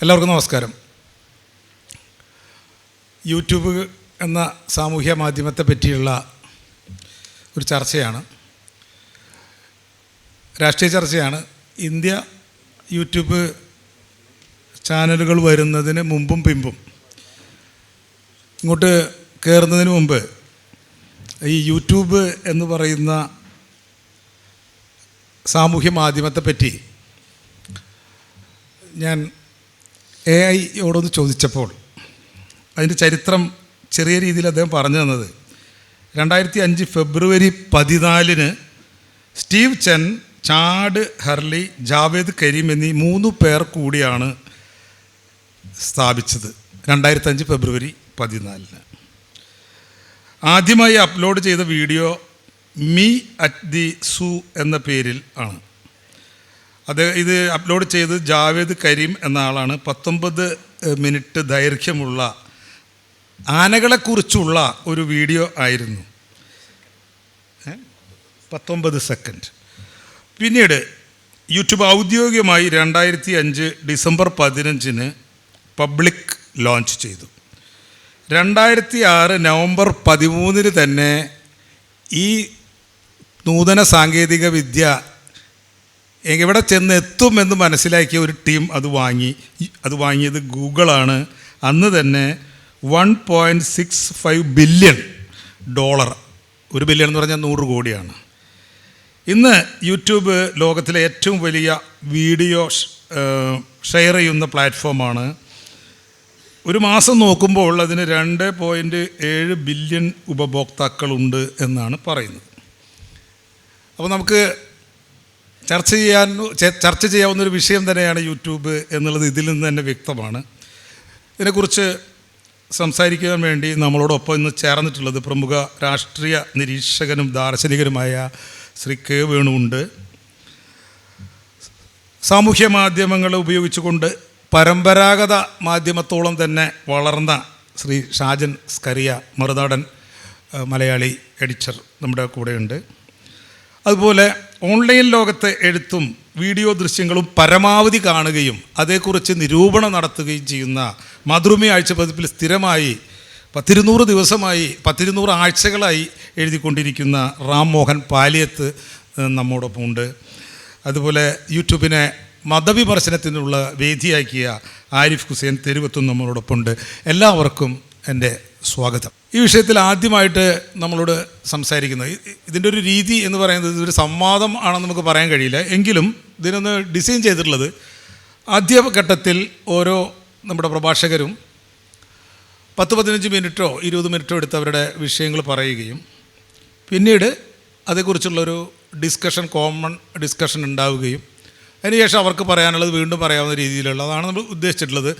എല്ലാവർക്കും നമസ്കാരം. യൂട്യൂബ് എന്ന സാമൂഹ്യ മാധ്യമത്തെ പറ്റിയുള്ള ഒരു ചർച്ചയാണ്, രാഷ്ട്രീയ ചർച്ചയാണ്. ഇന്ത്യ യൂട്യൂബ് ചാനലുകൾ വരുന്നതിന് മുമ്പും പിമ്പും ഇങ്ങോട്ട് കയറുന്നതിന് മുമ്പ് ഈ യൂട്യൂബ് എന്ന് പറയുന്ന സാമൂഹ്യ മാധ്യമത്തെ പറ്റി ഞാൻ AI-യോടൊന്ന് ചോദിച്ചപ്പോൾ അതിൻ്റെ ചരിത്രം ചെറിയ രീതിയിൽ അദ്ദേഹം പറഞ്ഞു തന്നത് 2005 ഫെബ്രുവരി 14 Steve Chen, Chad ഹർലി, Javed Kareem എന്നീ 3 പേർ കൂടിയാണ് സ്ഥാപിച്ചത്. 2005 ഫെബ്രുവരി 14 ആദ്യമായി അപ്ലോഡ് ചെയ്ത വീഡിയോ മീ അറ്റ് ദി സൂ എന്ന പേരിൽ ആണ്. ഇത് അപ്ലോഡ് ചെയ്ത് ജാവേദ് കരീം എന്ന ആളാണ്. 19 മിനിറ്റ് ദൈർഘ്യമുള്ള ആനകളെക്കുറിച്ചുള്ള ഒരു വീഡിയോ ആയിരുന്നു, 19 സെക്കൻഡ്. പിന്നീട് യൂട്യൂബ് ഔദ്യോഗികമായി 2005 ഡിസംബർ 15 പബ്ലിക് ലോഞ്ച് ചെയ്തു. 2006 നവംബർ 13 തന്നെ ഈ നൂതന സാങ്കേതിക വിദ്യ എവിടെ ചെന്ന് എത്തുമെന്ന് മനസ്സിലാക്കിയ ഒരു ടീം അത് വാങ്ങിയത് ഗൂഗിളാണ്. അന്ന് തന്നെ $1.65 ബില്യൺ, $1 ബില്യൺ എന്ന് പറഞ്ഞാൽ 100 കോടിയാണ്. ഇന്ന് യൂട്യൂബ് ലോകത്തിലെ ഏറ്റവും വലിയ വീഡിയോ ഷെയർ ചെയ്യുന്ന പ്ലാറ്റ്ഫോമാണ്. ഒരു മാസം നോക്കുമ്പോൾ അതിന് 2.7 ബില്യൺ ഉപഭോക്താക്കളുണ്ട് എന്നാണ് അപ്പോൾ നമുക്ക് ചർച്ച ചെയ്യാവുന്നൊരു വിഷയം തന്നെയാണ് യൂട്യൂബ് എന്നുള്ളത് ഇതിൽ നിന്ന് തന്നെ വ്യക്തമാണ്. ഇതിനെക്കുറിച്ച് സംസാരിക്കാൻ വേണ്ടി നമ്മളോടൊപ്പം ഇന്ന് ചേർന്നിട്ടുള്ളത് പ്രമുഖ രാഷ്ട്രീയ നിരീക്ഷകനും ദാർശനികനുമായ ശ്രീ കെ വേണുവുണ്ട്. സാമൂഹ്യ മാധ്യമങ്ങൾ ഉപയോഗിച്ചുകൊണ്ട് പരമ്പരാഗത മാധ്യമത്തോളം തന്നെ വളർന്ന ശ്രീ ഷാജൻ സ്കറിയ, മറുനാടൻ മലയാളി എഡിറ്റർ നമ്മുടെ കൂടെയുണ്ട്. അതുപോലെ ഓൺലൈൻ ലോകത്തെ എഴുത്തും വീഡിയോ ദൃശ്യങ്ങളും പരമാവധി കാണുകയും അതേക്കുറിച്ച് നിരൂപണം നടത്തുകയും ചെയ്യുന്ന മാതൃഭൂമി ആഴ്ചപ്പതിപ്പിൽ സ്ഥിരമായി 100 ദിവസമായി 100 ആഴ്ചകളായി എഴുതിക്കൊണ്ടിരിക്കുന്ന റാം മോഹൻ പാലിയത്ത് നമ്മോടൊപ്പമുണ്ട്. അതുപോലെ യൂട്യൂബിനെ മതവിമർശനത്തിനുള്ള വേദിയാക്കിയ ആരിഫ് ഹുസൈൻ തെരുവത്തും നമ്മളോടൊപ്പമുണ്ട്. എല്ലാവർക്കും എൻ്റെ സ്വാഗതം. ഈ വിഷയത്തിൽ ആദ്യമായിട്ട് നമ്മളോട് സംസാരിക്കുന്നത്, ഇതിൻ്റെ ഒരു രീതി എന്ന് പറയുന്നത് ഇതൊരു സംവാദം ആണെന്ന് നമുക്ക് പറയാൻ കഴിയില്ല, എങ്കിലും ഇതിനൊന്ന് ഡിസൈൻ ചെയ്തിട്ടുള്ളത് ആദ്യഘട്ടത്തിൽ ഓരോ നമ്മുടെ പ്രഭാഷകരും 10-15 മിനിറ്റോ 20 മിനിറ്റോ എടുത്ത് അവരുടെ വിഷയങ്ങൾ പറയുകയും പിന്നീട് അതേക്കുറിച്ചുള്ളൊരു കോമൺ ഡിസ്കഷൻ ഉണ്ടാവുകയും അതിനുശേഷം അവർക്ക് പറയാനുള്ളത് വീണ്ടും പറയാവുന്ന രീതിയിലുള്ളതാണ് നമ്മൾ ഉദ്ദേശിച്ചിട്ടുള്ളത്.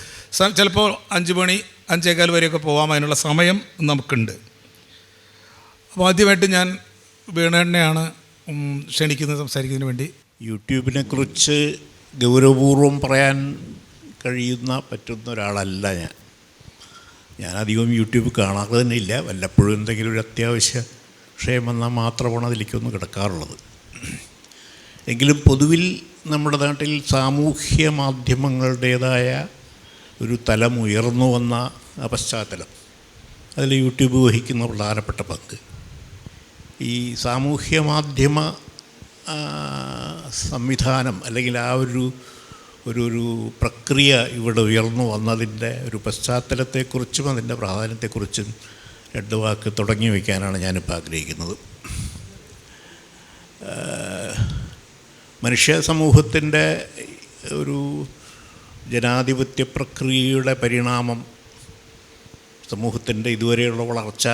ചിലപ്പോൾ 5 മണി 5:15 വരെയൊക്കെ പോകാം, അതിനുള്ള സമയം നമുക്കുണ്ട്. അപ്പോൾ ആദ്യമായിട്ട് ഞാൻ വീണേണ്ണയാണ് ക്ഷണിക്കുന്നത് സംസാരിക്കുന്നതിന് വേണ്ടി. യൂട്യൂബിനെ കുറിച്ച് ഗൗരവപൂർവ്വം പറയാൻ പറ്റുന്ന ഒരാളല്ല ഞാൻ അധികം യൂട്യൂബ് കാണാതെ തന്നെ ഇല്ല. വല്ലപ്പോഴും എന്തെങ്കിലും ഒരു അത്യാവശ്യ വിഷയം വന്നാൽ മാത്രമാണ് അതിലേക്കൊന്ന് കിടക്കാറുള്ളത്. എങ്കിലും പൊതുവിൽ നമ്മുടെ നാട്ടിൽ സാമൂഹ്യ മാധ്യമങ്ങളുടേതായ ഒരു തലം ഉയർന്നു വന്ന പശ്ചാത്തലം, അതിൽ യൂട്യൂബ് വഹിക്കുന്ന പ്രധാനപ്പെട്ട പങ്ക്. ഈ സാമൂഹ്യ മാധ്യമ സംവിധാനം അല്ലെങ്കിൽ ആ ഒരു പ്രക്രിയ ഇവിടെ ഉയർന്നു വന്നതിൻ്റെ ഒരു പശ്ചാത്തലത്തെക്കുറിച്ചും അതിൻ്റെ പ്രാധാന്യത്തെക്കുറിച്ചും 2 വാക്ക് തുടങ്ങി വയ്ക്കാനാണ് ഞാനിപ്പോൾ ആഗ്രഹിക്കുന്നത്. മനുഷ്യ സമൂഹത്തിൻ്റെ ഒരു ജനാധിപത്യ പ്രക്രിയയുടെ പരിണാമം, സമൂഹത്തിൻ്റെ ഇതുവരെയുള്ള വളർച്ച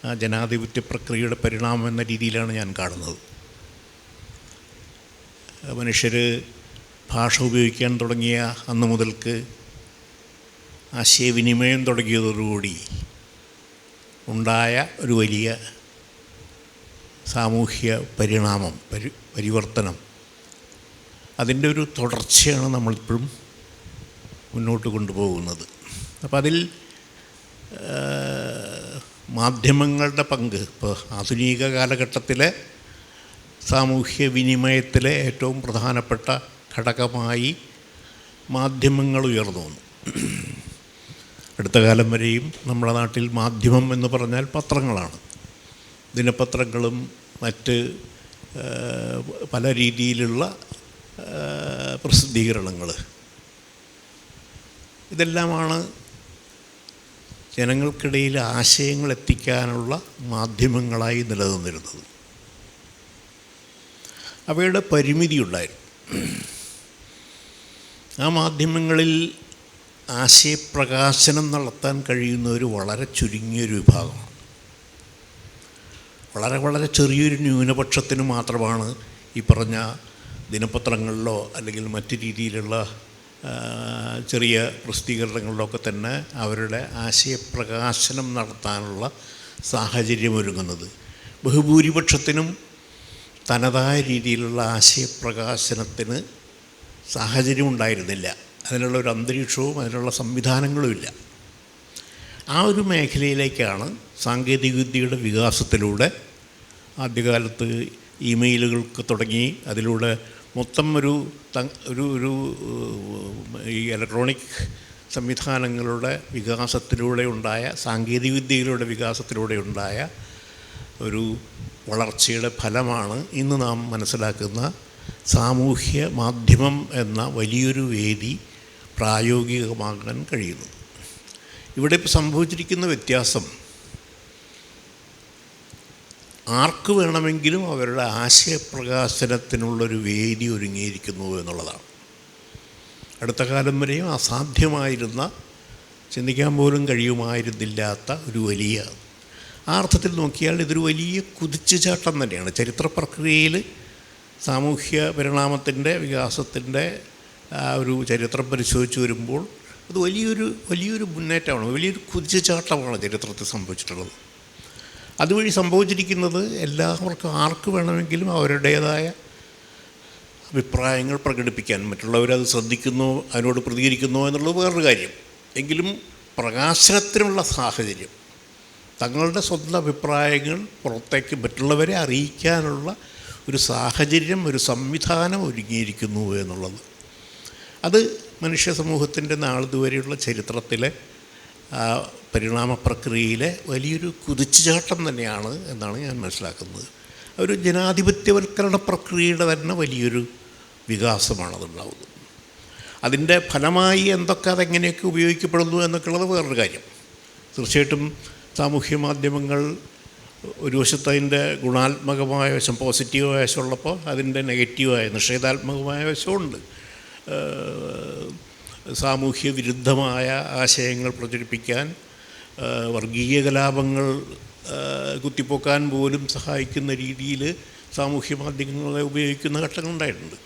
ആ ജനാധിപത്യ പ്രക്രിയയുടെ പരിണാമം എന്ന രീതിയിലാണ് ഞാൻ കാണുന്നത്. മനുഷ്യർ ഭാഷ ഉപയോഗിക്കാൻ തുടങ്ങിയ അന്ന് മുതൽക്ക് ആശയവിനിമയം തുടങ്ങിയതോടുകൂടി ഉണ്ടായ ഒരു വലിയ സാമൂഹ്യ പരിവർത്തനം, അതിൻ്റെ ഒരു തുടർച്ചയാണ് നമ്മളിപ്പോഴും മുന്നോട്ട് കൊണ്ടുപോകുന്നത്. അപ്പോൾ അതിൽ മാധ്യമങ്ങളുടെ പങ്ക് ഇപ്പോൾ ആധുനിക കാലഘട്ടത്തിലെ സാമൂഹ്യ വിനിമയത്തിലെ ഏറ്റവും പ്രധാനപ്പെട്ട ഘടകമായി മാധ്യമങ്ങൾ ഉയർന്നു വന്നു. അടുത്ത കാലം വരെയും നമ്മുടെ നാട്ടിൽ മാധ്യമം എന്ന് പറഞ്ഞാൽ പത്രങ്ങളാണ്. ദിനപത്രങ്ങളും മറ്റ് പല രീതിയിലുള്ള പ്രസിദ്ധീകരണങ്ങൾ, ഇതെല്ലാമാണ് ജനങ്ങൾക്കിടയിൽ ആശയങ്ങൾ എത്തിക്കാനുള്ള മാധ്യമങ്ങളായി നിലനിന്നിരുന്നത്. അവയുടെ പരിമിതിയുണ്ടായിരുന്നു. ആ മാധ്യമങ്ങളിൽ ആശയപ്രകാശനം നടത്താൻ കഴിയുന്നവർ വളരെ ചുരുങ്ങിയൊരു വിഭാഗമാണ്. വളരെ വളരെ ചെറിയൊരു ന്യൂനപക്ഷത്തിന് മാത്രമാണ് ഈ പറഞ്ഞ ദിനപത്രങ്ങളിലോ അല്ലെങ്കിൽ മറ്റു രീതിയിലുള്ള ചെറിയ പ്രസിദ്ധീകരണങ്ങളിലൊക്കെ തന്നെ അവരുടെ ആശയപ്രകാശനം നടത്താനുള്ള സാഹചര്യമൊരുങ്ങുന്നത്. ബഹുഭൂരിപക്ഷത്തിനും തനതായ രീതിയിലുള്ള ആശയപ്രകാശനത്തിന് സാഹചര്യം ഉണ്ടായിരുന്നില്ല. അതിനുള്ള ഒരു അന്തരീക്ഷവും അതിനുള്ള സംവിധാനങ്ങളുമില്ല. ആ ഒരു മേഖലയിലേക്കാണ് സാങ്കേതികവിദ്യയുടെ വികാസത്തിലൂടെ ആദ്യകാലത്ത് ഇമെയിലുകൾക്ക് തുടങ്ങി, അതിലൂടെ മൊത്തം ഒരു ഈ ഇലക്ട്രോണിക് സംവിധാനങ്ങളുടെ വികാസത്തിലൂടെ ഉണ്ടായ, സാങ്കേതികവിദ്യകളുടെ വികാസത്തിലൂടെ ഉണ്ടായ ഒരു വളർച്ചയുടെ ഫലമാണ് ഇന്ന് നാം മനസ്സിലാക്കുന്ന സാമൂഹ്യ മാധ്യമം എന്ന വലിയൊരു വേദി പ്രായോഗികമാകാൻ കഴിയുന്നത്. ഇവിടെ ഇപ്പോൾ സംഭവിച്ചിരിക്കുന്ന വ്യത്യാസം, ആർക്ക് വേണമെങ്കിലും അവരുടെ ആശയപ്രകാശനത്തിനുള്ളൊരു വേദി ഒരുങ്ങിയിരിക്കുന്നു എന്നുള്ളതാണ്. അടുത്ത കാലം വരെയും അസാധ്യമായിരുന്ന, ചിന്തിക്കാൻ പോലും കഴിയുമായിരുന്നില്ലാത്ത ഒരു വലിയ, ആ അർത്ഥത്തിൽ നോക്കിയാൽ ഇതൊരു വലിയ കുതിച്ചുചാട്ടം തന്നെയാണ്. ചരിത്ര പ്രക്രിയയിൽ സാമൂഹ്യ പരിണാമത്തിൻ്റെ വികാസത്തിൻ്റെ ആ ഒരു ചരിത്രം പരിശോധിച്ച് വരുമ്പോൾ അത് വലിയൊരു മുന്നേറ്റമാണ്, വലിയൊരു കുതിച്ചുചാട്ടമാണ് ചരിത്രത്തിൽ സംഭവിച്ചിട്ടുള്ളത്. അതുവഴി സംഭവിച്ചിരിക്കുന്നത് എല്ലാവർക്കും, ആർക്ക് വേണമെങ്കിലും അവരുടേതായ അഭിപ്രായങ്ങൾ പ്രകടിപ്പിക്കാൻ, മറ്റുള്ളവരത് ശ്രദ്ധിക്കുന്നോ അതിനോട് പ്രതികരിക്കുന്നോ എന്നുള്ളത് വേറൊരു കാര്യം. എങ്കിലും പ്രകാശനത്തിനുള്ള സാഹചര്യം, തങ്ങളുടെ സ്വന്തം അഭിപ്രായങ്ങൾ പുറത്തേക്ക് മറ്റുള്ളവരെ അറിയിക്കാനുള്ള ഒരു സാഹചര്യം, ഒരു സംവിധാനം ഒരുങ്ങിയിരിക്കുന്നു എന്നുള്ളത്, അത് മനുഷ്യ സമൂഹത്തിൻ്റെ നാളിതുവരെയുള്ള ചരിത്രത്തിലെ പരിണാമ പ്രക്രിയയിലെ വലിയൊരു കുതിച്ചുചാട്ടം തന്നെയാണ് എന്നാണ് ഞാൻ മനസ്സിലാക്കുന്നത്. ഒരു ജനാധിപത്യവൽക്കരണ പ്രക്രിയയുടെ തന്നെ വലിയൊരു വികാസമാണതുണ്ടാവുന്നത്. അതിൻ്റെ ഫലമായി എന്തൊക്കെ അതെങ്ങനെയൊക്കെ ഉപയോഗിക്കപ്പെടുന്നു എന്നൊക്കെയുള്ളത് വേറൊരു കാര്യം. തീർച്ചയായിട്ടും സാമൂഹ്യ മാധ്യമങ്ങൾ ഒരു വശത്ത് അതിൻ്റെ ഗുണാത്മകമായ വശം, പോസിറ്റീവായ വശമുള്ളപ്പോൾ അതിൻ്റെ നെഗറ്റീവായ നിഷേധാത്മകമായ വശമുണ്ട്. സാമൂഹ്യ വിരുദ്ധമായ ആശയങ്ങൾ പ്രചരിപ്പിക്കാൻ, വർഗീയ കലാപങ്ങൾ കുത്തിപ്പൊക്കാൻ പോലും സഹായിക്കുന്ന രീതിയിൽ സാമൂഹ്യ മാധ്യമങ്ങളെ ഉപയോഗിക്കുന്ന ഘട്ടങ്ങളുണ്ടായിട്ടുണ്ട്.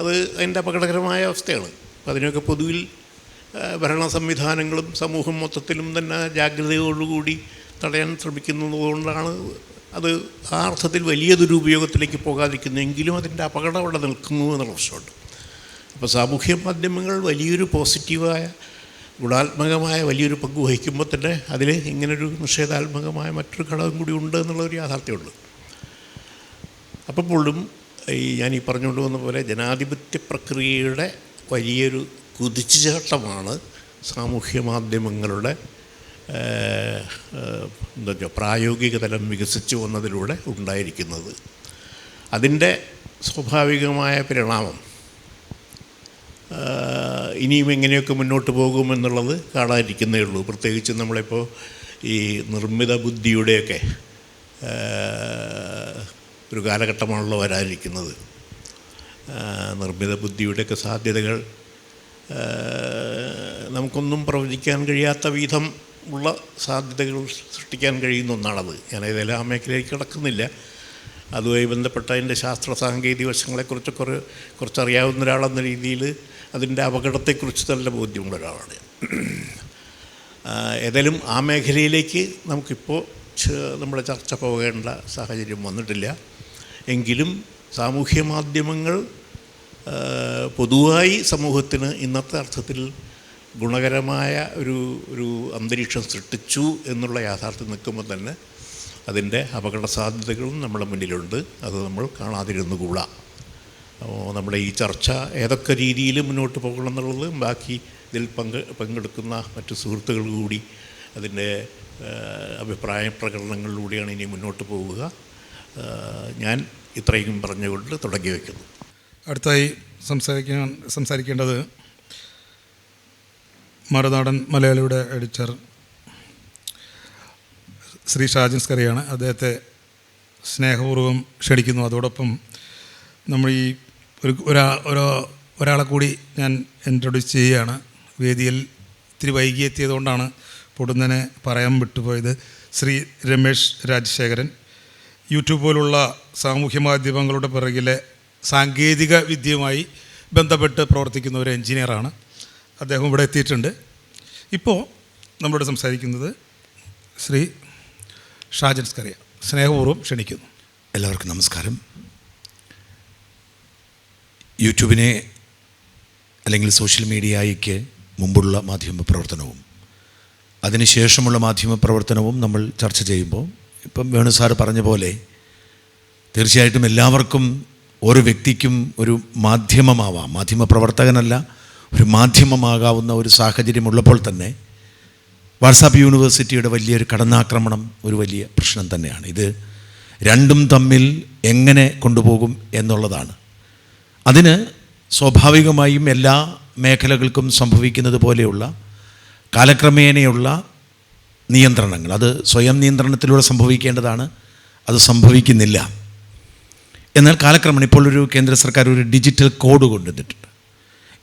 അത് അതിൻ്റെ അപകടകരമായ അവസ്ഥയാണ്. അതിനൊക്കെ പൊതുവിൽ ഭരണ സംവിധാനങ്ങളും സമൂഹം മൊത്തത്തിലും തന്നെ ജാഗ്രതയോടുകൂടി തടയാൻ ശ്രമിക്കുന്നതുകൊണ്ടാണ് അത് ആ അർത്ഥത്തിൽ വലിയ ദുരുപയോഗത്തിലേക്ക് പോകാതിരിക്കുന്നതെങ്കിലും അതിൻ്റെ അപകടം അവിടെ നിൽക്കുന്നു എന്നുള്ള പ്രശ്നമുണ്ട്. അപ്പോൾ സാമൂഹ്യ മാധ്യമങ്ങൾ വലിയൊരു പോസിറ്റീവായ ഗുണാത്മകമായ വലിയൊരു പങ്ക് വഹിക്കുമ്പോൾ തന്നെ അതിൽ ഇങ്ങനൊരു നിഷേധാത്മകമായ മറ്റൊരു ഘടകം കൂടി ഉണ്ട് എന്നുള്ളൊരു യാഥാർത്ഥ്യമുണ്ട്. അപ്പോഴും ഞാൻ പറഞ്ഞുകൊണ്ട് വന്ന പോലെ ജനാധിപത്യ പ്രക്രിയയുടെ വലിയൊരു കുതിച്ചുചാട്ടമാണ് സാമൂഹ്യ മാധ്യമങ്ങളുടെ പ്രായോഗിക തലം വികസിച്ചു വന്നതിലൂടെ ഉണ്ടായിരിക്കുന്നത്. അതിൻ്റെ സ്വാഭാവികമായ പരിണാമം ഇനിയും എങ്ങനെയൊക്കെ മുന്നോട്ട് പോകുമെന്നുള്ളത് കാണാതിരിക്കുന്നേ ഉള്ളൂ. പ്രത്യേകിച്ച് നമ്മളിപ്പോൾ ഈ നിർമ്മിത ബുദ്ധിയുടെയൊക്കെ ഒരു കാലഘട്ടമാണല്ലോ വരാനിരിക്കുന്നത്. നിർമ്മിത ബുദ്ധിയുടെയൊക്കെ സാധ്യതകൾ നമുക്കൊന്നും പ്രവചിക്കാൻ കഴിയാത്ത വിധം ഉള്ള സാധ്യതകൾ സൃഷ്ടിക്കാൻ കഴിയുന്ന ഒന്നാണത്. ഞാനേതെല്ലാം ആ മേഖലയിലേക്ക് കിടക്കുന്നില്ല. അതുമായി ബന്ധപ്പെട്ട അതിൻ്റെ ശാസ്ത്ര സാങ്കേതിക വശങ്ങളെക്കുറിച്ചൊക്കെ കുറച്ചറിയാവുന്ന ഒരാളെന്ന രീതിയിൽ അതിൻ്റെ അപകടത്തെക്കുറിച്ച് നല്ല ബോധ്യമുള്ള ഒരാളാണ്. ഏതായാലും ആ മേഖലയിലേക്ക് നമുക്കിപ്പോൾ നമ്മുടെ ചർച്ച പോകേണ്ട സാഹചര്യം വന്നിട്ടില്ല. എങ്കിലും സാമൂഹ്യ മാധ്യമങ്ങൾ പൊതുവായി സമൂഹത്തിന് ഇന്നത്തെ അർത്ഥത്തിൽ ഗുണകരമായ ഒരു അന്തരീക്ഷം സൃഷ്ടിച്ചു എന്നുള്ള യാഥാർത്ഥ്യം നിൽക്കുമ്പോൾ തന്നെ അതിൻ്റെ അപകട സാധ്യതകളും നമ്മുടെ മുന്നിലുണ്ട്. അത് നമ്മൾ കാണാതിരുന്നുകൂടാ. നമ്മുടെ ഈ ചർച്ച ഏതൊക്കെ രീതിയിൽ മുന്നോട്ട് പോകണം എന്നുള്ളത് ബാക്കി ഇതിൽ പങ്കെടുക്കുന്ന മറ്റു സുഹൃത്തുക്കൾ കൂടി അതിൻ്റെ അഭിപ്രായ പ്രകടനങ്ങളിലൂടെയാണ് ഇനി മുന്നോട്ട് പോവുക. ഞാൻ ഇത്രയും പറഞ്ഞുകൊണ്ട് തുടങ്ങി വയ്ക്കുന്നു. അടുത്തായി സംസാരിക്കേണ്ടത് മറുനാടൻ മലയാളിയുടെ എഡിറ്റർ ശ്രീ ഷാജൻ സ്കറിയാണ്. അദ്ദേഹത്തെ സ്നേഹപൂർവ്വം ക്ഷണിക്കുന്നു. അതോടൊപ്പം നമ്മൾ ഈ ഒരാളെ കൂടി ഞാൻ ഇൻട്രൊഡ്യൂസ് ചെയ്യുകയാണ്. വേദിയിൽ ഇത്തിരി വൈകി എത്തിയതുകൊണ്ടാണ് പൊടുന്നനെ പറയാൻ വിട്ടുപോയത്. ശ്രീ രമേശ് രാജശേഖരൻ, യൂട്യൂബ് പോലുള്ള സാമൂഹ്യ മാധ്യമങ്ങളുടെ പിറകിലെ സാങ്കേതിക വിദ്യയുമായി ബന്ധപ്പെട്ട് പ്രവർത്തിക്കുന്ന ഒരു എൻജിനീയറാണ്. അദ്ദേഹം ഇവിടെ എത്തിയിട്ടുണ്ട്. ഇപ്പോൾ നമ്മളോട് സംസാരിക്കുന്നത് ശ്രീ ഷാജൻ സ്കറിയ. സ്നേഹപൂർവ്വം ക്ഷണിക്കുന്നു. എല്ലാവർക്കും നമസ്കാരം. യൂട്യൂബിനെ അല്ലെങ്കിൽ സോഷ്യൽ മീഡിയയ്ക്ക് മുമ്പുള്ള മാധ്യമ പ്രവർത്തനവും അതിനുശേഷമുള്ള മാധ്യമ പ്രവർത്തനവും നമ്മൾ ചർച്ച ചെയ്യുമ്പോൾ ഇപ്പം വേണു സാറ് പറഞ്ഞ പോലെ തീർച്ചയായിട്ടും എല്ലാവർക്കും ഓരോ വ്യക്തിക്കും ഒരു മാധ്യമമാവാം, മാധ്യമപ്രവർത്തകനല്ല ഒരു മാധ്യമമാകാവുന്ന ഒരു സാഹചര്യമുള്ളപ്പോൾ തന്നെ വാട്സാപ്പ് യൂണിവേഴ്സിറ്റിയുടെ വലിയൊരു കടന്നാക്രമണം ഒരു വലിയ പ്രശ്നം തന്നെയാണ്. ഇത് രണ്ടും തമ്മിൽ എങ്ങനെ കൊണ്ടുപോകും എന്നുള്ളതാണ്. അതിന് സ്വാഭാവികമായും എല്ലാ മേഖലകൾക്കും സംഭവിക്കുന്നത് പോലെയുള്ള കാലക്രമേണയുള്ള നിയന്ത്രണങ്ങൾ, അത് സ്വയം നിയന്ത്രണത്തിലൂടെ സംഭവിക്കേണ്ടതാണ്. അത് സംഭവിക്കുന്നില്ല. എന്നാൽ കാലക്രമേണ ഇപ്പോൾ ഒരു കേന്ദ്ര സർക്കാർ ഒരു ഡിജിറ്റൽ കോഡ് കൊണ്ടുവന്നിട്ടുണ്ട്.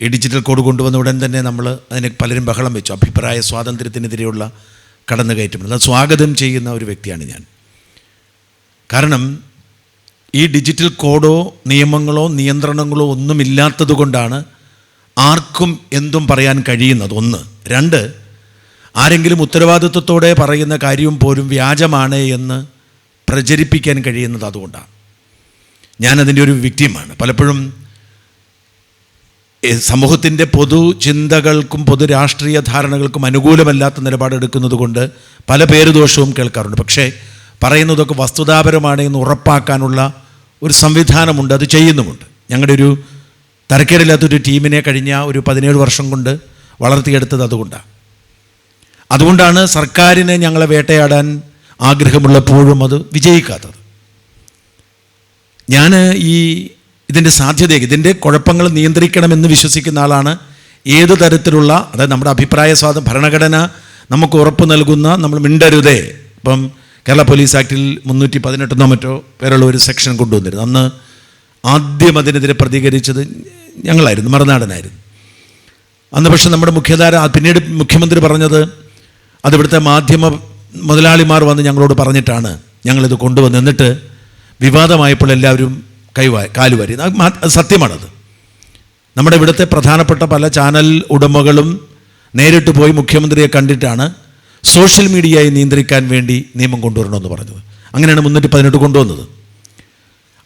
ഈ ഡിജിറ്റൽ കോഡ് കൊണ്ടുവന്ന ഉടൻ തന്നെ നമ്മൾ അതിന് പലരും ബഹളം വെച്ചു. അഭിപ്രായ സ്വാതന്ത്ര്യത്തിനെതിരെയുള്ള കടന്നുകയറ്റം. അത് സ്വാഗതം ചെയ്യുന്ന ഒരു വ്യക്തിയാണ് ഞാൻ. കാരണം ഈ ഡിജിറ്റൽ കോഡോ നിയമങ്ങളോ നിയന്ത്രണങ്ങളോ ഒന്നുമില്ലാത്തത് കൊണ്ടാണ് ആർക്കും എന്തും പറയാൻ കഴിയുന്നത്. ഒന്ന്. രണ്ട്, ആരെങ്കിലും ഉത്തരവാദിത്വത്തോടെ പറയുന്ന കാര്യം പോലും വ്യാജമാണ് എന്ന് പ്രചരിപ്പിക്കാൻ കഴിയുന്നത് അതുകൊണ്ടാണ്. ഞാനതിൻ്റെ ഒരു വിക്ടിമാണ്. പലപ്പോഴും സമൂഹത്തിൻ്റെ പൊതു ചിന്തകൾക്കും പൊതു രാഷ്ട്രീയ ധാരണകൾക്കും അനുകൂലമല്ലാത്ത നിലപാടെടുക്കുന്നത് കൊണ്ട് പല പേരുദോഷവും കേൾക്കാറുണ്ട്. പക്ഷേ പറയുന്നതൊക്കെ വസ്തുതാപരമാണ് എന്ന് ഉറപ്പാക്കാനുള്ള ഒരു സംവിധാനമുണ്ട്, അത് ചെയ്യുന്നുമുണ്ട്. ഞങ്ങളുടെ ഒരു തരക്കേടില്ലാത്തൊരു ടീമിനെ കഴിഞ്ഞ ഒരു 17 വർഷം കൊണ്ട് വളർത്തിയെടുത്തത് അതുകൊണ്ടാണ് സർക്കാരിനെ ഞങ്ങളെ വേട്ടയാടാൻ ആഗ്രഹമുള്ളപ്പോഴും അത് വിജയിക്കാത്തത്. ഞാൻ ഇതിൻ്റെ സാധ്യത, ഇതിൻ്റെ കുഴപ്പങ്ങൾ നിയന്ത്രിക്കണമെന്ന് വിശ്വസിക്കുന്ന ആളാണ്. ഏത് തരത്തിലുള്ള, അതായത് നമ്മുടെ അഭിപ്രായ സ്വാതന്ത്ര്യം, ഭരണഘടന നമുക്ക് ഉറപ്പ് നൽകുന്ന, നമ്മൾ മിണ്ടരുതേ. ഇപ്പം കേരള പോലീസ് ആക്ടിൽ 318 മറ്റോ പേരുള്ള ഒരു സെക്ഷൻ കൊണ്ടുവന്നിരുന്നു. അന്ന് ആദ്യം അതിനെതിരെ പ്രതികരിച്ചത് ഞങ്ങളായിരുന്നു, മറുനാടനായിരുന്നു അന്ന്. പക്ഷെ നമ്മുടെ മുഖ്യധാര, പിന്നീട് മുഖ്യമന്ത്രി പറഞ്ഞത് അതിവിടുത്തെ മാധ്യമ മുതലാളിമാർ വന്ന് ഞങ്ങളോട് പറഞ്ഞിട്ടാണ് ഞങ്ങളിത് കൊണ്ടുവന്ന്. എന്നിട്ട് വിവാദമായപ്പോൾ എല്ലാവരും കാലുവാരി. അത് സത്യമാണത്. നമ്മുടെ ഇവിടുത്തെ പ്രധാനപ്പെട്ട പല ചാനൽ ഉടമകളും നേരിട്ട് പോയി മുഖ്യമന്ത്രിയെ കണ്ടിട്ടാണ് സോഷ്യൽ മീഡിയയെ നിയന്ത്രിക്കാൻ വേണ്ടി നിയമം കൊണ്ടുവരണമെന്ന് പറഞ്ഞത്. അങ്ങനെയാണ് 318 കൊണ്ടുവന്നത്.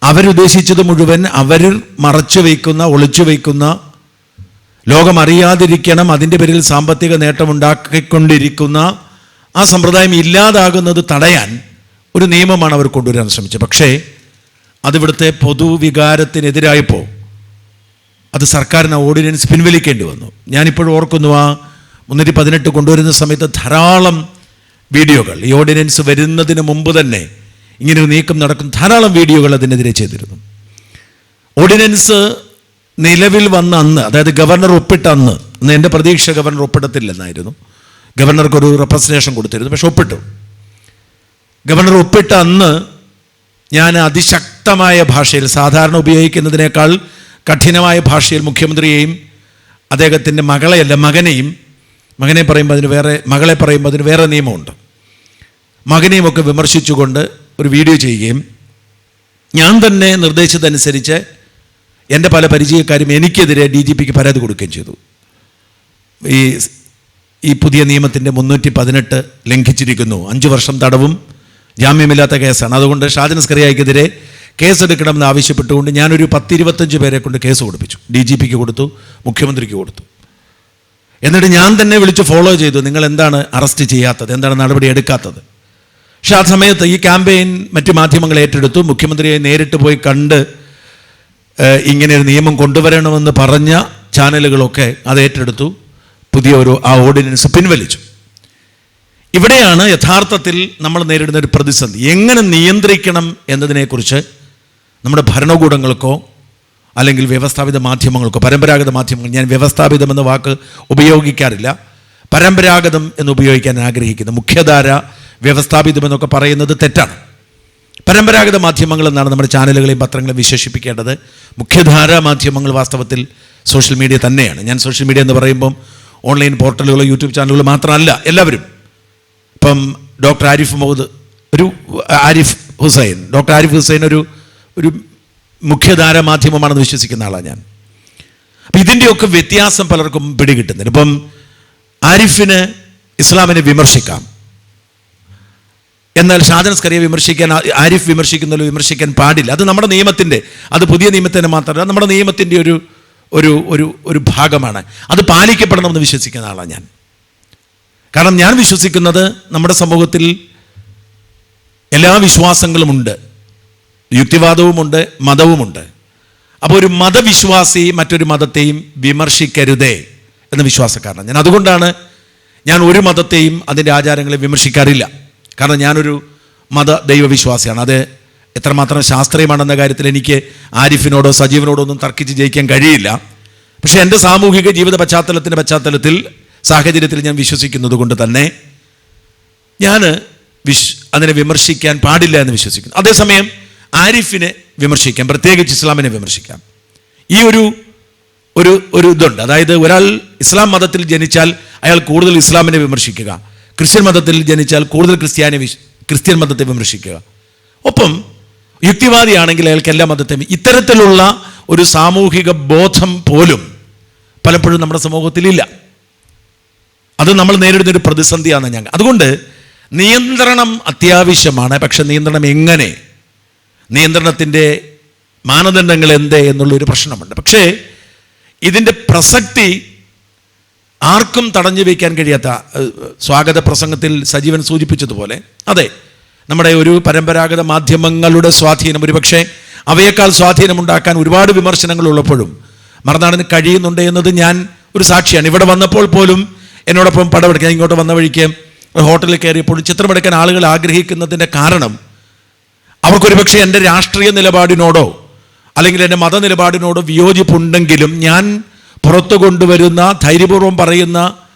അവരുദ്ദേശിച്ചത് മുഴുവൻ അവർ മറച്ചു വയ്ക്കുന്ന, ഒളിച്ചു വയ്ക്കുന്ന, ലോകം അറിയാതിരിക്കണം, അതിൻ്റെ പേരിൽ സാമ്പത്തിക നേട്ടമുണ്ടാക്കിക്കൊണ്ടിരിക്കുന്ന ആ സമ്പ്രദായം ഇല്ലാതാകുന്നത് തടയാൻ ഒരു നിയമമാണ് അവർ കൊണ്ടുവരാൻ ശ്രമിച്ചത്. പക്ഷേ അതിവിടുത്തെ പൊതുവികാരത്തിനെതിരായപ്പോൾ അത് സർക്കാരിന് ഓർഡിനൻസ് പിൻവലിക്കേണ്ടി വന്നു. ഞാനിപ്പോഴും ഓർക്കുന്നു, ആ 318 കൊണ്ടുവരുന്ന സമയത്ത് ധാരാളം വീഡിയോകൾ, ഈ ഓർഡിനൻസ് വരുന്നതിന് മുമ്പ് തന്നെ ഇങ്ങനൊരു നീക്കം നടക്കുന്ന ധാരാളം വീഡിയോകൾ അതിനെതിരെ ചെയ്തിരുന്നു. ഓർഡിനൻസ് നിലവിൽ വന്ന അന്ന്, അതായത് ഗവർണർ ഒപ്പിട്ട അന്ന് എൻ്റെ പ്രതീക്ഷ ഗവർണർ ഒപ്പിടത്തില്ലെന്നായിരുന്നു. ഗവർണർക്കൊരു റെപ്രസൻറ്റേഷൻ കൊടുത്തിരുന്നു, പക്ഷെ ഒപ്പിട്ടു. ഗവർണർ ഒപ്പിട്ട അന്ന് ഞാൻ അതിശക്തമായ ഭാഷയിൽ, സാധാരണ ഉപയോഗിക്കുന്നതിനേക്കാൾ കഠിനമായ ഭാഷയിൽ മുഖ്യമന്ത്രിയെയും അദ്ദേഹത്തിൻ്റെ മകനെ പറയുമ്പോൾ അതിന് വേറെ, മകളെ പറയുമ്പോൾ അതിന് വേറെ നിയമമുണ്ട്, മകനെയും ഒക്കെ വിമർശിച്ചുകൊണ്ട് ഒരു വീഡിയോ ചെയ്യുകയും ഞാൻ തന്നെ നിർദ്ദേശിച്ചതനുസരിച്ച് എൻ്റെ പല പരിചയക്കാരും എനിക്കെതിരെ DGPക്ക് പരാതി കൊടുക്കുകയും ചെയ്തു. ഈ പുതിയ നിയമത്തിൻ്റെ 318 ലംഘിച്ചിരിക്കുന്നു, 5 വർഷം തടവും ജാമ്യമില്ലാത്ത കേസാണ്. അതുകൊണ്ട് ഷാജൻ സ്കറിയയ്ക്കെതിരെ കേസെടുക്കണമെന്ന് ആവശ്യപ്പെട്ടുകൊണ്ട് ഞാനൊരു 10-25 പേരെ കൊണ്ട് കേസ് കൊടുപ്പിച്ചു. DGPക്ക് കൊടുത്തു, മുഖ്യമന്ത്രിക്ക് കൊടുത്തു. എന്നിട്ട് ഞാൻ തന്നെ വിളിച്ച് ഫോളോ ചെയ്തു, നിങ്ങൾ എന്താണ് അറസ്റ്റ് ചെയ്യാത്തത്, എന്താണ് നടപടി എടുക്കാത്തത്. പക്ഷെ ആ സമയത്ത് ഈ ക്യാമ്പയിൻ മറ്റു മാധ്യമങ്ങൾ ഏറ്റെടുത്തു. മുഖ്യമന്ത്രിയെ നേരിട്ട് പോയി കണ്ട് ഇങ്ങനെ ഒരു നിയമം കൊണ്ടുവരണമെന്ന് പറഞ്ഞ ചാനലുകളൊക്കെ അത് ഏറ്റെടുത്തു, ആ ഓർഡിനൻസ് പിൻവലിച്ചു. ഇവിടെയാണ് യഥാർത്ഥത്തിൽ നമ്മൾ നേരിടുന്ന ഒരു പ്രതിസന്ധി. എങ്ങനെ നിയന്ത്രിക്കണം എന്നതിനെക്കുറിച്ച് നമ്മുടെ ഭരണകൂടങ്ങൾക്കോ അല്ലെങ്കിൽ വ്യവസ്ഥാപിത മാധ്യമങ്ങൾക്കോ, പരമ്പരാഗത മാധ്യമങ്ങൾ, ഞാൻ വ്യവസ്ഥാപിതം എന്ന വാക്ക് ഉപയോഗിക്കാറില്ല, പരമ്പരാഗതം എന്ന് ഉപയോഗിക്കാൻ ആഗ്രഹിക്കുന്നു. മുഖ്യധാര, വ്യവസ്ഥാപിതം എന്നൊക്കെ പറയുന്നത് തെറ്റാണ്. പരമ്പരാഗത മാധ്യമങ്ങൾ എന്നാണ് നമ്മുടെ ചാനലുകളെയും പത്രങ്ങളെയും വിശേഷിപ്പിക്കേണ്ടത്. മുഖ്യധാര മാധ്യമങ്ങൾ വാസ്തവത്തിൽ സോഷ്യൽ മീഡിയ തന്നെയാണ്. ഞാൻ സോഷ്യൽ മീഡിയ എന്ന് പറയുമ്പം ഓൺലൈൻ പോർട്ടലുകളോ യൂട്യൂബ് ചാനലുകളോ മാത്രമല്ല, എല്ലാവരും. ഇപ്പം ഡോക്ടർ ആരിഫ് ഹുസൈൻ ഒരു മുഖ്യധാര മാധ്യമമാണെന്ന് വിശ്വസിക്കുന്ന ആളാണ് ഞാൻ. അപ്പം ഇതിൻ്റെയൊക്കെ വ്യത്യാസം പലർക്കും പിടികിട്ടുന്നില്ല. ഇപ്പം ആരിഫിന് ഇസ്ലാമിനെ വിമർശിക്കാം, എന്നാൽ ഷാജൻ സ്കറിയെ ആരിഫ് വിമർശിക്കുന്നല്ലോ വിമർശിക്കാൻ പാടില്ല. അത് നമ്മുടെ നിയമത്തിൻ്റെ, അത് പുതിയ നിയമത്തിൻ്റെ മാത്രമല്ല, നമ്മുടെ നിയമത്തിൻ്റെ ഒരു ഭാഗമാണ്. അത് പാലിക്കപ്പെടണമെന്ന് വിശ്വസിക്കുന്ന ആളാണ് ഞാൻ. കാരണം ഞാൻ വിശ്വസിക്കുന്നത് നമ്മുടെ സമൂഹത്തിൽ എല്ലാ വിശ്വാസങ്ങളുമുണ്ട്, യുക്തിവാദവുമുണ്ട്, മതവുമുണ്ട്. അപ്പോൾ ഒരു മതവിശ്വാസി മറ്റൊരു മതത്തെയും വിമർശിക്കരുതേ എന്ന വിശ്വാസക്കാരനാണ് ഞാൻ. അതുകൊണ്ടാണ് ഞാൻ ഒരു മതത്തെയും അതിൻ്റെ ആചാരങ്ങളെ വിമർശിക്കാറില്ല. കാരണം ഞാനൊരു ദൈവവിശ്വാസിയാണ്. അത് എത്രമാത്രം ശാസ്ത്രീയമാണെന്ന കാര്യത്തിൽ എനിക്ക് ആരിഫിനോടോ സജീവനോടോ ഒന്നും തർക്കിച്ച് ജയിക്കാൻ കഴിയില്ല. പക്ഷേ എൻ്റെ സാമൂഹിക ജീവിത പശ്ചാത്തലത്തിൽ സാഹചര്യത്തിൽ ഞാൻ വിശ്വസിക്കുന്നത് കൊണ്ട് തന്നെ ഞാൻ അതിനെ വിമർശിക്കാൻ പാടില്ല എന്ന് വിശ്വസിക്കുന്നു. അതേസമയം ആരിഫിനെ വിമർശിക്കാം, പ്രത്യേകിച്ച് ഇസ്ലാമിനെ വിമർശിക്കാം. ഈ ഒരു ഇതുണ്ട്. അതായത് ഒരാൾ ഇസ്ലാം മതത്തിൽ ജനിച്ചാൽ അയാൾ കൂടുതൽ ഇസ്ലാമിനെ വിമർശിക്കുക, ക്രിസ്ത്യൻ മതത്തിൽ ജനിച്ചാൽ കൂടുതൽ ക്രിസ്ത്യൻ മതത്തെ വിമർശിക്കുക. ഒപ്പം യുക്തിവാദിയാണെങ്കിൽ അയാൾക്ക് എല്ലാ മതത്തെയും. ഇത്തരത്തിലുള്ള ഒരു സാമൂഹിക ബോധം പോലും പലപ്പോഴും നമ്മുടെ സമൂഹത്തിലില്ല. അത് നമ്മൾ നേരിടുന്നൊരു പ്രതിസന്ധിയാണ് ഞങ്ങൾ. അതുകൊണ്ട് നിയന്ത്രണം അത്യാവശ്യമാണ്. പക്ഷെ നിയന്ത്രണം എങ്ങനെ, നിയന്ത്രണത്തിൻ്റെ മാനദണ്ഡങ്ങൾ എന്ത് എന്നുള്ളൊരു പ്രശ്നമുണ്ട്. പക്ഷേ ഇതിൻ്റെ പ്രസക്തി ആർക്കും തടഞ്ഞു വയ്ക്കാൻ കഴിയാത്ത, സ്വാഗത പ്രസംഗത്തിൽ സജീവൻ സൂചിപ്പിച്ചതുപോലെ, അതെ, നമ്മുടെ ഒരു പരമ്പരാഗത മാധ്യമങ്ങളുടെ സ്വാധീനം, ഒരുപക്ഷെ അവയേക്കാൾ സ്വാധീനമുണ്ടാക്കാൻ ഒരുപാട് വിമർശനങ്ങൾ ഉള്ളപ്പോഴും മറുനാടിന് കഴിയുന്നുണ്ട് എന്നത് ഞാൻ ഒരു സാക്ഷിയാണ്. ഇവിടെ വന്നപ്പോൾ പോലും എന്നോടൊപ്പം പടമെടുക്കാൻ, ഇങ്ങോട്ട് വന്ന വഴിക്ക് ഹോട്ടലിൽ കയറിയപ്പോൾ ചിത്രമെടുക്കാൻ ആളുകൾ ആഗ്രഹിക്കുന്നതിൻ്റെ കാരണം അവർക്കൊരുപക്ഷെ എൻ്റെ രാഷ്ട്രീയ നിലപാടിനോടോ അല്ലെങ്കിൽ എൻ്റെ മതനിലപാടിനോടോ വിയോജിപ്പുണ്ടെങ്കിലും ഞാൻ പുറത്തു കൊണ്ടുവരുന്ന, ധൈര്യപൂർവ്വം പറയുന്ന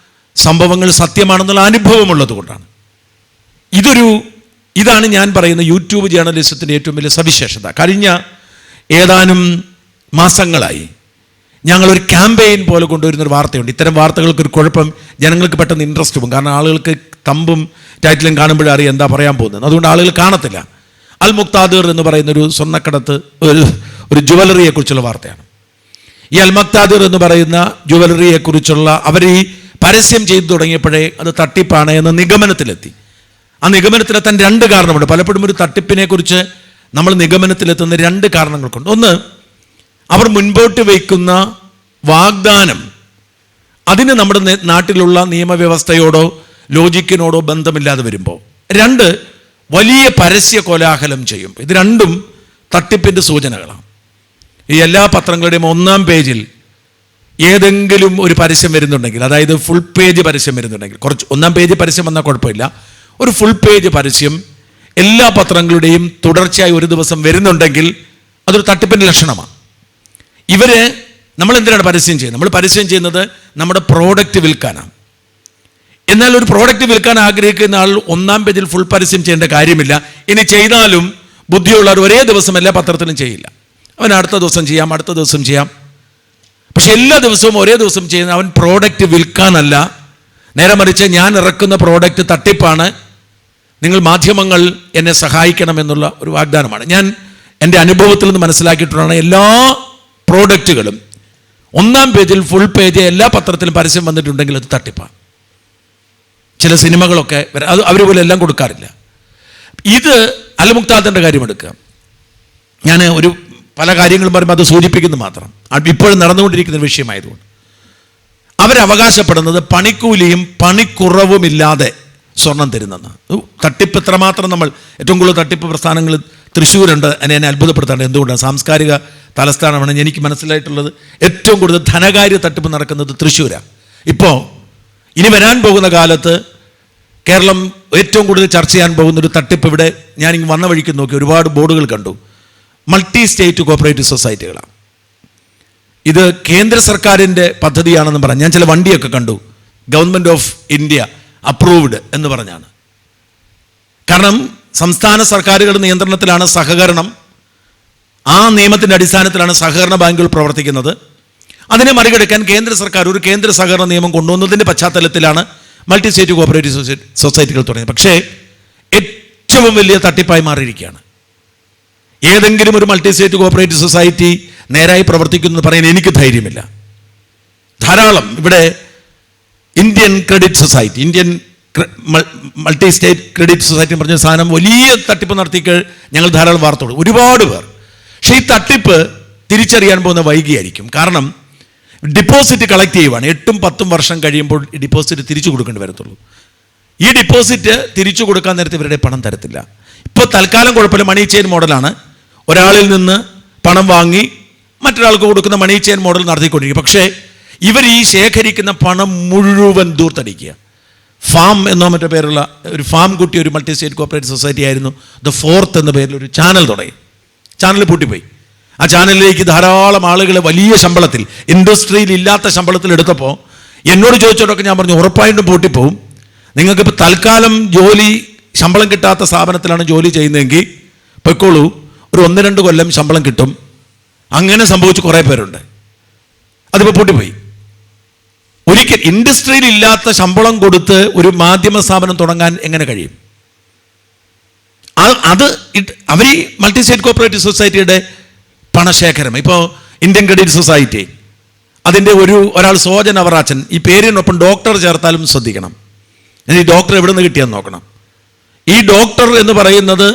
സംഭവങ്ങൾ സത്യമാണെന്നുള്ള അനുഭവമുള്ളത് കൊണ്ടാണ്. ഇതാണ് ഞാൻ പറയുന്ന യൂട്യൂബ് ജേർണലിസത്തിൻ്റെ ഏറ്റവും വലിയ സവിശേഷത. കഴിഞ്ഞ ഏതാനും മാസങ്ങളായി ഞങ്ങളൊരു ക്യാമ്പയിൻ പോലെ കൊണ്ടുവരുന്നൊരു വാർത്തയുണ്ട്. ഇത്തരം വാർത്തകൾക്കൊരു കുഴപ്പം, ജനങ്ങൾക്ക് പെട്ടെന്ന് ഇൻട്രസ്റ്റ് പോകും. കാരണം ആളുകൾക്ക് തമ്പും ടൈറ്റിലും കാണുമ്പോഴേ അറിയാം എന്താ പറയാൻ പോകുന്നത്. അതുകൊണ്ട് ആളുകൾ കാണത്തില്ല. അൽ മുക്താദിർ എന്ന് പറയുന്നൊരു സ്വർണ്ണക്കടത്ത്, ഒരു ജുവലറിയെക്കുറിച്ചുള്ള വാർത്തയാണ്. ഈ അൽ മുക്താദിർ എന്ന് പറയുന്ന ജുവലറിയെക്കുറിച്ചുള്ള അവർ ഈ പരസ്യം ചെയ്തു തുടങ്ങിയപ്പോഴേ അത് തട്ടിപ്പാണ് എന്ന നിഗമനത്തിലെത്തി. ആ നിഗമനത്തിലെത്താൻ രണ്ട് കാരണമുണ്ട്. പലപ്പോഴും ഒരു തട്ടിപ്പിനെ കുറിച്ച് നമ്മൾ നിഗമനത്തിലെത്തുന്ന രണ്ട് കാരണങ്ങൾ കൊണ്ട്. ഒന്ന്, അവർ മുൻപോട്ട് വയ്ക്കുന്ന വാഗ്ദാനം, അതിന് നമ്മുടെ നാട്ടിലുള്ള നിയമവ്യവസ്ഥയോടോ ലോജിക്കിനോടോ ബന്ധമില്ലാതെ വരുമ്പോൾ. രണ്ട്, വലിയ പരസ്യ കോലാഹലം ചെയ്യും. ഇത് രണ്ടും തട്ടിപ്പിൻ്റെ സൂചനകളാണ്. ഈ എല്ലാ പത്രങ്ങളുടെയും ഒന്നാം പേജിൽ ഏതെങ്കിലും ഒരു പരസ്യം വരുന്നുണ്ടെങ്കിൽ, അതായത് ഫുൾ പേജ് പരസ്യം വരുന്നുണ്ടെങ്കിൽ, ഒന്നാം പേജ് പരസ്യം വന്നാൽ കുഴപ്പമില്ല, ഒരു ഫുൾ പേജ് പരസ്യം എല്ലാ പത്രങ്ങളുടെയും തുടർച്ചയായി ഒരു ദിവസം വരുന്നുണ്ടെങ്കിൽ അതൊരു തട്ടിപ്പിൻ്റെ ലക്ഷണമാണ്. നമ്മൾ എന്തിനാണ് പരസ്യം ചെയ്യുന്നത്? നമ്മൾ പരസ്യം ചെയ്യുന്നത് നമ്മുടെ പ്രോഡക്റ്റ് വിൽക്കാനാണ്. എന്നാൽ ഒരു പ്രോഡക്റ്റ് വിൽക്കാൻ ആഗ്രഹിക്കുന്ന ആൾ ഒന്നാം പേജിൽ ഫുൾ പരസ്യം ചെയ്യേണ്ട കാര്യമില്ല. ഇനി ചെയ്താലും ബുദ്ധിയുള്ളവർ ഒരേ ദിവസം എല്ലാ പത്രത്തിലും ചെയ്യില്ല. അവൻ അടുത്ത ദിവസം ചെയ്യാം. പക്ഷെ എല്ലാ ദിവസവും ഒരേ ദിവസം ചെയ്യുന്ന അവൻ പ്രോഡക്റ്റ് വിൽക്കാനല്ല, നേരെ മറിച്ച് ഞാൻ ഇറക്കുന്ന പ്രോഡക്റ്റ് തട്ടിപ്പാണ്, നിങ്ങൾ മാധ്യമങ്ങൾ എന്നെ സഹായിക്കണമെന്നുള്ള ഒരു വാഗ്ദാനമാണ്. ഞാൻ എൻ്റെ അനുഭവത്തിൽ നിന്ന് മനസ്സിലാക്കിയിട്ടുള്ളതാണ്, എല്ലാ പ്രോഡക്റ്റുകളും ഒന്നാം പേജിൽ ഫുൾ പേജ് എല്ലാ പത്രത്തിലും പരസ്യം വന്നിട്ടുണ്ടെങ്കിൽ അത് തട്ടിപ്പാണ്. ചില സിനിമകളൊക്കെ അത് അവർ പോലും എല്ലാം കൊടുക്കാറില്ല. ഇത് അൽ മുക്താദിൻ്റെ കാര്യം എടുക്കുക. ഞാൻ പല കാര്യങ്ങളും പറയുമ്പോൾ അത് സൂചിപ്പിക്കുന്നു മാത്രം. ഇപ്പോഴും നടന്നുകൊണ്ടിരിക്കുന്ന വിഷയമായതുകൊണ്ട് അവരവകാശപ്പെടുന്നത് പണിക്കൂലിയും പണിക്കുറവുമില്ലാതെ സ്വർണം തരുന്നെന്ന്. തട്ടിപ്പ് എത്രമാത്രം നമ്മൾ ഏറ്റവും കൂടുതൽ തട്ടിപ്പ് പ്രസ്ഥാനങ്ങൾ തൃശ്ശൂരുണ്ട്. എന്നെ അത്ഭുതപ്പെടുത്താണ്ട് എന്തുകൊണ്ടാണ്? സാംസ്കാരിക തലസ്ഥാനമാണ്. എനിക്ക് മനസ്സിലായിട്ടുള്ളത് ഏറ്റവും കൂടുതൽ ധനകാര്യ തട്ടിപ്പ് നടക്കുന്നത് തൃശ്ശൂരാണ്. ഇപ്പോൾ ഇനി വരാൻ പോകുന്ന കാലത്ത് കേരളം ഏറ്റവും കൂടുതൽ ചർച്ച ചെയ്യാൻ പോകുന്നൊരു തട്ടിപ്പ്, ഇവിടെ ഞാനിങ്ങ് വന്ന വഴിക്ക് നോക്കി ഒരുപാട് ബോർഡുകൾ കണ്ടു, മൾട്ടി സ്റ്റേറ്റ് കോപ്പറേറ്റീവ് സൊസൈറ്റികളാണ്. ഇത് കേന്ദ്ര സർക്കാരിൻ്റെ പദ്ധതിയാണെന്ന് പറഞ്ഞു. ഞാൻ ചില വണ്ടിയൊക്കെ കണ്ടു, ഗവൺമെൻറ് ഓഫ് ഇന്ത്യ അപ്രൂവ്ഡ് എന്ന് പറഞ്ഞാണ്. കാരണം സംസ്ഥാന സർക്കാരുകളുടെ നിയന്ത്രണത്തിലാണ് സഹകരണം, ആ നിയമത്തിൻ്റെ അടിസ്ഥാനത്തിലാണ് സഹകരണ ബാങ്കുകൾ പ്രവർത്തിക്കുന്നത്. അതിനെ മറികടക്കാൻ കേന്ദ്ര സർക്കാർ ഒരു കേന്ദ്ര സഹകരണ നിയമം കൊണ്ടുവന്നതിൻ്റെ പശ്ചാത്തലത്തിലാണ് മൾട്ടി സ്റ്റേറ്റ് കോപ്പറേറ്റീവ് സൊസൈറ്റികൾ തുടങ്ങിയത്. പക്ഷേ ഏറ്റവും വലിയ തട്ടിപ്പായി മാറിയിരിക്കുകയാണ്. ഏതെങ്കിലും ഒരു മൾട്ടി സ്റ്റേറ്റ് കോപ്പറേറ്റീവ് സൊസൈറ്റി നേരായി പ്രവർത്തിക്കുന്നു പറയാൻ എനിക്ക് ധൈര്യമില്ല. ധാരാളം ഇവിടെ Indian credit society, Indian multi state credit society പറഞ്ഞ സാധനം വലിയ തട്ടിപ്പ് നടത്തിക്ക് ഞങ്ങൾ ധാരാളം വാർത്ത കൊടുക്കും, ഒരുപാട് പേർ. പക്ഷേ ഈ തട്ടിപ്പ് തിരിച്ചറിയാൻ പോകുന്ന വൈകിയായിരിക്കും. കാരണം ഡിപ്പോസിറ്റ് കളക്ട് ചെയ്യുവാണ്. 8-10 വർഷം കഴിയുമ്പോൾ ഈ ഡിപ്പോസിറ്റ് തിരിച്ചു കൊടുക്കേണ്ടി വരത്തുള്ളൂ. ഈ ഡിപ്പോസിറ്റ് തിരിച്ചു കൊടുക്കാൻ നേരത്തെ ഇവരുടെ പണം തരത്തില്ല. ഇപ്പോൾ തൽക്കാലം കുഴപ്പമില്ല, മണി ചെയിൻ മോഡലാണ്. ഒരാളിൽ നിന്ന് പണം വാങ്ങി മറ്റൊരാൾക്ക് കൊടുക്കുന്ന മണി ചെയിൻ മോഡൽ നടത്തിക്കൊണ്ടിരിക്കുക. പക്ഷേ ഇവർ ഈ ശേഖരിക്കുന്ന പണം മുഴുവൻ ദൂർത്തടിക്കുക. ഫാം എന്നോ മറ്റോ പേരുള്ള ഒരു ഫാം കുട്ടി ഒരു മൾട്ടി സ്റ്റേറ്റ് കോപ്പറേറ്റീവ് സൊസൈറ്റി ആയിരുന്നു. ദ ഫോർത്ത് എന്ന പേരിൽ ഒരു ചാനൽ തുടങ്ങി. ചാനൽ പൂട്ടിപ്പോയി. ആ ചാനലിലേക്ക് ധാരാളം ആളുകളെ വലിയ ശമ്പളത്തിൽ, ഇൻഡസ്ട്രിയിൽ ഇല്ലാത്ത ശമ്പളത്തിൽ എടുത്തപ്പോൾ എന്നോട് ചോദിച്ചോടൊക്കെ ഞാൻ പറഞ്ഞു ഉറപ്പായിട്ടും പൂട്ടിപ്പോവും. നിങ്ങൾക്കിപ്പോൾ തൽക്കാലം ജോലി ശമ്പളം കിട്ടാത്ത സ്ഥാപനത്തിലാണ് ജോലി ചെയ്യുന്നതെങ്കിൽ പൊയ്ക്കോളൂ, ഒരു 1-2 കൊല്ലം ശമ്പളം കിട്ടും. അങ്ങനെ സംഭവിച്ച് കുറേ പേരുണ്ട്. അതിപ്പോൾ പൂട്ടിപ്പോയി. ഒരിക്കൽ ഇൻഡസ്ട്രിയിൽ ഇല്ലാത്ത ശമ്പളം കൊടുത്ത് ഒരു മാധ്യമ സ്ഥാപനം തുടങ്ങാൻ എങ്ങനെ കഴിയും? അത് അവർ ഈ മൾട്ടി സ്റ്റേറ്റ് കോപ്പറേറ്റീവ് സൊസൈറ്റിയുടെ പണശേഖരം. ഇപ്പോൾ ഇന്ത്യൻ ക്രെഡിറ്റ് സൊസൈറ്റി, അതിൻ്റെ ഒരാൾ സോജൻ അവറാച്ചൻ, ഈ പേരിനൊപ്പം ഡോക്ടർ ചേർത്താലും ശ്രദ്ധിക്കണം. ഈ ഡോക്ടർ എവിടെ നിന്ന് കിട്ടിയെന്ന് നോക്കണം. ഈ ഡോക്ടർ എന്ന് പറയുന്നത്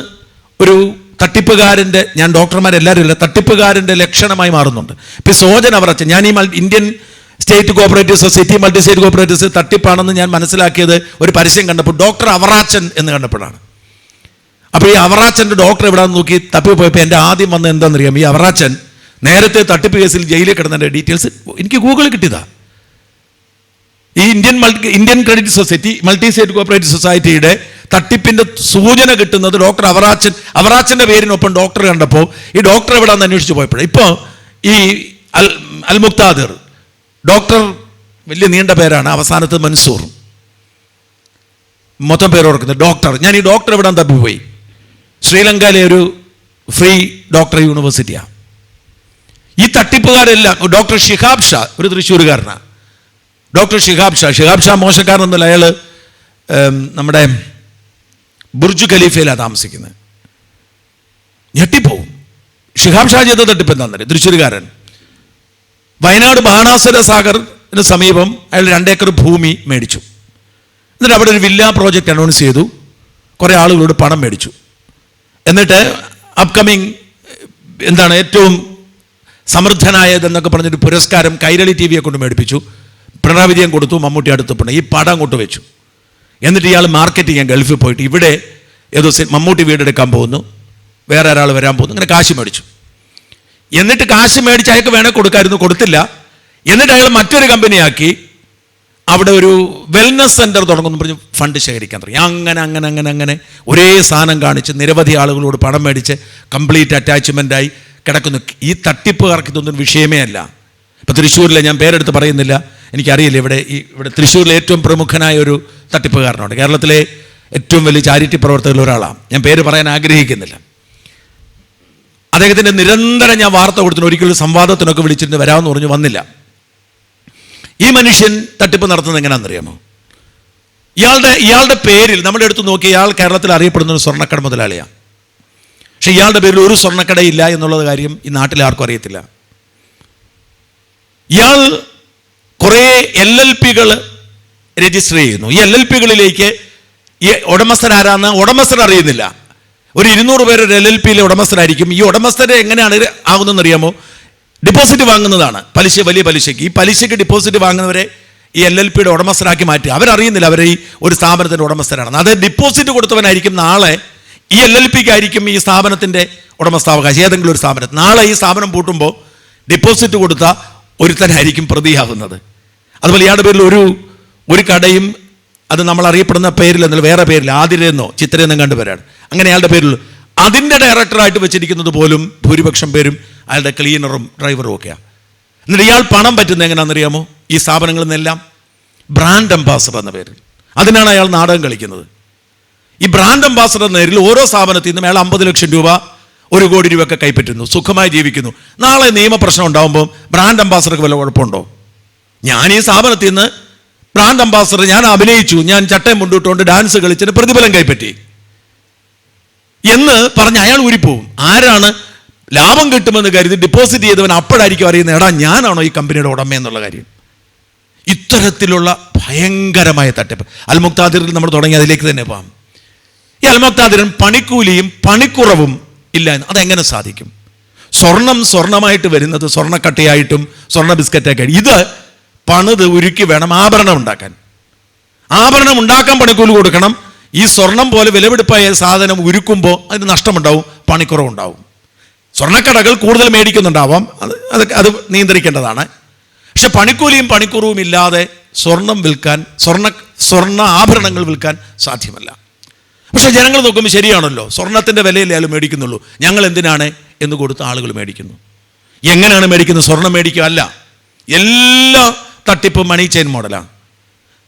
ഒരു തട്ടിപ്പുകാരൻ്റെ, ഞാൻ ഡോക്ടർമാരെല്ലാവരും ഇല്ല, തട്ടിപ്പുകാരൻ്റെ ലക്ഷണമായി മാറുന്നുണ്ട്. ഇപ്പോൾ സോജൻ അവറാച്ചൻ, ഞാൻ ഈ Indian state cooperative society multi state cooperative society തട്ടിപ്പാണെന്ന് ഞാൻ മനസ്സിലാക്കിയത് ഒരു പരസ്യം കണ്ടപ്പോൾ, ഡോക്ടർ അവറാച്ചൻ എന്ന് കണ്ടപ്പോഴാണ്. അപ്പോൾ ഈ അവറാച്ചൻ്റെ ഡോക്ടർ എവിടെയാണെന്ന് നോക്കി തപ്പിപ്പോയപ്പോൾ എൻ്റെ ആദ്യം വന്ന് എന്താണെന്നറിയാം, ഈ അവറാച്ചൻ നേരത്തെ തട്ടിപ്പ് കേസിൽ ജയിലിൽ കിടന്നതിൻ്റെ ഡീറ്റെയിൽസ് എനിക്ക് ഗൂഗിളിൽ കിട്ടിയതാ. ഈ Indian credit society multi state cooperative സൊസൈറ്റിയുടെ തട്ടിപ്പിൻ്റെ സൂചന കിട്ടുന്നത് ഡോക്ടർ അവറാച്ചൻ്റെ പേരിനൊപ്പം ഡോക്ടർ കണ്ടപ്പോൾ ഈ ഡോക്ടർ എവിടെയാണെന്ന് അന്വേഷിച്ച് പോയപ്പോഴേ. ഇപ്പോൾ ഈ അൽ മുക്താദിർ ഡോക്ടർ, വലിയ നീണ്ട പേരാണ്, അവസാനത്ത് മൻസൂർ, മൊത്തം പേര് ഓർക്കുന്നത് ഡോക്ടർ. ഞാൻ ഈ ഡോക്ടർ എവിടെയാണെന്ന് തപ്പിപ്പോയി. ശ്രീലങ്കയിലെ ഒരു ഫ്രീ ഡോക്ടർ യൂണിവേഴ്സിറ്റിയാണ്. ഈ തട്ടിപ്പുകാരെല്ലാം ഡോക്ടർ ഷിഹാബ് ഷാ, ഒരു തൃശ്ശൂരുകാരനാണ്. ഡോക്ടർ ഷിഹാബ് ഷാ മോശക്കാരനൊന്നുമല്ല. അയാൾ നമ്മുടെ ബുർജ് ഖലീഫയിലാണ് താമസിക്കുന്നത്. ഞെട്ടിപ്പോവും. ഷിഹാബ് ഷാ ചെയ്ത തട്ടിപ്പ് എന്താണെന്നറിയാം? തൃശ്ശൂരുകാരൻ വയനാട് ബാണാസുര സാഗറിന് സമീപം അയാൾ 2 ഏക്കർ ഭൂമി മേടിച്ചു. എന്നിട്ട് അവിടെ ഒരു വില്ല പ്രോജക്റ്റ് അനൗൺസ് ചെയ്തു. കുറേ ആളുകളോട് പണം മേടിച്ചു. എന്നിട്ട് അപ്കമിങ് ഏറ്റവും സമൃദ്ധനായതെന്നൊക്കെ പറഞ്ഞൊരു പുരസ്കാരം കൈരളി TV യെ കൊണ്ട് മേടിപ്പിച്ചു. പിണറായി വിജയൻ കൊടുത്തു, മമ്മൂട്ടി അടുത്തപ്പോൾ ഈ പടം അങ്ങോട്ട് വെച്ചു. എന്നിട്ട് ഇയാൾ മാർക്കറ്റ് ചെയ്യാൻ ഗൾഫിൽ പോയിട്ട് ഇവിടെ ഏതോ മമ്മൂട്ടി വീടെടുക്കാൻ പോകുന്നു, വേറെ ഒരാൾ വരാൻ പോകുന്നു, അങ്ങനെ കാശ് മേടിച്ചു. എന്നിട്ട് കാശ് മേടിച്ച് അയാൾക്ക് വേണേൽ കൊടുക്കായിരുന്നു, കൊടുത്തില്ല. എന്നിട്ട് അയാൾ മറ്റൊരു കമ്പനിയാക്കി അവിടെ ഒരു വെൽനസ് സെൻറ്റർ തുടങ്ങുന്നു പറഞ്ഞ് ഫണ്ട് ശേഖരിക്കാൻ തുടങ്ങി. അങ്ങനെ ഒരേ സാധനം കാണിച്ച് നിരവധി ആളുകളോട് പണം മേടിച്ച് കംപ്ലീറ്റ് അറ്റാച്ച്മെൻ്റായി കിടക്കുന്നു. ഈ തട്ടിപ്പുകാർക്ക് ഇതൊന്നും വിഷയമേ അല്ല. ഇപ്പോൾ തൃശ്ശൂരിലെ, ഞാൻ പേരെടുത്ത് പറയുന്നില്ല, എനിക്കറിയില്ല, ഇവിടെ തൃശ്ശൂരിലെ ഏറ്റവും പ്രമുഖനായ ഒരു തട്ടിപ്പുകാരനുണ്ട്. കേരളത്തിലെ ഏറ്റവും വലിയ ചാരിറ്റി പ്രവർത്തകരിൽ ഒരാളാണ്. ഞാൻ പേര് പറയാൻ ആഗ്രഹിക്കുന്നില്ല. അദ്ദേഹത്തിൻ്റെ നിരന്തരം ഞാൻ വാർത്ത കൊടുത്തിട്ട് ഒരിക്കലും സംവാദത്തിനൊക്കെ വിളിച്ചിട്ട് വരാമെന്ന് പറഞ്ഞു, വന്നില്ല. ഈ മനുഷ്യൻ തട്ടിപ്പ് നടത്തുന്നത് എങ്ങനെയാണെന്നറിയാമോ? ഇയാളുടെ പേരിൽ നമ്മുടെ അടുത്ത് നോക്കി, ഇയാൾ കേരളത്തിൽ അറിയപ്പെടുന്ന ഒരു സ്വർണ്ണക്കട മുതലാളിയാണ്. പക്ഷെ ഇയാളുടെ പേരിൽ ഒരു സ്വർണ്ണക്കടയില്ല എന്നുള്ളത് കാര്യം ഈ നാട്ടിൽ ആർക്കും അറിയത്തില്ല. ഇയാൾ കുറേ LLPകൾ രജിസ്റ്റർ ചെയ്യുന്നു. ഈ LLPകളിലേക്ക് ഈ ഉടമസ്ഥരാരാന്ന് ഉടമസ്ഥർ അറിയുന്നില്ല. ഒരു 200 പേര് ഒരു LLPയിലെ ഉടമസ്ഥരായിരിക്കും. ഈ ഉടമസ്ഥരെ എങ്ങനെയാണ് ആകുന്നതെന്ന് അറിയാമോ? ഡിപ്പോസിറ്റ് വാങ്ങുന്നതാണ്, വലിയ പലിശയ്ക്ക്. ഈ പലിശയ്ക്ക് ഡിപ്പോസിറ്റ് വാങ്ങുന്നവരെ ഈ LLPയുടെ ഉടമസ്ഥരാക്കി മാറ്റി. അവരറിയുന്നില്ല അവർ ഈ ഒരു സ്ഥാപനത്തിൻ്റെ ഉടമസ്ഥരാണെന്ന്. അത് ഡിപ്പോസിറ്റ് കൊടുത്തവനായിരിക്കും നാളെ ഈ LLPക്ക് ആയിരിക്കും ഈ സ്ഥാപനത്തിൻ്റെ ഉടമസ്ഥാവകാശം, ഏതെങ്കിലും ഒരു സ്ഥാപനത്തിൽ. നാളെ ഈ സ്ഥാപനം പൂട്ടുമ്പോൾ ഡിപ്പോസിറ്റ് കൊടുത്ത ഒരുത്തനായിരിക്കും പ്രതിയാകുന്നത്. അതുപോലെ ഇയാളുടെ പേരിൽ ഒരു കടയും, അത് നമ്മൾ അറിയപ്പെടുന്ന പേരിലെന്നല്ല, വേറെ പേരിൽ ആതിരെന്നോ ചിത്രയെന്നോ കണ്ടു പേരാണ്, അങ്ങനെ അയാളുടെ പേരിൽ അതിൻ്റെ ഡയറക്ടറായിട്ട് വെച്ചിരിക്കുന്നത് പോലും ഭൂരിപക്ഷം പേരും അയാളുടെ ക്ലീനറും ഡ്രൈവറും ഒക്കെയാണ്. എന്നിട്ട് ഇയാൾ പണം പറ്റുന്നത് എങ്ങനെയാണെന്നറിയാമോ? ഈ സ്ഥാപനങ്ങളിൽ നിന്നെല്ലാം ബ്രാൻഡ് അംബാസഡർ എന്ന പേരിൽ, അതിനാണ് അയാൾ നാടകം കളിക്കുന്നത്. ഈ ബ്രാൻഡ് അംബാസഡർ എന്ന പേരിൽ ഓരോ സ്ഥാപനത്തിൽ നിന്നും അയാൾ 50 ലക്ഷം രൂപ, 1 കോടി രൂപയൊക്കെ കൈപ്പറ്റുന്നു, സുഖമായി ജീവിക്കുന്നു. നാളെ നിയമപ്രശ്നം ഉണ്ടാകുമ്പോൾ ബ്രാൻഡ് അംബാസഡർക്ക് വല്ല കുഴപ്പമുണ്ടോ? ഞാൻ ഈ സ്ഥാപനത്തിൽ നിന്ന് ബ്രാൻഡ് അംബാസഡർ, ഞാൻ അഭിനയിച്ചു, ഞാൻ ചട്ടയും മുണ്ടിട്ടുകൊണ്ട് ഡാൻസ് കളിച്ചിട്ട് പ്രതിഫലം കൈപ്പറ്റി എന്ന് പറഞ്ഞ് അയാൾ ഊരിപ്പോവും. ആരാണ് ലാഭം കിട്ടുമെന്ന് കരുതി ഡിപ്പോസിറ്റ് ചെയ്തവൻ അപ്പോഴായിരിക്കും അറിയുന്നത്, എടാ ഞാനാണോ ഈ കമ്പനിയുടെ ഉടമ എന്നുള്ള കാര്യം. ഇത്തരത്തിലുള്ള ഭയങ്കരമായ തട്ടിപ്പ് അൽമുക്താദിറിൽ നമ്മൾ തുടങ്ങി അതിലേക്ക് തന്നെ പോകാം. ഈ അൽമുക്താദിറിൻ പണിക്കൂലിയും പണിക്കുറവും ഇല്ല എന്ന് അതെങ്ങനെ സാധിക്കും? സ്വർണമായിട്ട് വരുന്നത് സ്വർണ്ണക്കട്ടയായിട്ടും സ്വർണ്ണ ബിസ്ക്കറ്റൊക്കെ, ഇത് പണിത് ഉരുക്കി വേണം ആഭരണം ഉണ്ടാക്കാൻ. ആഭരണം ഉണ്ടാക്കാൻ പണിക്കൂലി കൊടുക്കണം. ഈ സ്വർണം പോലെ വിലപിടിപ്പായ സാധനം ഉരുക്കുമ്പോൾ അതിന് നഷ്ടമുണ്ടാവും, പണിക്കുറവുണ്ടാവും. സ്വർണ്ണക്കടകൾ കൂടുതൽ മേടിക്കുന്നുണ്ടാവാം, അത് നിയന്ത്രിക്കേണ്ടതാണ്. പക്ഷെ പണിക്കൂലിയും പണിക്കുറവും ഇല്ലാതെ സ്വർണം വിൽക്കാൻ, സ്വർണ്ണ ആഭരണങ്ങൾ വിൽക്കാൻ സാധ്യമല്ല. പക്ഷെ ജനങ്ങൾ നോക്കുമ്പോൾ ശരിയാണല്ലോ, സ്വർണത്തിൻ്റെ വിലയിലേ ആൾ മേടിക്കുന്നുള്ളൂ, ഞങ്ങൾ എന്തിനാണ് എന്ന് കൊടുത്ത് ആളുകൾ മേടിക്കുന്നു. എങ്ങനെയാണ് മേടിക്കുന്നത്? സ്വർണം മേടിക്കുക അല്ല, എല്ലാ തട്ടിപ്പും മണി ചെയിൻ മോഡലാണ്.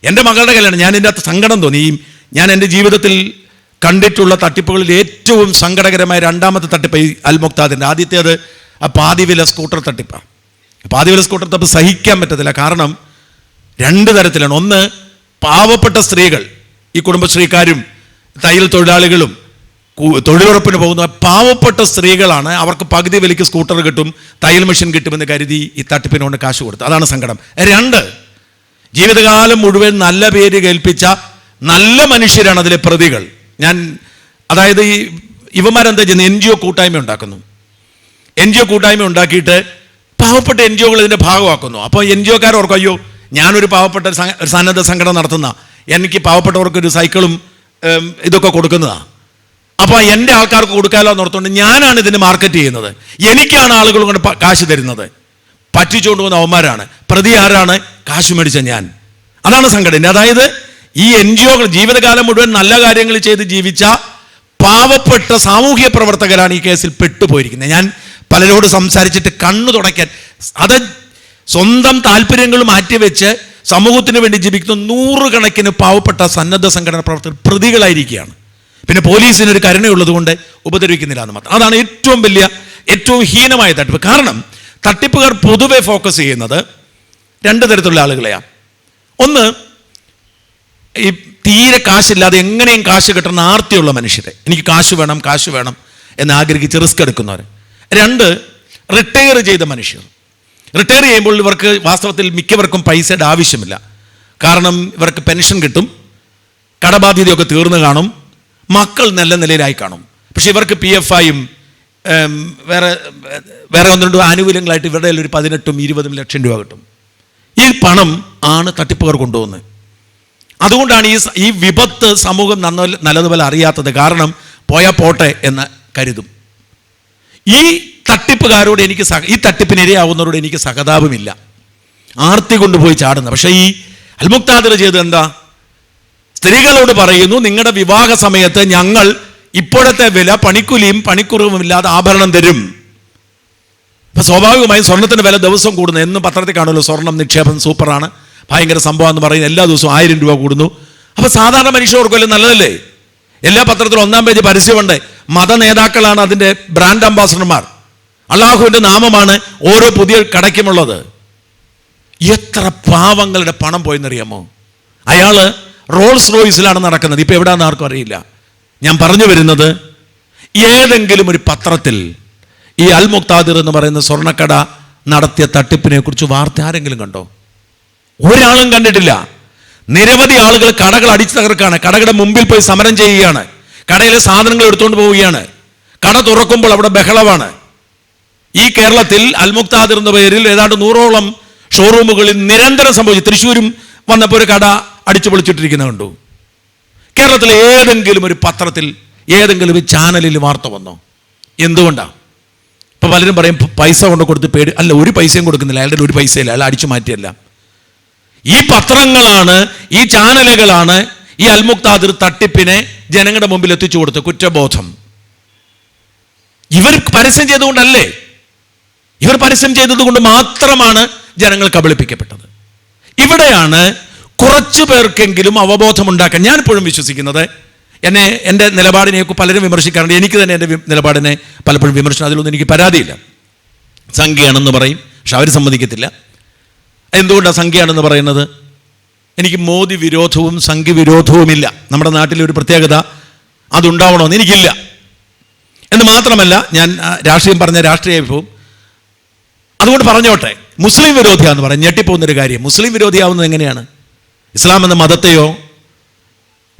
എൻ്റെ മകളുടെ കല്യാണം, ഞാൻ എൻ്റെ അകത്ത് സങ്കടം തോന്നി. ഞാൻ എൻ്റെ ജീവിതത്തിൽ കണ്ടിട്ടുള്ള തട്ടിപ്പുകളിൽ ഏറ്റവും സങ്കടകരമായ രണ്ടാമത്തെ തട്ടിപ്പ് ഈ അൽമുക്താദിൻ്റെ. ആദ്യത്തേത് ആ പാതിവില സ്കൂട്ടർ തട്ടിപ്പാണ്. പാതിവില സ്കൂട്ടർ തട്ടിപ്പ് സഹിക്കാൻ പറ്റത്തില്ല. കാരണം 2 തരത്തിലാണ്. ഒന്ന്, പാവപ്പെട്ട സ്ത്രീകൾ, ഈ കുടുംബശ്രീക്കാരും തയ്യൽ തൊഴിലാളികളും തൊഴിലുറപ്പിന് പോകുന്ന പാവപ്പെട്ട സ്ത്രീകളാണ്. അവർക്ക് പകുതി വിലയ്ക്ക് സ്കൂട്ടർ കിട്ടും, തയ്യൽ മെഷീൻ കിട്ടുമെന്ന് കരുതി ഈ തട്ടിപ്പിനുകൊണ്ട് കാശ് കൊടുത്തു. അതാണ് സങ്കടം. 2, ജീവിതകാലം മുഴുവൻ നല്ല പേര് കേൾപ്പിച്ച നല്ല മനുഷ്യരാണ് അതിലെ പ്രതികൾ. അതായത് ഈ ഇവന്മാരെന്താ ചെയ്യുന്നത്? NGO കൂട്ടായ്മ ഉണ്ടാക്കുന്നു. NGO കൂട്ടായ്മ ഉണ്ടാക്കിയിട്ട് പാവപ്പെട്ട NGOകൾ ഇതിൻ്റെ ഭാഗമാക്കുന്നു. അപ്പോൾ NGOക്കാർ ഓർക്കും, അയ്യോ ഞാനൊരു പാവപ്പെട്ട ഒരു സന്നദ്ധ സംഘടന നടത്തുന്ന, എനിക്ക് പാവപ്പെട്ടവർക്കൊരു സൈക്കിളും ഇതൊക്കെ കൊടുക്കുന്നതാണ്, അപ്പോൾ എൻ്റെ ആൾക്കാർക്ക് കൊടുക്കാമല്ലോ എന്ന് ഓർത്തുകൊണ്ട് ഞാനാണ് ഇതിന് മാർക്കറ്റ് ചെയ്യുന്നത്, എനിക്കാണ് ആളുകൾ കൊണ്ട് കാശ് തരുന്നത്. പറ്റിച്ചുകൊണ്ട് പോകുന്ന അവന്മാരാണ്. പ്രതി ആരാണ്? കാശ് മേടിച്ച ഞാൻ. അതാണ് സംഘടന. അതായത് ഈ NGOകൾ ജീവിതകാലം മുഴുവൻ നല്ല കാര്യങ്ങൾ ചെയ്ത് ജീവിച്ച പാവപ്പെട്ട സാമൂഹ്യ പ്രവർത്തകരാണ് ഈ കേസിൽ പെട്ടുപോയിരിക്കുന്നത്. ഞാൻ പലരോട് സംസാരിച്ചിട്ട് കണ്ണു തുടയ്ക്കാൻ, അത് സ്വന്തം താല്പര്യങ്ങൾ മാറ്റിവെച്ച് സമൂഹത്തിന് വേണ്ടി ജീവിക്കുന്ന 100 കണക്കിന് പാവപ്പെട്ട സന്നദ്ധ സംഘടന പ്രവർത്തകർ പ്രതികളായിരിക്കുകയാണ്. പിന്നെ പോലീസിനൊരു കരുണയുള്ളത് കൊണ്ട് ഉപദ്രവിക്കുന്നില്ല എന്ന് മാത്രം. അതാണ് ഏറ്റവും ഹീനമായ തട്ടിപ്പ്. കാരണം തട്ടിപ്പുകാർ പൊതുവെ ഫോക്കസ് ചെയ്യുന്നത് 2 തരത്തിലുള്ള ആളുകളെയാണ്. ഒന്ന്, ഈ തീരെ കാശില്ലാതെ എങ്ങനെയും കാശ് കിട്ടുന്ന ആർത്തിയുള്ള മനുഷ്യരെ, എനിക്ക് കാശ് വേണം എന്ന് ആഗ്രഹിച്ച് റിസ്ക് എടുക്കുന്നവർ. 2, റിട്ടയർ ചെയ്ത മനുഷ്യർ. റിട്ടയർ ചെയ്യുമ്പോൾ ഇവർക്ക് വാസ്തവത്തിൽ മിക്കവർക്കും പൈസയുടെ ആവശ്യമില്ല. കാരണം ഇവർക്ക് പെൻഷൻ കിട്ടും, കടബാധ്യതയൊക്കെ തീർന്നു കാണും, മക്കൾ നല്ല നിലയിലായി കാണും. പക്ഷെ ഇവർക്ക് PF-ആയും വേറെ 1-2 ആനുകൂല്യങ്ങളായിട്ട് ഇവരുടെ ഒരു 18-20 ലക്ഷം രൂപ കിട്ടും. ഈ പണം ആണ് തട്ടിപ്പുകാർ കൊണ്ടുപോകുന്നത്. അതുകൊണ്ടാണ് ഈ വിപത്ത് സമൂഹം നല്ലതുപോലെ അറിയാത്തത്. കാരണം പോയാൽ പോട്ടെ എന്ന് കരുതും. ഈ തട്ടിപ്പുകാരോട് ഈ തട്ടിപ്പിനിരയാവുന്നവരോട് എനിക്ക് സഹതാപമില്ല. ആർത്തി കൊണ്ടുപോയി ചാടുന്ന. പക്ഷേ ഈ അൽമുക്താദിർ ചെയ്ത് എന്താ? സ്ത്രീകളോട് പറയുന്നു, നിങ്ങളുടെ വിവാഹ സമയത്ത് ഞങ്ങൾ ഇപ്പോഴത്തെ വില പണിക്കൂലിയും പണിക്കുറവും ഇല്ലാതെ ആഭരണം തരും. അപ്പം സ്വാഭാവികമായും സ്വർണത്തിൻ്റെ വില ദിവസം കൂടുന്നു. എന്നും പത്രത്തിൽ കാണുമല്ലോ, സ്വർണം നിക്ഷേപം സൂപ്പറാണ്, ഭയങ്കര സംഭവം എന്ന് പറയുന്നത്. എല്ലാ ദിവസവും 1000 രൂപ കൂടുന്നു. അപ്പോൾ സാധാരണ മനുഷ്യർക്കുമല്ലോ നല്ലതല്ലേ? എല്ലാ പത്രത്തിലും 1-ാം പേജ് പരസ്യമുണ്ട്. മത നേതാക്കളാണ് അതിൻ്റെ ബ്രാൻഡ് അംബാസഡർമാർ. അള്ളാഹുവിൻ്റെ നാമമാണ് ഓരോ പുതിയ കടയ്ക്കുമുള്ളത്. എത്ര പാവങ്ങളുടെ പണം പോയെന്നറിയാമോ? അയാൾ റോൾസ് റോയ്സിലാണ് നടക്കുന്നത്. ഇപ്പം എവിടെയാണെന്ന് ആർക്കും അറിയില്ല. ഞാൻ പറഞ്ഞു വരുന്നത്, ഏതെങ്കിലും ഒരു പത്രത്തിൽ ഈ അൽമുക്താദിർ എന്ന് പറയുന്ന സ്വർണ്ണക്കട നടത്തിയ തട്ടിപ്പിനെ കുറിച്ച് വാർത്ത ആരെങ്കിലും കണ്ടോ? ഒരാളും കണ്ടിട്ടില്ല. നിരവധി ആളുകൾ കടകൾ അടിച്ചു തകർക്കാണ്, കടകളുടെ മുമ്പിൽ പോയി സമരം ചെയ്യുകയാണ്, കടയിലെ സാധനങ്ങൾ എടുത്തുകൊണ്ട് പോവുകയാണ്. കട തുറക്കുമ്പോൾ അവിടെ ബഹളമാണ്. ഈ കേരളത്തിൽ അൽമുക്താദിർ എന്ന പേരിൽ ഏതാണ്ട് 100ഓളം ഷോറൂമുകളിൽ നിരന്തരം സംഭവിച്ചു. തൃശ്ശൂരും വന്നപ്പോൾ ഒരു കട അടിച്ചു പൊളിച്ചിട്ടിരിക്കുന്നത് കണ്ടു. കേരളത്തിലെ ഏതെങ്കിലും ഒരു പത്രത്തിൽ ഏതെങ്കിലും ചാനലിൽ വാർത്ത വന്നോ? എന്തുകൊണ്ടാണ്? ഇപ്പം പലരും പറയും പൈസ കൊണ്ട് കൊടുത്ത് പേടി. അല്ല, ഒരു പൈസയും കൊടുക്കുന്നില്ല, അയാളുടെ ഒരു പൈസയില്ല, അയാൾ അടിച്ചു മാറ്റിയല്ല. ഈ പത്രങ്ങളാണ്, ഈ ചാനലുകളാണ് ഈ അൽമുക്താദിർ തട്ടിപ്പിനെ ജനങ്ങളുടെ മുമ്പിൽ എത്തിച്ചു കൊടുത്ത കുറ്റബോധം. ഇവർ പരസ്യം ചെയ്തുകൊണ്ടല്ലേ, ഇവർ പരസ്യം ചെയ്തതുകൊണ്ട് മാത്രമാണ് ജനങ്ങൾ കബളിപ്പിക്കപ്പെട്ടത്. ഇവിടെയാണ് കുറച്ചു പേർക്കെങ്കിലും അവബോധമുണ്ടാക്കാൻ ഞാനിപ്പോഴും വിശ്വസിക്കുന്നത്. എൻ്റെ നിലപാടിനെയൊക്കെ പലരും വിമർശിക്കാറുണ്ട്. എനിക്ക് തന്നെ എൻ്റെ നിലപാടിനെ പലപ്പോഴും വിമർശനം, അതിലൊന്നും എനിക്ക് പരാതിയില്ല. സംഖ്യയാണെന്ന് പറയും, പക്ഷെ അവർ സമ്മതിക്കത്തില്ല. എന്തുകൊണ്ടാണ് സംഖ്യയാണെന്ന് പറയുന്നത്? എനിക്ക് മോദി വിരോധവും സംഖ്യ വിരോധവുമില്ല. നമ്മുടെ നാട്ടിലെ ഒരു പ്രത്യേകത അതുണ്ടാവണമെന്ന് എനിക്കില്ല. എന്ന് മാത്രമല്ല, ഞാൻ രാഷ്ട്രീയം പറഞ്ഞ രാഷ്ട്രീയ വിഭവം അതുകൊണ്ട് പറഞ്ഞോട്ടെ. മുസ്ലിം വിരോധിയാന്ന് പറയാം, ഞെട്ടിപ്പോകുന്നൊരു കാര്യം. മുസ്ലിം വിരോധിയാവുന്നത് എങ്ങനെയാണ്? ഇസ്ലാം എന്ന മതത്തെയോ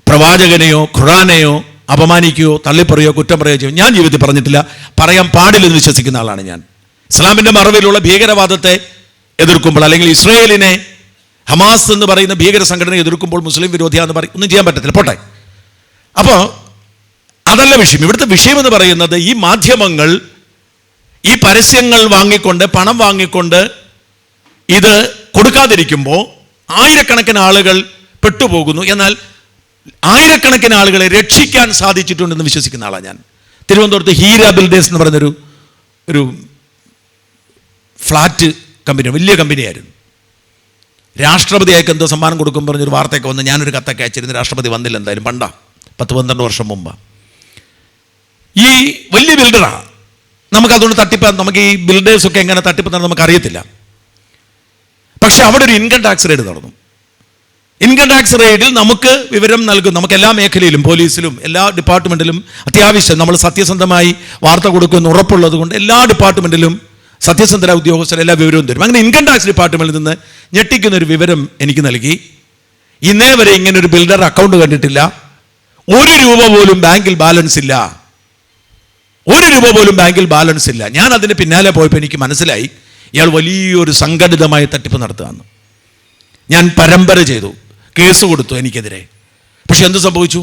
പ്രവാചകനെയോ ഖുർആനെയോ അപമാനിക്കുകയോ തള്ളിപ്പറയോ കുറ്റം പറയുകയോ ചെയ്യും ഞാൻ ജീവിതത്തിൽ പറഞ്ഞിട്ടില്ല, പറയാൻ പാടില്ലെന്ന് വിശ്വസിക്കുന്ന ആളാണ് ഞാൻ. ഇസ്ലാമിൻ്റെ മറവിലുള്ള ഭീകരവാദത്തെ എതിർക്കുമ്പോൾ, അല്ലെങ്കിൽ ഇസ്രയേലിനെ, ഹമാസ് എന്ന് പറയുന്ന ഭീകര സംഘടനയെ എതിർക്കുമ്പോൾ മുസ്ലിം വിരോധിയാന്ന് പറയും, ഒന്നും ചെയ്യാൻ പറ്റത്തില്ല, പോട്ടെ. അപ്പോൾ അതല്ല വിഷയം. ഇവിടുത്തെ വിഷയം എന്ന് പറയുന്നത്, ഈ മാധ്യമങ്ങൾ ഈ പരസ്യങ്ങൾ വാങ്ങിക്കൊണ്ട്, പണം വാങ്ങിക്കൊണ്ട് ഇത് കൊടുക്കാതിരിക്കുമ്പോൾ ആയിരക്കണക്കിന് ആളുകൾ പെട്ടുപോകുന്നു. എന്നാൽ ആയിരക്കണക്കിന് ആളുകളെ രക്ഷിക്കാൻ സാധിച്ചിട്ടുണ്ടെന്ന് വിശ്വസിക്കുന്ന ആളാണ് ഞാൻ. തിരുവനന്തപുരത്ത് ഹീര ബിൽഡേഴ്സ് എന്ന് പറയുന്നൊരു ഒരു ഫ്ലാറ്റ് കമ്പനി, വലിയ കമ്പനിയായിരുന്നു. രാഷ്ട്രപതി അയക്ക് എന്തോ സമ്മാനം കൊടുക്കും പറഞ്ഞൊരു വാർത്തയൊക്കെ വന്ന് ഞാനൊരു കത്തൊക്കെ അയച്ചിരുന്നു. രാഷ്ട്രപതി വന്നില്ല, എന്തായാലും പണ്ടാ, 10-12 വർഷം മുമ്പ്. ഈ വലിയ ബിൽഡറാണ്. നമുക്കതുകൊണ്ട് തട്ടിപ്പ്, നമുക്ക് ഈ ബിൽഡേഴ്സൊക്കെ എങ്ങനെ തട്ടിപ്പെന്നാണ് നമുക്കറിയത്തില്ല. പക്ഷെ അവിടെ ഒരു ഇൻകം ടാക്സ് റെയ്ഡ് നടന്നു. ഇൻകം ടാക്സ് റെയ്ഡിൽ നമുക്ക് വിവരം നൽകും. നമുക്ക് എല്ലാ മേഖലയിലും, പോലീസിലും എല്ലാ ഡിപ്പാർട്ട്മെൻറ്റിലും അത്യാവശ്യം നമ്മൾ സത്യസന്ധമായി വാർത്ത കൊടുക്കുമെന്ന് ഉറപ്പുള്ളത് കൊണ്ട് എല്ലാ ഡിപ്പാർട്ട്മെൻറ്റിലും സത്യസന്ധര ഉദ്യോഗസ്ഥർ എല്ലാ വിവരവും തരും. അങ്ങനെ ഇൻകം ടാക്സ് ഡിപ്പാർട്ട്മെൻറ്റിൽ നിന്ന് ഞെട്ടിക്കുന്നൊരു വിവരം എനിക്ക് നൽകി. ഇന്നേ വരെ ഇങ്ങനൊരു ബിൽഡർ അക്കൗണ്ട് കണ്ടിട്ടില്ല, 1 രൂപ പോലും ബാങ്കിൽ ബാലൻസ് ഇല്ല, 1 രൂപ പോലും ബാങ്കിൽ ബാലൻസ് ഇല്ല. ഞാൻ അതിന് പിന്നാലെ പോയപ്പോൾ എനിക്ക് മനസ്സിലായി ഇയാൾ വലിയൊരു സംഘടിതമായ തട്ടിപ്പ് നടത്തുകയാണ്. ഞാൻ പരമ്പര ചെയ്തു, കേസ് കൊടുത്തു എനിക്കെതിരെ. പക്ഷെ എന്ത് സംഭവിച്ചു?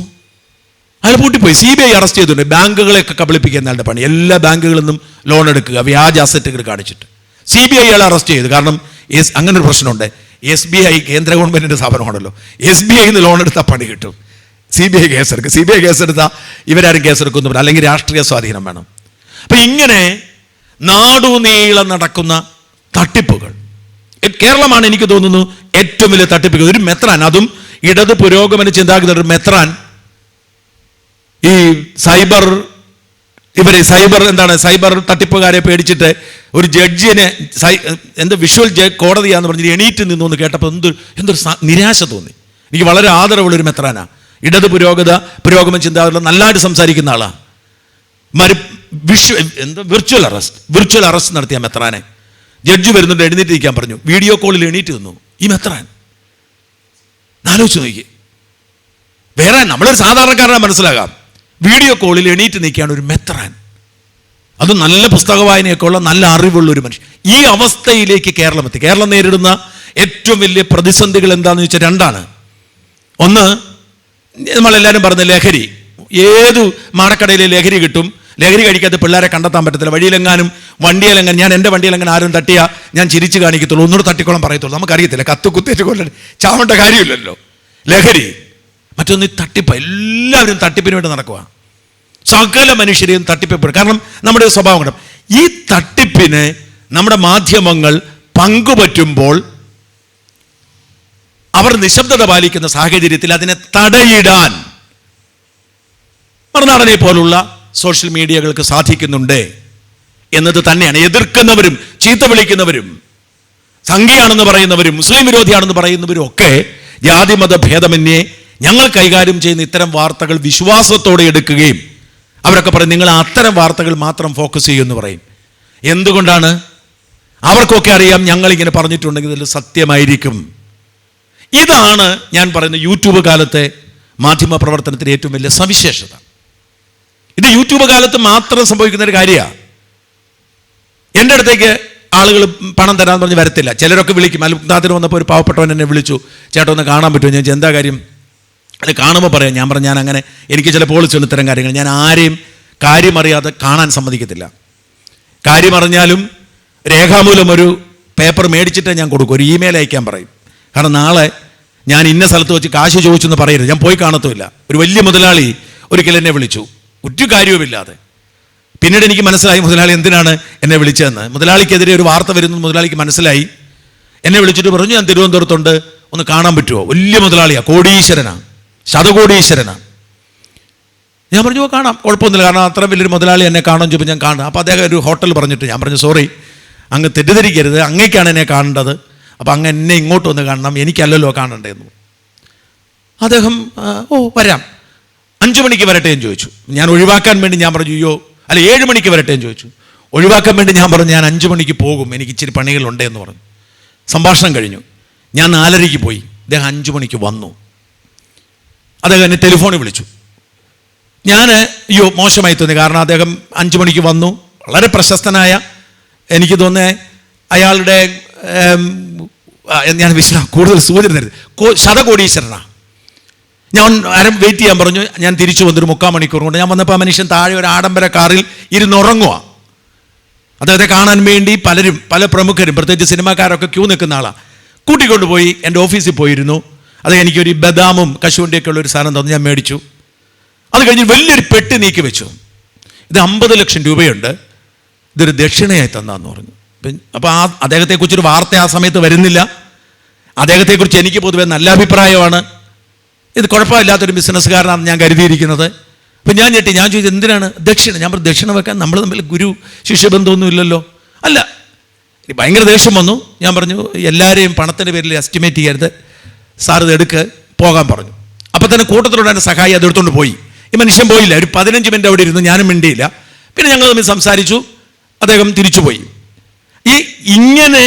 അയാൾ പൂട്ടിപ്പോയി. CBI അറസ്റ്റ് ചെയ്തിട്ടുണ്ട്. ബാങ്കുകളെയൊക്കെ കബളിപ്പിക്കുന്ന ആളുടെ പണി, എല്ലാ ബാങ്കുകളിൽ നിന്നും ലോൺ എടുക്കുക, വ്യാജ അസറ്റുകൾ കാണിച്ചിട്ട്. CBI അയാൾ അറസ്റ്റ് ചെയ്തു. കാരണം അങ്ങനെ ഒരു പ്രശ്നമുണ്ട്. SBI കേന്ദ്ര ഗവൺമെൻറ്റിൻ്റെ സ്ഥാപനമാണല്ലോ, SBI ലോൺ എടുത്താൽ പണി കിട്ടും. CBI കേസെടുക്കുക, CBI കേസെടുത്താൽ ഇവരാരും കേസെടുക്കുന്നില്ല, അല്ലെങ്കിൽ രാഷ്ട്രീയ സ്വാധീനം വേണം. അപ്പം ഇങ്ങനെ നാടുനീളം നടക്കുന്ന തട്ടിപ്പുകൾ. കേരളമാണ് എനിക്ക് തോന്നുന്നു ഏറ്റവും വലിയ തട്ടിപ്പുകൾ. ഒരു മെത്രാൻ, അതും ഇടത് പുരോഗമന ചിന്താഗതി ഒരു മെത്രാൻ, ഈ സൈബർ തട്ടിപ്പുകാരെ പേടിച്ചിട്ട് ഒരു ജഡ്ജിനെ വിഷ്വൽ കോടതിയാന്ന് പറഞ്ഞിട്ട് എണീറ്റ് നിന്നു എന്ന് കേട്ടപ്പോൾ എന്തൊരു നിരാശ തോന്നി. എനിക്ക് വളരെ ആദരവുള്ളൊരു മെത്രാനാണ്. ഇടത് പുരോഗമന ചിന്താഗതിയുള്ള നല്ലതായിട്ട് സംസാരിക്കുന്ന ആളാണ്. വിർച്വൽ അറസ്റ്റ് നടത്തിയ മെത്രാനെ ജഡ്ജി വരുന്നുണ്ട്, എഴുന്നേറ്റിരിക്കാൻ പറഞ്ഞു. വീഡിയോ കോളിൽ എണീറ്റ് നിന്നു ഈ മെത്രാൻ. ആലോചിച്ച് നോക്കി. വേറെ നമ്മളൊരു സാധാരണക്കാരനെ മനസ്സിലാകാം, വീഡിയോ കോളിൽ എണീറ്റ് നിൽക്കുകയാണ് ഒരു മെത്രാൻ. അത് നല്ല പുസ്തക വായനയൊക്കെ ഉള്ള നല്ല അറിവുള്ള ഒരു മനുഷ്യൻ. ഈ അവസ്ഥയിലേക്ക് കേരളം എത്തി. കേരളം നേരിടുന്ന ഏറ്റവും വലിയ പ്രതിസന്ധികൾ എന്താണെന്ന് ചോദിച്ചാൽ 2 ഒന്ന്, നമ്മളെല്ലാവരും പറഞ്ഞ ലഹരി. ഏതു മാടക്കടയിലെ ലഹരി കിട്ടും. ലഹരി കഴിക്കാത്ത പിള്ളേരെ കണ്ടെത്താൻ പറ്റത്തില്ല. വഴിയിലെങ്ങാനും വണ്ടിയിലെങ്ങാനും, ഞാൻ എൻ്റെ വണ്ടിയിലെങ്ങനെ ആരും തട്ടിയാൽ ഞാൻ ചിരിച്ച് കാണിക്കത്തുള്ളൂ, ഒന്നുകൂടെ തട്ടിക്കോളം പറയത്തുള്ളൂ. നമുക്കറിയത്തില്ല, കുത്തേറ്റ് കൊല്ലം ചാവേണ്ട കാര്യമില്ലല്ലോ. ലഹരി. മറ്റൊന്ന് തട്ടിപ്പ്. എല്ലാവരും തട്ടിപ്പിന് വേണ്ടി നടക്കുക. സകല മനുഷ്യരെയും തട്ടിപ്പപ്പെടും. കാരണം നമ്മുടെ സ്വഭാവം കൊണ്ട് ഈ തട്ടിപ്പിന് നമ്മുടെ മാധ്യമങ്ങൾ പങ്കുപറ്റുമ്പോൾ അവർ നിശബ്ദത പാലിക്കുന്ന സാഹചര്യത്തിൽ അതിനെ തടയിടാൻ മറുനാടനെ പോലുള്ള സോഷ്യൽ മീഡിയകൾക്ക് സാധിക്കുന്നുണ്ട് എന്നത് തന്നെയാണ്. എതിർക്കുന്നവരും ചീത്ത വിളിക്കുന്നവരും സംഘിയാണെന്ന് പറയുന്നവരും മുസ്ലിം വിരോധിയാണെന്ന് പറയുന്നവരും ഒക്കെ ജാതിമത ഭേദമന്യേ ഞങ്ങൾ കൈകാര്യം ചെയ്യുന്ന ഇത്തരം വാർത്തകൾ വിശ്വാസത്തോടെ എടുക്കുകയും അവരൊക്കെ പറയും നിങ്ങൾ അത്തരം വാർത്തകൾ മാത്രം ഫോക്കസ് ചെയ്യുമെന്ന് പറയും. എന്തുകൊണ്ടാണ്? അവർക്കൊക്കെ അറിയാം ഞങ്ങളിങ്ങനെ പറഞ്ഞിട്ടുണ്ടെങ്കിൽ ഇതിൽ സത്യമായിരിക്കും. ഇതാണ് ഞാൻ പറയുന്ന യൂട്യൂബ് കാലത്തെ മാധ്യമ പ്രവർത്തനത്തിൻ്റെ ഏറ്റവും വലിയ സവിശേഷത. ഇത് യൂട്യൂബ് കാലത്ത് മാത്രം സംഭവിക്കുന്ന ഒരു കാര്യമാണ്. എൻ്റെ അടുത്തേക്ക് ആളുകൾ പണം തരാമെന്ന് പറഞ്ഞ് വരത്തില്ല. ചിലരൊക്കെ വിളിക്കും. അൽമുക്താദിർ വന്നപ്പോൾ ഒരു പാവപ്പെട്ടവൻ എന്നെ വിളിച്ചു, ചേട്ടാ ഒന്ന് കാണാൻ പറ്റുമോ? ഞാൻ എന്താ കാര്യം? അല്ലെ കാണുമ്പോൾ പറയാം. ഞാൻ പറഞ്ഞു, ഞാൻ അങ്ങനെ എനിക്ക് ചില പോളിസിയുണ്ട് ഇത്തരം കാര്യങ്ങൾ. ഞാൻ ആരെയും കാര്യമറിയാതെ കാണാൻ സമ്മതിക്കത്തില്ല. കാര്യമറിഞ്ഞാലും രേഖാമൂലം ഒരു പേപ്പർ മേടിച്ചിട്ടേ ഞാൻ കൊടുക്കും, ഒരു ഇമെയിൽ അയക്കാൻ പറയും. കാരണം നാളെ ഞാൻ ഇന്ന സ്ഥലത്ത് വെച്ച് കാശ് ചോദിച്ചെന്ന് പറയരുത്, ഞാൻ പോയി കാണത്തുമില്ല. ഒരു വലിയ മുതലാളി ഒരിക്കൽ എന്നെ വിളിച്ചു, ഒരു കാര്യവുമില്ലാതെ. പിന്നീട് എനിക്ക് മനസ്സിലായി മുതലാളി എന്തിനാണ് എന്നെ വിളിച്ചതെന്ന്. മുതലാളിക്കെതിരെ ഒരു വാർത്ത വരുന്നത് മുതലാളിക്ക് മനസ്സിലായി. എന്നെ വിളിച്ചിട്ട് പറഞ്ഞു, ഞാൻ തിരുവനന്തപുരത്തുണ്ട്, ഒന്ന് കാണാൻ പറ്റുമോ? വലിയ മുതലാളിയാണ്, കോടീശ്വരനാണ്, ശതകോടീശ്വരനാണ്. ഞാൻ പറഞ്ഞു, കാണാം, കുഴപ്പമൊന്നുമില്ല. കാരണം അത്ര വലിയൊരു മുതലാളി എന്നെ കാണാൻ ചോദിപ്പോൾ ഞാൻ കാണാം. അപ്പോൾ അദ്ദേഹം ഒരു ഹോട്ടൽ പറഞ്ഞിട്ട് ഞാൻ പറഞ്ഞു, സോറി, അങ്ങ് തെറ്റിദ്ധരിക്കരുത്, അങ്ങേക്കാണ് എന്നെ കാണേണ്ടത്, അപ്പോൾ അങ്ങ് എന്നെ ഇങ്ങോട്ട് വന്ന് കാണണം, എനിക്കല്ലല്ലോ കാണണ്ടേന്ന്. അദ്ദേഹം വരാം, 5 മണിക്ക് വരട്ടെ എന്ന് ചോദിച്ചു. ഞാൻ ഒഴിവാക്കാൻ വേണ്ടി ഞാൻ പറഞ്ഞു, അയ്യോ, അല്ല 7 മണിക്ക് വരട്ടെ എന്ന് ചോദിച്ചു. ഒഴിവാക്കാൻ വേണ്ടി ഞാൻ പറഞ്ഞു, ഞാൻ 5 മണിക്ക് പോകും, എനിക്ക് ഇച്ചിരി പണികളുണ്ട് എന്ന് പറഞ്ഞു. സംഭാഷണം കഴിഞ്ഞു. ഞാൻ 4:30 പോയി, അദ്ദേഹം 5 മണിക്ക് വന്നു. അദ്ദേഹം എന്നെ ടെലിഫോണിൽ വിളിച്ചു. ഞാൻ മോശമായി തോന്നി. കാരണം അദ്ദേഹം 5 മണിക്ക് വന്നു, വളരെ പ്രശസ്തനായ, എനിക്ക് തോന്നുന്നത് അയാളുടെ ഞാൻ കൂടുതൽ സൂചന തരുന്നത് ശതകോടീശ്വരനാണ്. ഞാൻ വെയിറ്റ് ചെയ്യാൻ പറഞ്ഞു. ഞാൻ തിരിച്ചു വന്നൊരു 3/4 മണിക്കൂർ കൊണ്ട് ഞാൻ വന്നപ്പോൾ ആ മനുഷ്യൻ താഴെ ഒരു ആഡംബര കാറിൽ ഇരുന്നുറങ്ങുക. അദ്ദേഹത്തെ കാണാൻ വേണ്ടി പല പ്രമുഖരും, പ്രത്യേകിച്ച് സിനിമാക്കാരൊക്കെ ക്യൂ നിൽക്കുന്ന ആളാണ്. കൂട്ടിക്കൊണ്ടുപോയി എൻ്റെ ഓഫീസിൽ പോയിരുന്നു. അത് എനിക്കൊരു ബദാമും കശുവണ്ടിയൊക്കെ ഉള്ളൊരു സാധനം തന്നു, ഞാൻ മേടിച്ചു. അത് കഴിഞ്ഞ് വലിയൊരു പെട്ടി നീക്കി വെച്ചു. ഇത് 50 ലക്ഷം രൂപയുണ്ട്, ഇതൊരു ദക്ഷിണയായി തന്നാന്ന് പറഞ്ഞു. അപ്പോൾ അദ്ദേഹത്തെക്കുറിച്ചൊരു വാർത്ത ആ സമയത്ത് വരുന്നില്ല. അദ്ദേഹത്തെക്കുറിച്ച് എനിക്ക് പൊതുവെ നല്ല അഭിപ്രായമാണ്. ഇത് കുഴപ്പമില്ലാത്തൊരു ബിസിനസ്സുകാരനാണെന്ന് ഞാൻ കരുതിയിരിക്കുന്നത്. അപ്പം ഞാൻ ഞെട്ടി. ഞാൻ ചോദിച്ചു, എന്തിനാണ് ദക്ഷിണ? ഞാൻ പറഞ്ഞു, ദക്ഷിണ വെക്കാൻ നമ്മൾ തമ്മിൽ ഗുരു ശിഷ്യബന്ധമൊന്നും ഇല്ലല്ലോ. അല്ല, ഭയങ്കര ദേഷ്യം വന്നു. ഞാൻ പറഞ്ഞു, എല്ലാവരെയും പണത്തിൻ്റെ പേരിൽ എസ്റ്റിമേറ്റ് ചെയ്യരുത്, സാർ ഇത് എടുക്ക്, പോകാൻ പറഞ്ഞു. അപ്പം തന്നെ കൂട്ടത്തിലൂടെ എൻ്റെ സഹായി അത് എടുത്തുകൊണ്ട് പോയി. ഈ മനുഷ്യൻ പോയില്ല. ഒരു 15 മിനിറ്റ് അവിടെ ഇരുന്നു, ഞാനും മിണ്ടിയില്ല. പിന്നെ ഞങ്ങൾ തമ്മിൽ സംസാരിച്ചു, അദ്ദേഹം തിരിച്ചുപോയി. ഇങ്ങനെ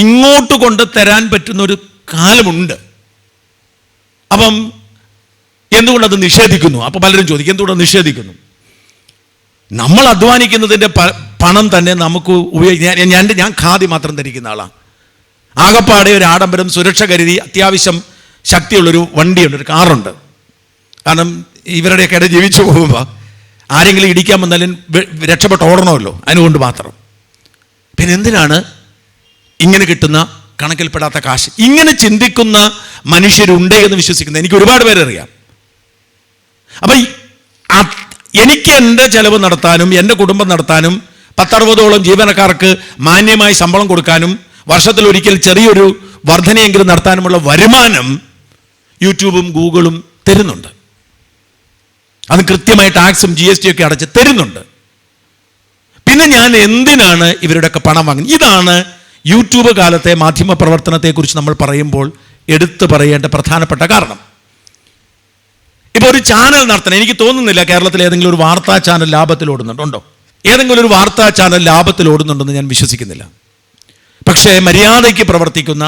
ഇങ്ങോട്ട് കൊണ്ട് തരാൻ പറ്റുന്നൊരു കാലമുണ്ട്. അപ്പം എന്തുകൊണ്ടത് നിഷേധിക്കുന്നു? അപ്പോൾ പലരും ചോദിക്കും, എന്തുകൊണ്ട് നിഷേധിക്കുന്നു? നമ്മൾ അധ്വാനിക്കുന്നതിൻ്റെ പണം തന്നെ നമുക്ക് ഉപയോഗിക്കാൻ. ഞാൻ ഖാദി മാത്രം ധരിക്കുന്ന ആളാണ്. ആകപ്പാടെ ഒരു ആഡംബരം, സുരക്ഷ കരുതി അത്യാവശ്യം ശക്തിയുള്ളൊരു വണ്ടിയുണ്ട്, ഒരു കാറുണ്ട്. കാരണം ഇവരുടെയൊക്കെ ഇടയിൽ ജീവിച്ചു പോകുമ്പോൾ ആരെങ്കിലും ഇടിക്കാൻ വന്നാലും രക്ഷപ്പെട്ട് ഓടണമല്ലോ, അതിനുകൊണ്ട് മാത്രം. പിന്നെ എന്തിനാണ് ഇങ്ങനെ കിട്ടുന്ന കണക്കിൽപ്പെടാത്ത കാശ്? ഇങ്ങനെ ചിന്തിക്കുന്ന മനുഷ്യരുണ്ട് എന്ന് വിശ്വസിക്കുന്നത് എനിക്ക് ഒരുപാട് പേരറിയാം. അപ്പം എനിക്ക് എൻ്റെ ചെലവ് നടത്താനും എൻ്റെ കുടുംബം നടത്താനും 10-60ഓളം ജീവനക്കാർക്ക് മാന്യമായി ശമ്പളം കൊടുക്കാനും വർഷത്തിലൊരിക്കൽ ചെറിയൊരു വർധനയെങ്കിലും നടത്താനുമുള്ള വരുമാനം യൂട്യൂബും ഗൂഗിളും തരുന്നുണ്ട്. അത് കൃത്യമായി ടാക്സും GST ഒക്കെ അടച്ച് തരുന്നുണ്ട്. പിന്നെ ഞാൻ എന്തിനാണ് ഇവരുടെയൊക്കെ പണം വാങ്ങുന്നത്? ഇതാണ് യൂട്യൂബ് കാലത്തെ മാധ്യമ പ്രവർത്തനത്തെക്കുറിച്ച് നമ്മൾ പറയുമ്പോൾ എടുത്തു പറയേണ്ട പ്രധാനപ്പെട്ട കാരണം. ഇപ്പോൾ ഒരു ചാനൽ നടത്തണം, എനിക്ക് തോന്നുന്നില്ല കേരളത്തിൽ ഏതെങ്കിലും ഒരു വാർത്താ ചാനൽ ലാഭത്തിൽ ഓടുന്നുണ്ടോ? ഏതെങ്കിലും ഒരു വാർത്താ ചാനൽ ലാഭത്തിൽ ഓടുന്നുണ്ടെന്ന് ഞാൻ വിശ്വസിക്കുന്നില്ല. പക്ഷേ മര്യാദയ്ക്ക് പ്രവർത്തിക്കുന്ന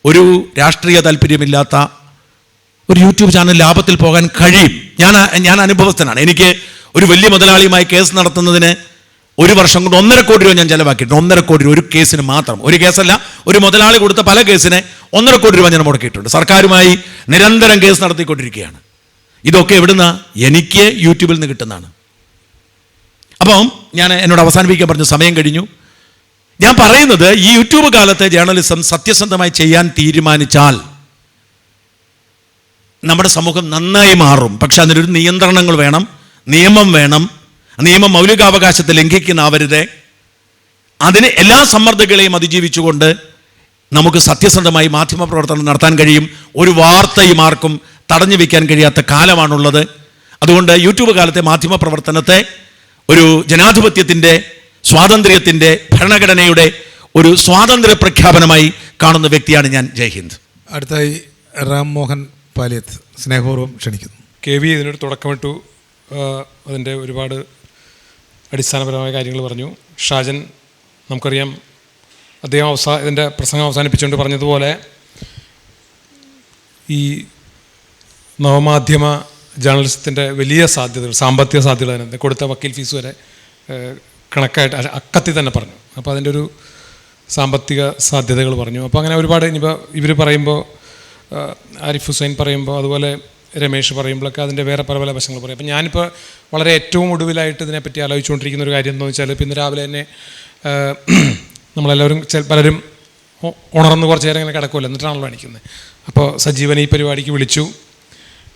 ഒരു രാഷ്ട്രീയ താല്പര്യമില്ലാത്ത ഒരു യൂട്യൂബ് ചാനൽ ലാഭത്തിൽ പോകാൻ കഴിയും. ഞാൻ അനുഭവസ്ഥനാണ്. എനിക്ക് ഒരു വലിയ മുതലാളിയുമായി കേസ് നടത്തുന്നതിന് 1 വർഷം കൊണ്ട് 1.5 കോടി രൂപ ഞാൻ ചിലവാക്കിയിട്ടുണ്ട്. 1.5 കോടി രൂപ ഒരു കേസിന് മാത്രം. ഒരു കേസല്ല, ഒരു മുതലാളി കൊടുത്ത പല കേസിന് 1.5 കോടി രൂപ ഞാൻ മുടക്കിയിട്ടുണ്ട്. സർക്കാരുമായി നിരന്തരം കേസ് നടത്തിക്കൊണ്ടിരിക്കുകയാണ്. ഇതൊക്കെ എവിടുന്നാ? എനിക്ക് യൂട്യൂബിൽ നിന്ന് കിട്ടുന്നതാണ്. അപ്പം ഞാൻ എന്നോട് അവസാനിപ്പിക്കാൻ പറഞ്ഞു, സമയം കഴിഞ്ഞു. ഞാൻ പറയുന്നത്, ഈ യൂട്യൂബ് കാലത്തെ ജേർണലിസം സത്യസന്ധമായി ചെയ്യാൻ തീരുമാനിച്ചാൽ നമ്മുടെ സമൂഹം നന്നായി മാറും. പക്ഷെ അതിനൊരു നിയന്ത്രണങ്ങൾ വേണം, നിയമം വേണം. നിയമം മൗലികാവകാശത്തെ ലംഘിക്കുന്നാവരുത്. അതിന് എല്ലാ സമ്മർദ്ദങ്ങളെയും അതിജീവിച്ചുകൊണ്ട് നമുക്ക് സത്യസന്ധമായി മാധ്യമപ്രവർത്തനം നടത്താൻ കഴിയും. ഒരു വാർത്തയും ആർക്കും തടഞ്ഞു വയ്ക്കാൻ കഴിയാത്ത കാലമാണുള്ളത്. അതുകൊണ്ട് യൂട്യൂബ് കാലത്തെ മാധ്യമപ്രവർത്തനത്തെ ഒരു ജനാധിപത്യത്തിൻ്റെ, സ്വാതന്ത്ര്യത്തിൻ്റെ, ഭരണഘടനയുടെ ഒരു സ്വാതന്ത്ര്യ പ്രഖ്യാപനമായി കാണുന്ന വ്യക്തിയാണ് ഞാൻ. ജയ് ഹിന്ദ്. അടുത്തായി റാം മോഹൻ പാലിയത്ത് സ്നേഹപൂർവ്വം ക്ഷണിക്കുന്നു. KV ഇതിനൊരു തുടക്കമിട്ടു. അതിൻ്റെ ഒരുപാട് അടിസ്ഥാനപരമായ കാര്യങ്ങൾ പറഞ്ഞു. ഷാജൻ, നമുക്കറിയാം, അദ്ദേഹം ഇതിൻ്റെ പ്രസംഗം അവസാനിപ്പിച്ചുകൊണ്ട് പറഞ്ഞതുപോലെ ഈ നവമാധ്യമ ജേർണലിസത്തിൻ്റെ വലിയ സാധ്യതകൾ, സാമ്പത്തിക സാധ്യതകൾ തന്നെ, കൊടുത്ത വക്കീൽ ഫീസ് വരെ കണക്കായിട്ട് അക്കത്തിൽ തന്നെ പറഞ്ഞു. അപ്പോൾ അതിൻ്റെ ഒരു സാമ്പത്തിക സാധ്യതകൾ പറഞ്ഞു. അപ്പോൾ അങ്ങനെ ഒരുപാട്. ഇനിയിപ്പോൾ ഇവർ പറയുമ്പോൾ, ആരിഫ് ഹുസൈൻ പറയുമ്പോൾ, അതുപോലെ രമേശ് പറയുമ്പോഴൊക്കെ അതിൻ്റെ വേറെ പല പല വശങ്ങൾ പറയും. അപ്പം ഞാനിപ്പോൾ വളരെ ഏറ്റവും ഒടുവിലായിട്ട് ഇതിനെപ്പറ്റി ആലോചിച്ചുകൊണ്ടിരിക്കുന്ന ഒരു കാര്യം എന്താണെന്ന് വെച്ചാൽ, ഇപ്പം ഇന്ന് രാവിലെ തന്നെ നമ്മളെല്ലാവരും പലരും ഉണർന്ന് കുറച്ച് നേരം ഇങ്ങനെ കിടക്കുമല്ലോ, എന്നിട്ടാണല്ലോ എണീക്കുന്നത്. അപ്പോൾ സജീവൻ ഈ പരിപാടിക്ക് വിളിച്ചു.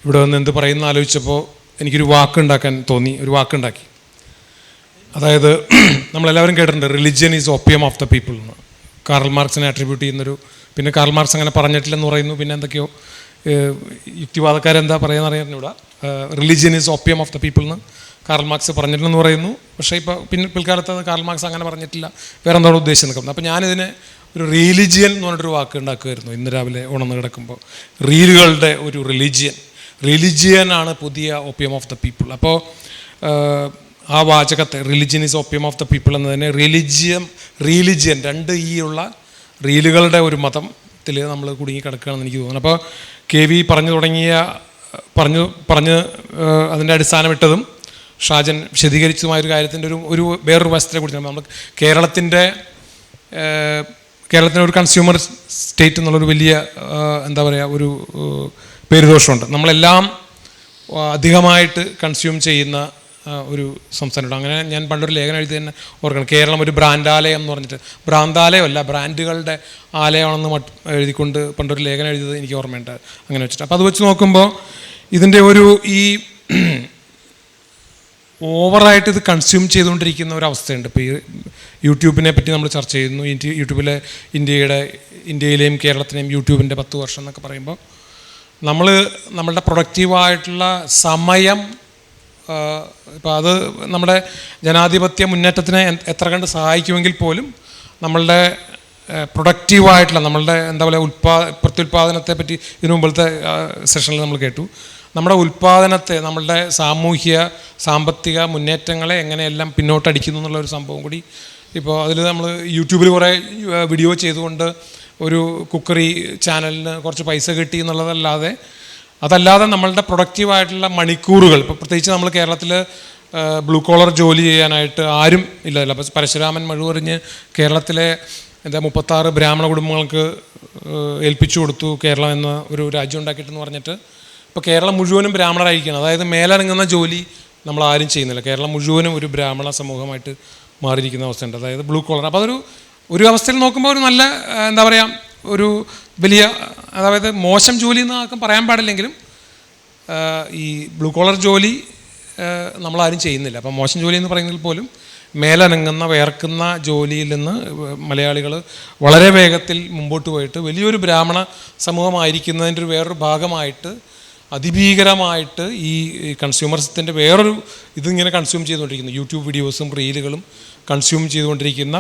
ഇവിടെ വന്ന് എന്ത് പറയുന്ന ആലോചിച്ചപ്പോൾ എനിക്കൊരു വാക്കുണ്ടാക്കാൻ തോന്നി, ഒരു വാക്കുണ്ടാക്കി. അതായത് നമ്മളെല്ലാവരും കേട്ടിട്ടുണ്ട് religion is opium of the people എന്ന്, കാറൽ മാർക്സിനെ അട്രിബ്യൂട്ട് ചെയ്യുന്നൊരു. പിന്നെ കാറൽ മാർക്സ് അങ്ങനെ പറഞ്ഞിട്ടില്ലെന്ന് പറയുന്നു. പിന്നെ എന്തൊക്കെയോ യുക്തിവാദക്കാരെന്താ പറയുക അറിയാറിഞ്ഞൂടാ. Religion is opium of the people എന്ന് കാറൽ മാർക്സ് പറഞ്ഞിട്ടില്ലെന്ന് പറയുന്നു. പക്ഷേ ഇപ്പോൾ പിൽക്കാലത്ത് കാറൽ മാർക്സ് അങ്ങനെ പറഞ്ഞിട്ടില്ല, വേറെ എന്താണ് ഉദ്ദേശം നിൽക്കുന്നത്. അപ്പോൾ ഞാനിതിനെ ഒരു റിലിജിയൻ എന്ന് പറഞ്ഞിട്ടൊരു വാക്ക് ഉണ്ടാക്കുമായിരുന്നു ഇന്ന് രാവിലെ ഉണർന്ന് കിടക്കുമ്പോൾ. റീലുകളുടെ ഒരു റിലിജിയനാണ് പുതിയ ഓപ്പിയം ഓഫ് ദ പീപ്പിൾ. അപ്പോൾ ആ വാചകത്തെ religion is opium of the people എന്നതിനെ റിലിജിയൻ 2 E ഉള്ള റീലുകളുടെ ഒരു മതത്തിൽ നമ്മൾ കുടുങ്ങി കിടക്കുകയാണെന്ന് എനിക്ക് തോന്നുന്നു. അപ്പോൾ KV പറഞ്ഞ് അതിൻ്റെ അടിസ്ഥാനമിട്ടതും ഷാജൻ വിശദീകരിച്ചതുമായൊരു കാര്യത്തിൻ്റെ ഒരു വേറൊരു വശത്തെ കുറിച്ചാണ്. നമ്മൾ കേരളത്തിനൊരു കൺസ്യൂമർ സ്റ്റേറ്റ് എന്നുള്ളൊരു വലിയ എന്താ പറയുക ഒരു പേരുദോഷമുണ്ട്. നമ്മളെല്ലാം അധികമായിട്ട് കൺസ്യൂം ചെയ്യുന്ന ഒരു സംസ്ഥാനമുണ്ട്. അങ്ങനെ ഞാൻ പണ്ടൊരു ലേഖനം എഴുതി തന്നെ ഓർക്കണം, കേരളം ഒരു ബ്രാൻഡാലയം എന്ന് പറഞ്ഞിട്ട്. ബ്രാൻഡാലയമല്ല, ബ്രാൻഡുകളുടെ ആലയമാണെന്ന് എഴുതിക്കൊണ്ട് പണ്ടൊരു ലേഖനം എഴുതിയത് എനിക്ക് ഓർമ്മയുണ്ട് അങ്ങനെ വെച്ചിട്ട്. അപ്പോൾ അത് വെച്ച് നോക്കുമ്പോൾ ഇതിൻ്റെ ഈ ഓവറായിട്ട് ഇത് കൺസ്യൂം ചെയ്തുകൊണ്ടിരിക്കുന്ന ഒരവസ്ഥയുണ്ട്. ഇപ്പോൾ ഈ യൂട്യൂബിനെ പറ്റി നമ്മൾ ചർച്ച ചെയ്യുന്നു. യൂട്യൂബിലെ ഇന്ത്യയിലെയും കേരളത്തിലെയും യൂട്യൂബിൻ്റെ 10 വർഷം എന്നൊക്കെ പറയുമ്പോൾ നമ്മളുടെ പ്രൊഡക്റ്റീവായിട്ടുള്ള സമയം, ഇപ്പോൾ അത് നമ്മുടെ ജനാധിപത്യ മുന്നേറ്റത്തിനെ എത്ര കണ്ട് സഹായിക്കുമെങ്കിൽ പോലും നമ്മളുടെ പ്രൊഡക്റ്റീവായിട്ടുള്ള നമ്മളുടെ എന്താ പറയുക പ്രത്യുൽപാദനത്തെ പറ്റി ഇതിനു മുമ്പത്തെ സെഷനിൽ നമ്മൾ കേട്ടു. നമ്മുടെ ഉൽപ്പാദനത്തെ, നമ്മളുടെ സാമ്പത്തിക മുന്നേറ്റങ്ങളെ എങ്ങനെയെല്ലാം പിന്നോട്ടടിക്കുന്നു എന്നുള്ള ഒരു സംഭവം കൂടി ഇപ്പോൾ അതിൽ നമ്മൾ യൂട്യൂബിൽ കുറേ വീഡിയോ ചെയ്തുകൊണ്ട് ഒരു കുക്കറി ചാനലിന് കുറച്ച് പൈസ കിട്ടി എന്നുള്ളതല്ലാതെ നമ്മളുടെ പ്രൊഡക്റ്റീവായിട്ടുള്ള മണിക്കൂറുകൾ, ഇപ്പോൾ പ്രത്യേകിച്ച് നമ്മൾ കേരളത്തിൽ ബ്ലൂ കോളർ ജോലി ചെയ്യാനായിട്ട് ആരും ഇല്ലല്ലോ. അപ്പോൾ പരശുരാമൻ മഴുവറിഞ്ഞ് കേരളത്തിലെ 36 ബ്രാഹ്മണ കുടുംബങ്ങൾക്ക് ഏൽപ്പിച്ചു കൊടുത്തു കേരളം എന്ന ഒരു രാജ്യം ഉണ്ടാക്കിയിട്ടെന്ന് പറഞ്ഞിട്ട് ഇപ്പോൾ കേരളം മുഴുവനും ബ്രാഹ്മണരായിരിക്കണം. അതായത് മേലിറങ്ങുന്ന ജോലി നമ്മൾ ആരും ചെയ്യുന്നില്ല. കേരളം മുഴുവനും ഒരു ബ്രാഹ്മണ സമൂഹമായിട്ട് മാറിയിരിക്കുന്ന അവസ്ഥയുണ്ട്, അതായത് ബ്ലൂ കോളർ. അപ്പോൾ ഒരു അവസ്ഥയിൽ നോക്കുമ്പോൾ ഒരു നല്ല എന്താ പറയുക ഒരു വലിയ, അതായത് മോശം ജോലി എന്ന് ആർക്കും പറയാൻ പാടില്ലെങ്കിലും ഈ ബ്ലൂ കോളർ ജോലി നമ്മളാരും ചെയ്യുന്നില്ല. അപ്പം മോശം ജോലി എന്ന് പറയുന്നതിൽ പോലും മേലനങ്ങുന്ന വേർക്കുന്ന ജോലിയിൽ നിന്ന് മലയാളികൾ വളരെ വേഗത്തിൽ മുമ്പോട്ട് പോയിട്ട് വലിയൊരു ബ്രാഹ്മണ സമൂഹമായിരിക്കുന്നതിൻ്റെ വേറൊരു ഭാഗമായിട്ട് അതിഭീകരമായിട്ട് ഈ കൺസ്യൂമർസത്തിൻ്റെ വേറൊരു ഇതിങ്ങനെ കൺസ്യൂം ചെയ്തുകൊണ്ടിരിക്കുന്നു. യൂട്യൂബ് വീഡിയോസും റീലുകളും കൺസ്യൂം ചെയ്തുകൊണ്ടിരിക്കുന്ന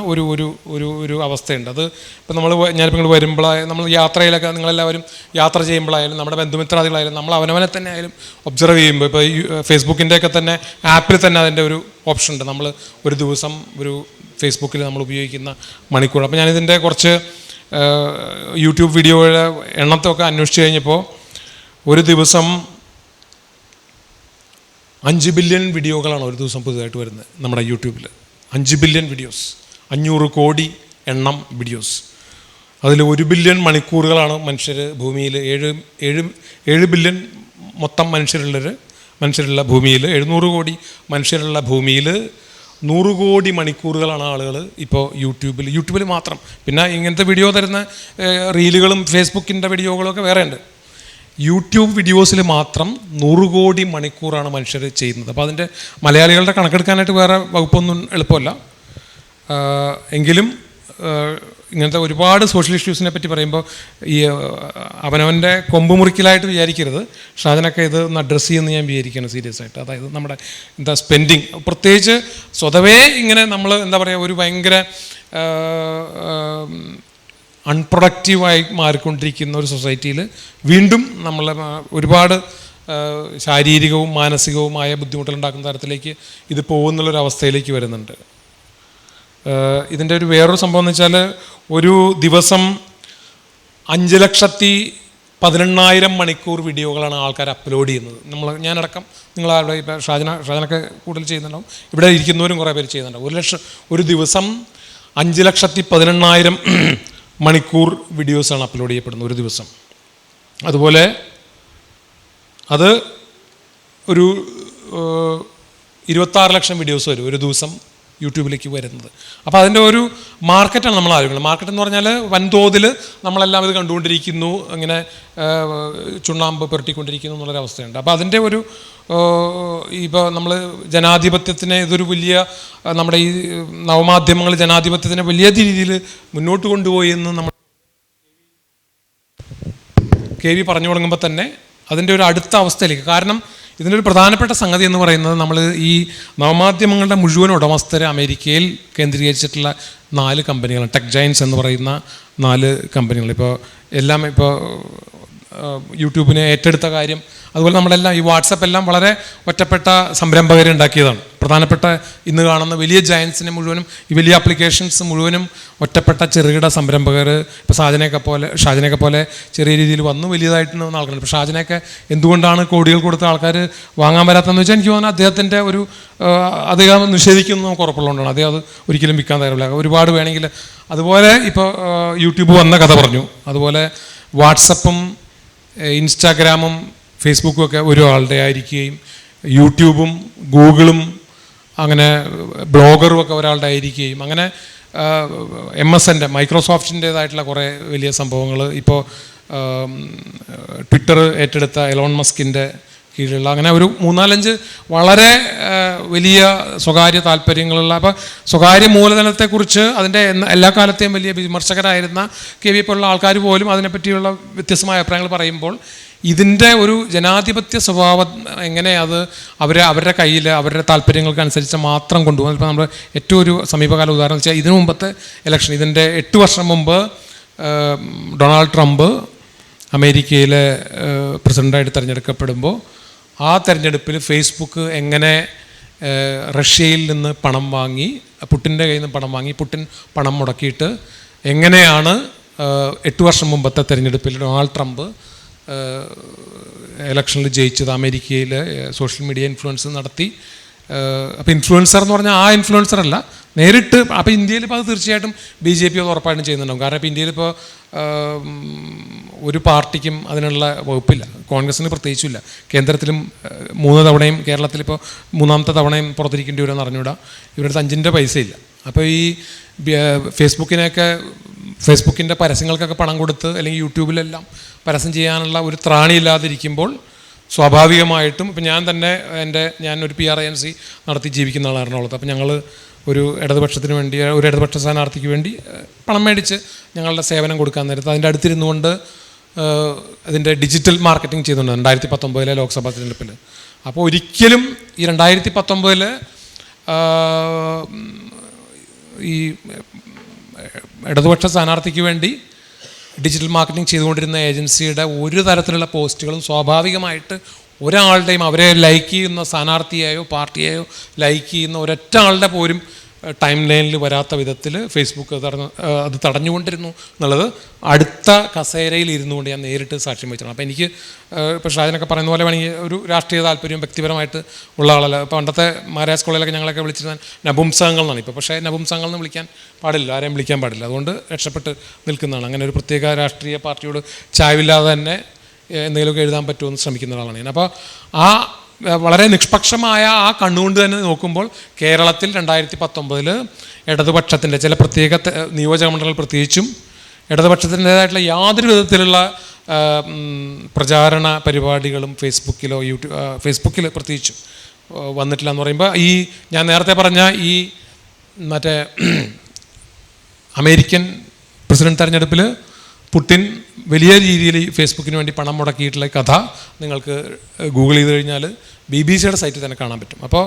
ഒരു അവസ്ഥയുണ്ട്. അത് ഇപ്പം ഞാനിപ്പോൾ നിങ്ങൾ വരുമ്പോഴായാലും നമ്മൾ യാത്രയിലൊക്കെ നിങ്ങളെല്ലാവരും യാത്ര ചെയ്യുമ്പോഴായാലും നമ്മുടെ ബന്ധുമിത്രാദികളായാലും നമ്മൾ അവനവനെ തന്നെ ആയാലും ഒബ്സർവ് ചെയ്യുമ്പോൾ ഇപ്പോൾ ഈ ഫേസ്ബുക്കിൻ്റെയൊക്കെ തന്നെ ആപ്പിൽ തന്നെ അതിൻ്റെ ഒരു ഓപ്ഷൻ ഉണ്ട്. നമ്മൾ ഒരു ദിവസം ഒരു ഫേസ്ബുക്കിൽ നമ്മൾ ഉപയോഗിക്കുന്ന മണിക്കൂർ. അപ്പോൾ ഞാനിതിൻ്റെ കുറച്ച് യൂട്യൂബ് വീഡിയോയുടെ എണ്ണത്തൊക്കെ അന്വേഷിച്ച് കഴിഞ്ഞപ്പോൾ ഒരു ദിവസം 5 ബില്യൺ വീഡിയോകളാണ് ഒരു ദിവസം പുതുതായിട്ട് വരുന്നത് നമ്മുടെ യൂട്യൂബിൽ. 5 ബില്യൺ വീഡിയോസ്, 500 കോടി എണ്ണം വീഡിയോസ്. അതിൽ 1 ബില്യൺ മണിക്കൂറുകളാണ് മനുഷ്യർ ഭൂമിയിൽ, 7 ബില്യൺ മൊത്തം മനുഷ്യരുള്ള ഭൂമിയിൽ, 700 കോടി മനുഷ്യരുള്ള ഭൂമിയിൽ 100 കോടി മണിക്കൂറുകളാണ് ആളുകൾ ഇപ്പോൾ യൂട്യൂബിൽ മാത്രം. പിന്നെ ഇങ്ങനത്തെ വീഡിയോ തരുന്ന റീലുകളും ഫേസ്ബുക്കിൻ്റെ വീഡിയോകളൊക്കെ വേറെ ഉണ്ട്. യൂട്യൂബ് വീഡിയോസിൽ മാത്രം 100 കോടി മണിക്കൂറാണ് മനുഷ്യർ ചെയ്യുന്നത്. അപ്പോൾ അതിൻ്റെ മലയാളികളുടെ കണക്കെടുക്കാനായിട്ട് വേറെ വകുപ്പൊന്നും എളുപ്പമല്ല. എങ്കിലും ഇങ്ങനത്തെ ഒരുപാട് സോഷ്യൽ ഇഷ്യൂസിനെ പറ്റി പറയുമ്പോൾ ഈ അവനവൻ്റെ കൊമ്പ് മുറിക്കലായിട്ട് വിചാരിക്കരുത്. ഷാജനൊക്കെ ഇത് ഒന്ന് അഡ്രസ്സ് ചെയ്യുമെന്ന് ഞാൻ വിചാരിക്കുകയാണ് സീരിയസ് ആയിട്ട്. അതായത് നമ്മുടെ സ്പെൻഡിങ്, പ്രത്യേകിച്ച് സ്വതവേ ഇങ്ങനെ നമ്മൾ എന്താ പറയുക ഒരു ഭയങ്കര അൺപ്രൊഡക്റ്റീവായി മാറിക്കൊണ്ടിരിക്കുന്ന ഒരു സൊസൈറ്റിയിൽ വീണ്ടും നമ്മൾ ഒരുപാട് ശാരീരികവും മാനസികവുമായ ബുദ്ധിമുട്ടുകളുണ്ടാക്കുന്ന തരത്തിലേക്ക് ഇത് പോകുന്നുള്ളൊരവസ്ഥയിലേക്ക് വരുന്നുണ്ട്. ഇതിൻ്റെ വേറൊരു സംഭവം എന്ന് വെച്ചാൽ ഒരു ദിവസം 5,18,000 മണിക്കൂർ വീഡിയോകളാണ് ആൾക്കാർ അപ്ലോഡ് ചെയ്യുന്നത്. ഞാനടക്കം നിങ്ങളവിടെ ഇപ്പോൾ ഷാജനൊക്കെ കൂടുതൽ ചെയ്യുന്നുണ്ടാവും, ഇവിടെ ഇരിക്കുന്നവരും കുറേ പേര് ചെയ്യുന്നുണ്ടാവും. ഒരു ദിവസം 5,18,000 മണിക്കൂർ വീഡിയോസാണ് അപ്ലോഡ് ചെയ്യപ്പെടുന്നത് ഒരു ദിവസം. അതുപോലെ അത് ഒരു 26 ലക്ഷം വീഡിയോസ് വരും ഒരു ദിവസം യൂട്യൂബിലേക്ക് വരുന്നത്. അപ്പോൾ അതിൻ്റെ ഒരു മാർക്കറ്റാണ് നമ്മൾ ആലോചിക്കുന്നത്. മാർക്കറ്റ് എന്ന് പറഞ്ഞാൽ വൻതോതിൽ നമ്മളെല്ലാം ഇത് കണ്ടുകൊണ്ടിരിക്കുന്നു, ഇങ്ങനെ ചുണ്ണാമ്പ് പുരട്ടിക്കൊണ്ടിരിക്കുന്നു എന്നുള്ളൊരവസ്ഥയുണ്ട്. അപ്പോൾ അതിൻ്റെ ഒരു ഇപ്പോൾ നമ്മൾ ജനാധിപത്യത്തിനെ ഇതൊരു വലിയ നമ്മുടെ ഈ നവമാധ്യമങ്ങൾ ജനാധിപത്യത്തിനെ വലിയ രീതിയിൽ മുന്നോട്ട് കൊണ്ടുപോയി എന്ന് നമ്മൾ കെ വി പറഞ്ഞു തുടങ്ങുമ്പോൾ തന്നെ അതിൻ്റെ ഒരു അടുത്ത അവസ്ഥയിലേക്ക്, കാരണം ഇതിൻ്റെ ഒരു പ്രധാനപ്പെട്ട സംഗതി എന്ന് പറയുന്നത് നമ്മൾ ഈ നവമാധ്യമങ്ങളുടെ മുഴുവൻ ഉടമസ്ഥരെ അമേരിക്കയിൽ കേന്ദ്രീകരിച്ചിട്ടുള്ള 4 കമ്പനികളാണ്. ടെക് ജയൻസ് എന്ന് പറയുന്ന 4 കമ്പനികൾ. ഇപ്പോൾ എല്ലാം ഇപ്പോൾ യൂട്യൂബിനെ ഏറ്റെടുത്ത കാര്യം, അതുപോലെ നമ്മളെല്ലാം ഈ വാട്സപ്പ് എല്ലാം വളരെ ഒറ്റപ്പെട്ട സംരംഭകരുണ്ടാക്കിയതാണ്. പ്രധാനപ്പെട്ട ഇന്ന് കാണുന്ന വലിയ ജയൻസിനെ മുഴുവനും ഈ വലിയ ആപ്ലിക്കേഷൻസ് മുഴുവനും ഒറ്റപ്പെട്ട ചെറുകിട സംരംഭകർ. ഇപ്പോൾ ഷാജിനെയൊക്കെ പോലെ ചെറിയ രീതിയിൽ വന്നു വലിയതായിട്ട് വന്ന ആൾക്കാരുണ്ട്. ഇപ്പോൾ ഷാജിനെയൊക്കെ എന്തുകൊണ്ടാണ് കോടികൾ കൊടുത്ത ആൾക്കാർ വാങ്ങാൻ വരാത്തതെന്ന് വെച്ചാൽ എനിക്ക് തോന്നുന്നു അദ്ദേഹത്തിൻ്റെ ഒരു അദ്ദേഹം നിഷേധിക്കുന്നത് നമുക്ക് ഉറപ്പുള്ളതുകൊണ്ടാണ്. അദ്ദേഹം അത് ഒരിക്കലും വിൽക്കാൻ തയ്യാറില്ല. ഒരുപാട് വേണമെങ്കിൽ അതുപോലെ ഇപ്പോൾ യൂട്യൂബ് വന്ന കഥ പറഞ്ഞു. അതുപോലെ വാട്സപ്പും ഇൻസ്റ്റാഗ്രാമും ഫേസ്ബുക്കും ഒക്കെ ഒരാളുടെ ആയിരിക്കുകയും യൂട്യൂബും ഗൂഗിളും അങ്ങനെ ബ്ലോഗറും ഒക്കെ ഒരാളുടെ ആയിരിക്കുകയും അങ്ങനെ MSൻ്റെ മൈക്രോസോഫ്റ്റിൻ്റേതായിട്ടുള്ള കുറേ വലിയ സംഭവങ്ങൾ ഇപ്പോൾ ട്വിറ്റർ ഏറ്റെടുത്ത എലോൺ മസ്കിൻ്റെ കീഴിലുള്ള അങ്ങനെ ഒരു 3-4 വളരെ വലിയ സ്വകാര്യ താല്പര്യങ്ങളുള്ള, അപ്പോൾ സ്വകാര്യ മൂലധനത്തെക്കുറിച്ച് അതിൻ്റെ എല്ലാ കാലത്തെയും വലിയ വിമർശകരായിരുന്ന കെ വി പോലുള്ള ആൾക്കാർ പോലും അതിനെപ്പറ്റിയുള്ള വ്യത്യസ്തമായ അഭിപ്രായങ്ങൾ പറയുമ്പോൾ ഇതിൻ്റെ ഒരു ജനാധിപത്യ സ്വഭാവം എങ്ങനെ അത് അവരുടെ കയ്യിൽ അവരുടെ താല്പര്യങ്ങൾക്കനുസരിച്ച് മാത്രം കൊണ്ടുപോകും. ഇപ്പോൾ നമ്മൾ ഏറ്റവും ഒരു സമീപകാല ഉദാഹരണം വെച്ചാൽ ഇതിനു മുമ്പത്തെ ഇലക്ഷൻ, ഇതിൻ്റെ 8 വർഷം മുമ്പ് ഡൊണാൾഡ് ട്രംപ് അമേരിക്കയിലെ പ്രസിഡൻ്റായിട്ട് തിരഞ്ഞെടുക്കപ്പെടുമ്പോൾ ആ തെരഞ്ഞെടുപ്പിൽ ഫേസ്ബുക്ക് എങ്ങനെ റഷ്യയിൽ നിന്ന് പണം വാങ്ങി, പുട്ടിൻ്റെ കയ്യിൽ നിന്ന് പണം വാങ്ങി, പുട്ടിൻ പണം മുടക്കിയിട്ട് എങ്ങനെയാണ് 8 വർഷം മുമ്പത്തെ തെരഞ്ഞെടുപ്പിൽ ഡൊണാൾഡ് ട്രംപ് ഇലക്ഷനിൽ ജയിച്ചത്. അമേരിക്കയിൽ സോഷ്യൽ മീഡിയ ഇൻഫ്ലുവൻസ് നടത്തി. അപ്പോൾ ഇൻഫ്ലുവൻസർ എന്ന് പറഞ്ഞാൽ ആ ഇൻഫ്ലുവൻസർ അല്ല, നേരിട്ട്. അപ്പോൾ ഇന്ത്യയിൽ ഇപ്പോൾ അത് തീർച്ചയായിട്ടും BJP അത് ഉറപ്പായിട്ടും ചെയ്യുന്നുണ്ടാവും. കാരണം ഇപ്പോൾ ഇന്ത്യയിലിപ്പോൾ ഒരു പാർട്ടിക്കും അതിനുള്ള വകുപ്പില്ല, കോൺഗ്രസ്സിന് പ്രത്യേകിച്ചില്ല. കേന്ദ്രത്തിലും 3 തവണയും കേരളത്തിലിപ്പോൾ 3ാമത്തെ തവണയും പുറത്തിരിക്കേണ്ടി വരുമെന്ന് അറിഞ്ഞൂടാ. ഇവരുടെ 5 പൈസയില്ല. അപ്പോൾ ഈ ഫേസ്ബുക്കിൻ്റെ പരസ്യങ്ങൾക്കൊക്കെ പണം കൊടുത്ത് അല്ലെങ്കിൽ യൂട്യൂബിലെല്ലാം പരസ്യം ചെയ്യാനുള്ള ഒരു ത്രാണിയില്ലാതിരിക്കുമ്പോൾ സ്വാഭാവികമായിട്ടും ഇപ്പം ഞാനൊരു PR ഏജൻസി നടത്തി ജീവിക്കുന്ന ആളാണ് എറണാകുളത്ത്. അപ്പം ഞങ്ങൾ ഒരു ഇടതുപക്ഷത്തിന് വേണ്ടി ഒരു ഇടതുപക്ഷ സ്ഥാനാർത്ഥിക്ക് വേണ്ടി പണം മേടിച്ച് ഞങ്ങളുടെ സേവനം കൊടുക്കാൻ നേരത്ത് അതിൻ്റെ അടുത്തിരുന്നു കൊണ്ട് അതിൻ്റെ ഡിജിറ്റൽ മാർക്കറ്റിംഗ് ചെയ്തുകൊണ്ട് 2019 ലോക്സഭാ തിരഞ്ഞെടുപ്പിൽ. അപ്പോൾ ഒരിക്കലും ഈ 2019 ഈ ഇടതുപക്ഷ സ്ഥാനാർത്ഥിക്ക് വേണ്ടി ഡിജിറ്റൽ മാർക്കറ്റിംഗ് ചെയ്തുകൊണ്ടിരുന്ന ഏജൻസിയുടെ ഒരു തരത്തിലുള്ള പോസ്റ്റുകളും സ്വാഭാവികമായിട്ട് ഒരാളുടെയും അവരെ ലൈക്ക് ചെയ്യുന്ന സ്ഥാനാർത്ഥിയെയോ പാർട്ടിയെയോ ലൈക്ക് ചെയ്യുന്ന ഒരൊറ്റ ആളുടെ പോലും ടൈം ലൈനിൽ വരാത്ത വിധത്തിൽ ഫേസ്ബുക്ക് അത് തടഞ്ഞുകൊണ്ടിരുന്നു എന്നുള്ളത് അടുത്ത കസേരയിൽ ഇരുന്നു കൊണ്ട് ഞാൻ നേരിട്ട് സാക്ഷ്യം വഹിച്ചിട്ടുണ്ട്. അപ്പോൾ എനിക്ക് ഇപ്പോൾ ഷാജനൊക്കെ പറയുന്ന പോലെ വേണമെങ്കിൽ ഒരു രാഷ്ട്രീയ താല്പര്യം വ്യക്തിപരമായിട്ട് ഉള്ള ആളല്ല. ഇപ്പോൾ പണ്ടത്തെ മഹാരാജ് കോളേജിലൊക്കെ ഞങ്ങളൊക്കെ വിളിച്ചിരുന്ന നപുംസകങ്ങൾ എന്നാണ്. ഇപ്പോൾ പക്ഷേ നപുംസകങ്ങൾ എന്ന് വിളിക്കാൻ പാടില്ല, ആരെയും വിളിക്കാൻ പാടില്ല. അതുകൊണ്ട് രക്ഷപ്പെട്ട് നിൽക്കുന്നതാണ്. അങ്ങനെ ഒരു പ്രത്യേക രാഷ്ട്രീയ പാർട്ടിയോട് ചായവില്ലാതെ തന്നെ എന്തെങ്കിലുമൊക്കെ എഴുതാൻ പറ്റുമെന്ന് ശ്രമിക്കുന്ന ഒരാളാണ് ഞാൻ. അപ്പോൾ ആ വളരെ നിഷ്പക്ഷമായ ആ കണ്ണുകൊണ്ട് തന്നെ നോക്കുമ്പോൾ കേരളത്തിൽ 2019 ഇടതുപക്ഷത്തിൻ്റെ ചില പ്രത്യേക നിയോജക മണ്ഡലങ്ങൾ പ്രത്യേകിച്ചും ഇടതുപക്ഷത്തിൻ്റേതായിട്ടുള്ള യാതൊരു വിധത്തിലുള്ള പ്രചാരണ പരിപാടികളും ഫേസ്ബുക്കിൽ പ്രത്യേകിച്ചും വന്നിട്ടില്ല എന്ന് പറയുമ്പോൾ ഈ ഞാൻ നേരത്തെ പറഞ്ഞ ഈ മറ്റേ അമേരിക്കൻ പ്രസിഡന്റ് തെരഞ്ഞെടുപ്പിൽ പുടിൻ വലിയ രീതിയിൽ ഫേസ്ബുക്കിന് വേണ്ടി പണം മുടക്കിയിട്ടുള്ള കഥ നിങ്ങൾക്ക് ഗൂഗിൾ ചെയ്ത് കഴിഞ്ഞാൽ BBC സൈറ്റിൽ തന്നെ കാണാൻ പറ്റും. അപ്പോൾ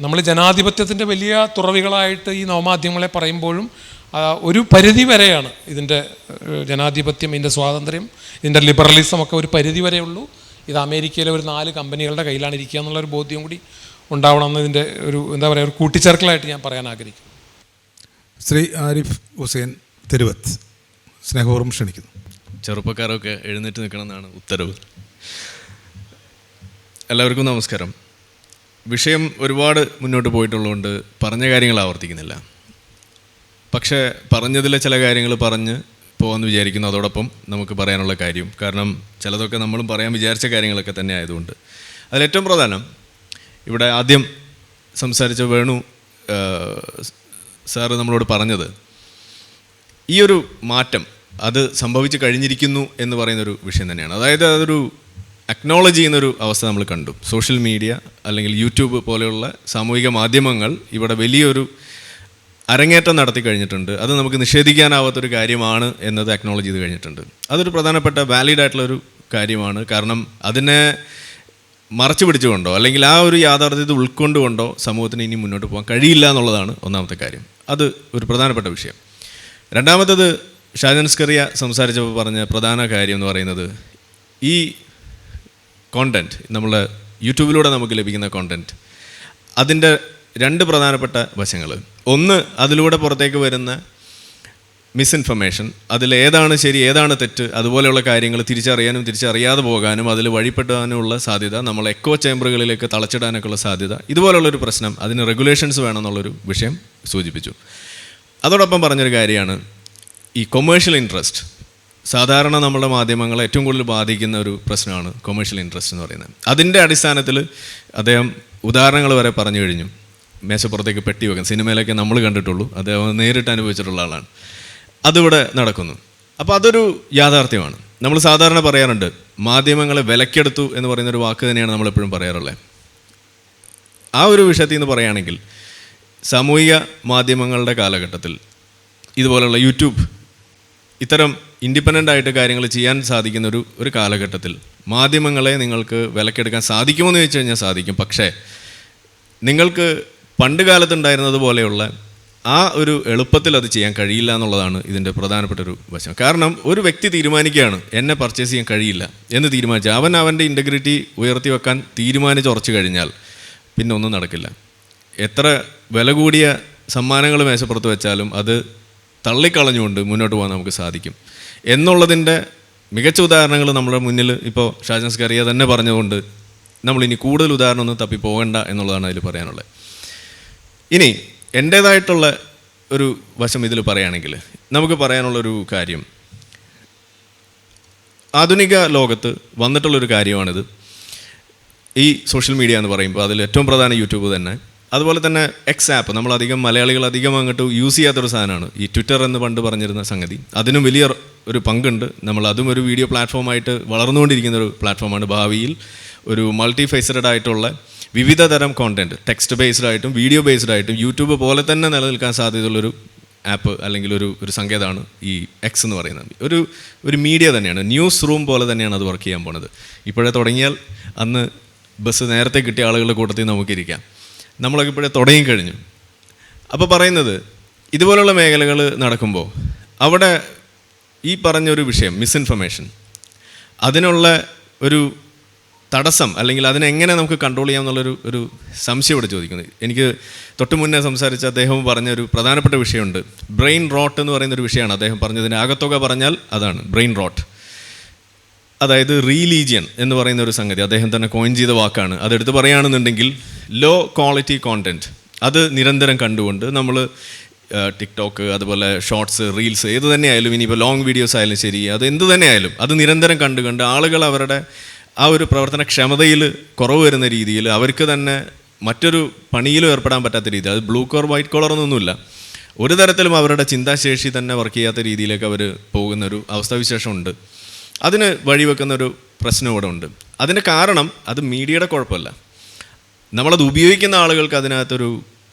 നമ്മൾ ജനാധിപത്യത്തിൻ്റെ വലിയ തുറവികളായിട്ട് ഈ നവമാധ്യമങ്ങളെ പറയുമ്പോഴും ഒരു പരിധി വരെയാണ് ഇതിൻ്റെ ജനാധിപത്യം, ഇതിൻ്റെ സ്വാതന്ത്ര്യം, ഇതിൻ്റെ ലിബറലിസം ഒക്കെ ഒരു പരിധി വരെയുള്ളൂ. ഇത് അമേരിക്കയിലെ ഒരു 4 കമ്പനികളുടെ കയ്യിലാണ് ഇരിക്കുക എന്നുള്ളൊരു ബോധ്യം കൂടി ഉണ്ടാവണമെന്നതിൻ്റെ ഒരു എന്താ പറയുക ഒരു കൂട്ടിച്ചേർക്കലായിട്ട് ഞാൻ പറയാൻ ആഗ്രഹിക്കുന്നു. ശ്രീ ആരിഫ് ഹുസൈൻ തെരുവത്ത് സ്നേഹപൂർവ്വം ക്ഷണിക്കുന്നു. ചെറുപ്പക്കാരൊക്കെ എഴുന്നേറ്റ് നിൽക്കണമെന്നാണ് ഉത്തരവ്. എല്ലാവർക്കും നമസ്കാരം. വിഷയം ഒരുപാട് മുന്നോട്ട് പോയിട്ടുള്ളതുകൊണ്ട് പറഞ്ഞ കാര്യങ്ങൾ ആവർത്തിക്കുന്നില്ല. പക്ഷേ പറഞ്ഞതിലെ ചില കാര്യങ്ങൾ പറഞ്ഞ് പോകാമെന്ന് വിചാരിക്കുന്നു. അതോടൊപ്പം നമുക്ക് പറയാനുള്ള കാര്യം, കാരണം ചിലതൊക്കെ നമ്മളും പറയാൻ വിചാരിച്ച കാര്യങ്ങളൊക്കെ തന്നെ ആയതുകൊണ്ട്. അതിലേറ്റവും പ്രധാനം, ഇവിടെ ആദ്യം സംസാരിച്ച വേണു സാറ് നമ്മളോട് പറഞ്ഞത് ഈ ഒരു മാറ്റം അത് സംഭവിച്ചു കഴിഞ്ഞിരിക്കുന്നു എന്ന് പറയുന്നൊരു വിഷയം തന്നെയാണ്. അതായത് അതൊരു അക്നോളജ് ചെയ്യുന്നൊരു അവസ്ഥ നമ്മൾ കണ്ടു. സോഷ്യൽ മീഡിയ അല്ലെങ്കിൽ യൂട്യൂബ് പോലെയുള്ള സാമൂഹിക മാധ്യമങ്ങൾ ഇവിടെ വലിയൊരു അരങ്ങേറ്റം നടത്തി കഴിഞ്ഞിട്ടുണ്ട്. അത് നമുക്ക് നിഷേധിക്കാനാവാത്തൊരു കാര്യമാണ് എന്നത് അക്നോളജ് ചെയ്ത് കഴിഞ്ഞിട്ടുണ്ട്. അതൊരു പ്രധാനപ്പെട്ട വാലിഡ് ആയിട്ടുള്ളൊരു കാര്യമാണ്. കാരണം അതിനെ മറച്ചു പിടിച്ചുകൊണ്ടോ അല്ലെങ്കിൽ ആ ഒരു യാഥാർത്ഥ്യത്തെ ഉൾക്കൊണ്ടുകൊണ്ടോ സമൂഹത്തിന് ഇനി മുന്നോട്ട് പോകാൻ കഴിയില്ല എന്നുള്ളതാണ് ഒന്നാമത്തെ കാര്യം. അത് ഒരു പ്രധാനപ്പെട്ട വിഷയം. രണ്ടാമത്തത്, ഷാജൻ സ്കറിയ സംസാരിച്ചപ്പോൾ പറഞ്ഞ പ്രധാന കാര്യം എന്ന് പറയുന്നത്, ഈ കോണ്ടൻറ്റ്, നമ്മളെ യൂട്യൂബിലൂടെ നമുക്ക് ലഭിക്കുന്ന കോണ്ടൻറ്റ്, അതിൻ്റെ രണ്ട് പ്രധാനപ്പെട്ട വശങ്ങൾ. ഒന്ന്, അതിലൂടെ പുറത്തേക്ക് വരുന്ന മിസ്ഇൻഫർമേഷൻ, അതിൽ ഏതാണ് ശരി ഏതാണ് തെറ്റ്, അതുപോലെയുള്ള കാര്യങ്ങൾ തിരിച്ചറിയാനും തിരിച്ചറിയാതെ പോകാനും അതിൽ വഴിപ്പെടാനുമുള്ള സാധ്യത, നമ്മൾ എക്കോ ചേമ്പറുകളിലേക്ക് തളച്ചിടാനൊക്കെയുള്ള സാധ്യത, ഇതുപോലുള്ളൊരു പ്രശ്നം, അതിന് റെഗുലേഷൻസ് വേണമെന്നുള്ളൊരു വിഷയം സൂചിപ്പിച്ചു. അതോടൊപ്പം പറഞ്ഞൊരു കാര്യമാണ് ഈ കൊമേഴ്ഷ്യൽ ഇൻട്രസ്റ്റ്. സാധാരണ നമ്മുടെ മാധ്യമങ്ങളെ ഏറ്റവും കൂടുതൽ ബാധിക്കുന്ന ഒരു പ്രശ്നമാണ് കൊമേഴ്ഷ്യൽ ഇൻട്രസ്റ്റ് എന്ന് പറയുന്നത്. അതിൻ്റെ അടിസ്ഥാനത്തിൽ അദ്ദേഹം ഉദാഹരണങ്ങൾ വരെ പറഞ്ഞു കഴിഞ്ഞു. മേശപ്പുറത്തേക്ക് പെട്ടി വെക്കാൻ സിനിമയിലൊക്കെ നമ്മൾ കണ്ടിട്ടുള്ളൂ, അദ്ദേഹം നേരിട്ട് അനുഭവിച്ചിട്ടുള്ള ആളാണ്. അതിവിടെ നടക്കുന്നു. അപ്പോൾ അതൊരു യാഥാർത്ഥ്യമാണ്. നമ്മൾ സാധാരണ പറയാറുണ്ട്, മാധ്യമങ്ങളെ വിലക്കെടുത്തു എന്ന് പറയുന്നൊരു വാക്ക് തന്നെയാണ് നമ്മളെപ്പോഴും പറയാറുള്ളത്. ആ ഒരു വിഷയത്തിൽ നിന്ന് പറയുകയാണെങ്കിൽ, സാമൂഹിക മാധ്യമങ്ങളുടെ കാലഘട്ടത്തിൽ ഇതുപോലുള്ള യൂട്യൂബ് ഇത്തരം ഇൻഡിപെൻഡൻ്റ് ആയിട്ട് കാര്യങ്ങൾ ചെയ്യാൻ സാധിക്കുന്ന ഒരു കാലഘട്ടത്തിൽ മാധ്യമങ്ങളെ നിങ്ങൾക്ക് വിലക്കെടുക്കാൻ സാധിക്കുമോ എന്ന് ചോദിച്ചു കഴിഞ്ഞാൽ സാധിക്കും. പക്ഷേ നിങ്ങൾക്ക് പണ്ട് കാലത്തുണ്ടായിരുന്നത് പോലെയുള്ള ആ ഒരു എളുപ്പത്തിൽ അത് ചെയ്യാൻ കഴിയില്ല എന്നുള്ളതാണ് ഇതിൻ്റെ പ്രധാനപ്പെട്ട ഒരു വശം. കാരണം ഒരു വ്യക്തി തീരുമാനിക്കുകയാണ് എന്നെ പർച്ചേസ് ചെയ്യാൻ കഴിയില്ല എന്ന് തീരുമാനിച്ചു, അവൻ്റെ ഇൻറ്റഗ്രിറ്റി ഉയർത്തി വെക്കാൻ തീരുമാനിച്ചുറച്ചു കഴിഞ്ഞാൽ പിന്നെ ഒന്നും നടക്കില്ല. എത്ര വില കൂടിയ സമ്മാനങ്ങൾ മേശപ്പുറത്ത് വെച്ചാലും അത് തള്ളിക്കളഞ്ഞുകൊണ്ട് മുന്നോട്ട് പോകാൻ നമുക്ക് സാധിക്കും എന്നുള്ളതിൻ്റെ മികച്ച ഉദാഹരണങ്ങൾ നമ്മുടെ മുന്നിൽ ഇപ്പോൾ ഷാജൻ സ്കറിയ തന്നെ പറഞ്ഞുകൊണ്ട് നമ്മളിനി കൂടുതൽ ഉദാഹരണമൊന്നും തപ്പി പോകണ്ട എന്നുള്ളതാണ് അതിൽ പറയാനുള്ളത്. ഇനി എൻ്റേതായിട്ടുള്ള ഒരു വശം ഇതിൽ പറയുകയാണെങ്കിൽ നമുക്ക് പറയാനുള്ളൊരു കാര്യം, ആധുനിക ലോകത്ത് വന്നിട്ടുള്ളൊരു കാര്യമാണിത്. ഈ സോഷ്യൽ മീഡിയ എന്ന് പറയുമ്പോൾ അതിൽ ഏറ്റവും പ്രധാന യൂട്യൂബ് തന്നെ, അതുപോലെ തന്നെ എക്സ് ആപ്പ്, നമ്മളധികം മലയാളികൾ അധികം അങ്ങോട്ട് യൂസ് ചെയ്യാത്തൊരു സാധനമാണ് ഈ ട്വിറ്റർ എന്ന് പണ്ട് പറഞ്ഞിരുന്ന സംഗതി. അതിനും വലിയ ഒരു പങ്കുണ്ട്. അതും ഒരു വീഡിയോ പ്ലാറ്റ്ഫോമായിട്ട് വളർന്നുകൊണ്ടിരിക്കുന്ന ഒരു പ്ലാറ്റ്ഫോമാണ്. ഭാവിയിൽ ഒരു മൾട്ടി ഫേസഡ് ആയിട്ടുള്ള വിവിധ തരം കോണ്ടൻറ്റ്, ടെക്സ്റ്റ് ബേസ്ഡ് ആയിട്ടും വീഡിയോ ബേസ്ഡ് ആയിട്ടും യൂട്യൂബ് പോലെ തന്നെ നിലനിൽക്കാൻ സാധ്യതയുള്ളൊരു ആപ്പ് അല്ലെങ്കിൽ ഒരു സങ്കേതമാണ് ഈ എക്സ് എന്ന് പറയുന്നത്. ഒരു മീഡിയ തന്നെയാണ്, ന്യൂസ് റൂം പോലെ തന്നെയാണ് അത് വർക്ക് ചെയ്യാൻ പോണത്. ഇപ്പോഴേ തുടങ്ങിയാൽ അന്ന് ബസ് നേരത്തെ കിട്ടിയ ആളുകളുടെ കൂട്ടത്തിൽ നമുക്കിരിക്കാം. നമ്മളൊക്കെ ഇപ്പോഴേ തുടങ്ങിക്കഴിഞ്ഞു. അപ്പോൾ പറയുന്നത്, ഇതുപോലുള്ള മേഖലകൾ നടക്കുമ്പോൾ അവിടെ ഈ പറഞ്ഞൊരു വിഷയം മിസ്ഇൻഫർമേഷൻ, അതിനുള്ള ഒരു തടസ്സം അല്ലെങ്കിൽ അതിനെങ്ങനെ നമുക്ക് കൺട്രോൾ ചെയ്യാമെന്നുള്ളൊരു സംശയം ഇവിടെ ചോദിക്കുന്നത്. എനിക്ക് തൊട്ട് മുന്നേ സംസാരിച്ച അദ്ദേഹം പറഞ്ഞൊരു പ്രധാനപ്പെട്ട വിഷയമുണ്ട്, ബ്രെയിൻ റോട്ട് എന്ന് പറയുന്നൊരു വിഷയമാണ്. അദ്ദേഹം പറഞ്ഞതിൻ്റെ ആകത്തുക പറഞ്ഞാൽ അതാണ് ബ്രെയിൻ റോട്ട്. അതായത് റീലീജിയൻ എന്ന് പറയുന്ന ഒരു സംഗതി അദ്ദേഹം തന്നെ കോയിൻ ചെയ്ത വാക്കാണ്. അതെടുത്ത് പറയുകയാണെന്നുണ്ടെങ്കിൽ ലോ ക്വാളിറ്റി കോണ്ടൻറ്റ് അത് നിരന്തരം കണ്ടുകൊണ്ട് നമ്മൾ ടിക്ടോക്ക്, അതുപോലെ ഷോർട്സ്, റീൽസ്, ഏത് തന്നെ ആയാലും, ഇനിയിപ്പോൾ ലോങ് വീഡിയോസ് ആയാലും ശരി, അത് എന്ത് തന്നെ ആയാലും അത് നിരന്തരം കണ്ട് ആളുകൾ അവരുടെ ആ ഒരു പ്രവർത്തനക്ഷമതയിൽ കുറവ് വരുന്ന രീതിയിൽ അവർക്ക് തന്നെ മറ്റൊരു പണിയിലും ഏർപ്പെടാൻ പറ്റാത്ത രീതിയിൽ, അത് ബ്ലൂ കോർ വൈറ്റ് കോളർ എന്നൊന്നുമില്ല, ഒരു തരത്തിലും അവരുടെ ചിന്താശേഷി തന്നെ വർക്ക് ചെയ്യാത്ത രീതിയിലേക്ക് അവർ പോകുന്നൊരു അവസ്ഥാവിശേഷമുണ്ട്. അതിന് വഴിവെക്കുന്നൊരു പ്രശ്നം ഇവിടെ ഉണ്ട്. അതിന് കാരണം അത് മീഡിയയുടെ കുഴപ്പമല്ല, നമ്മളത് ഉപയോഗിക്കുന്ന ആളുകൾക്ക് അതിനകത്തൊരു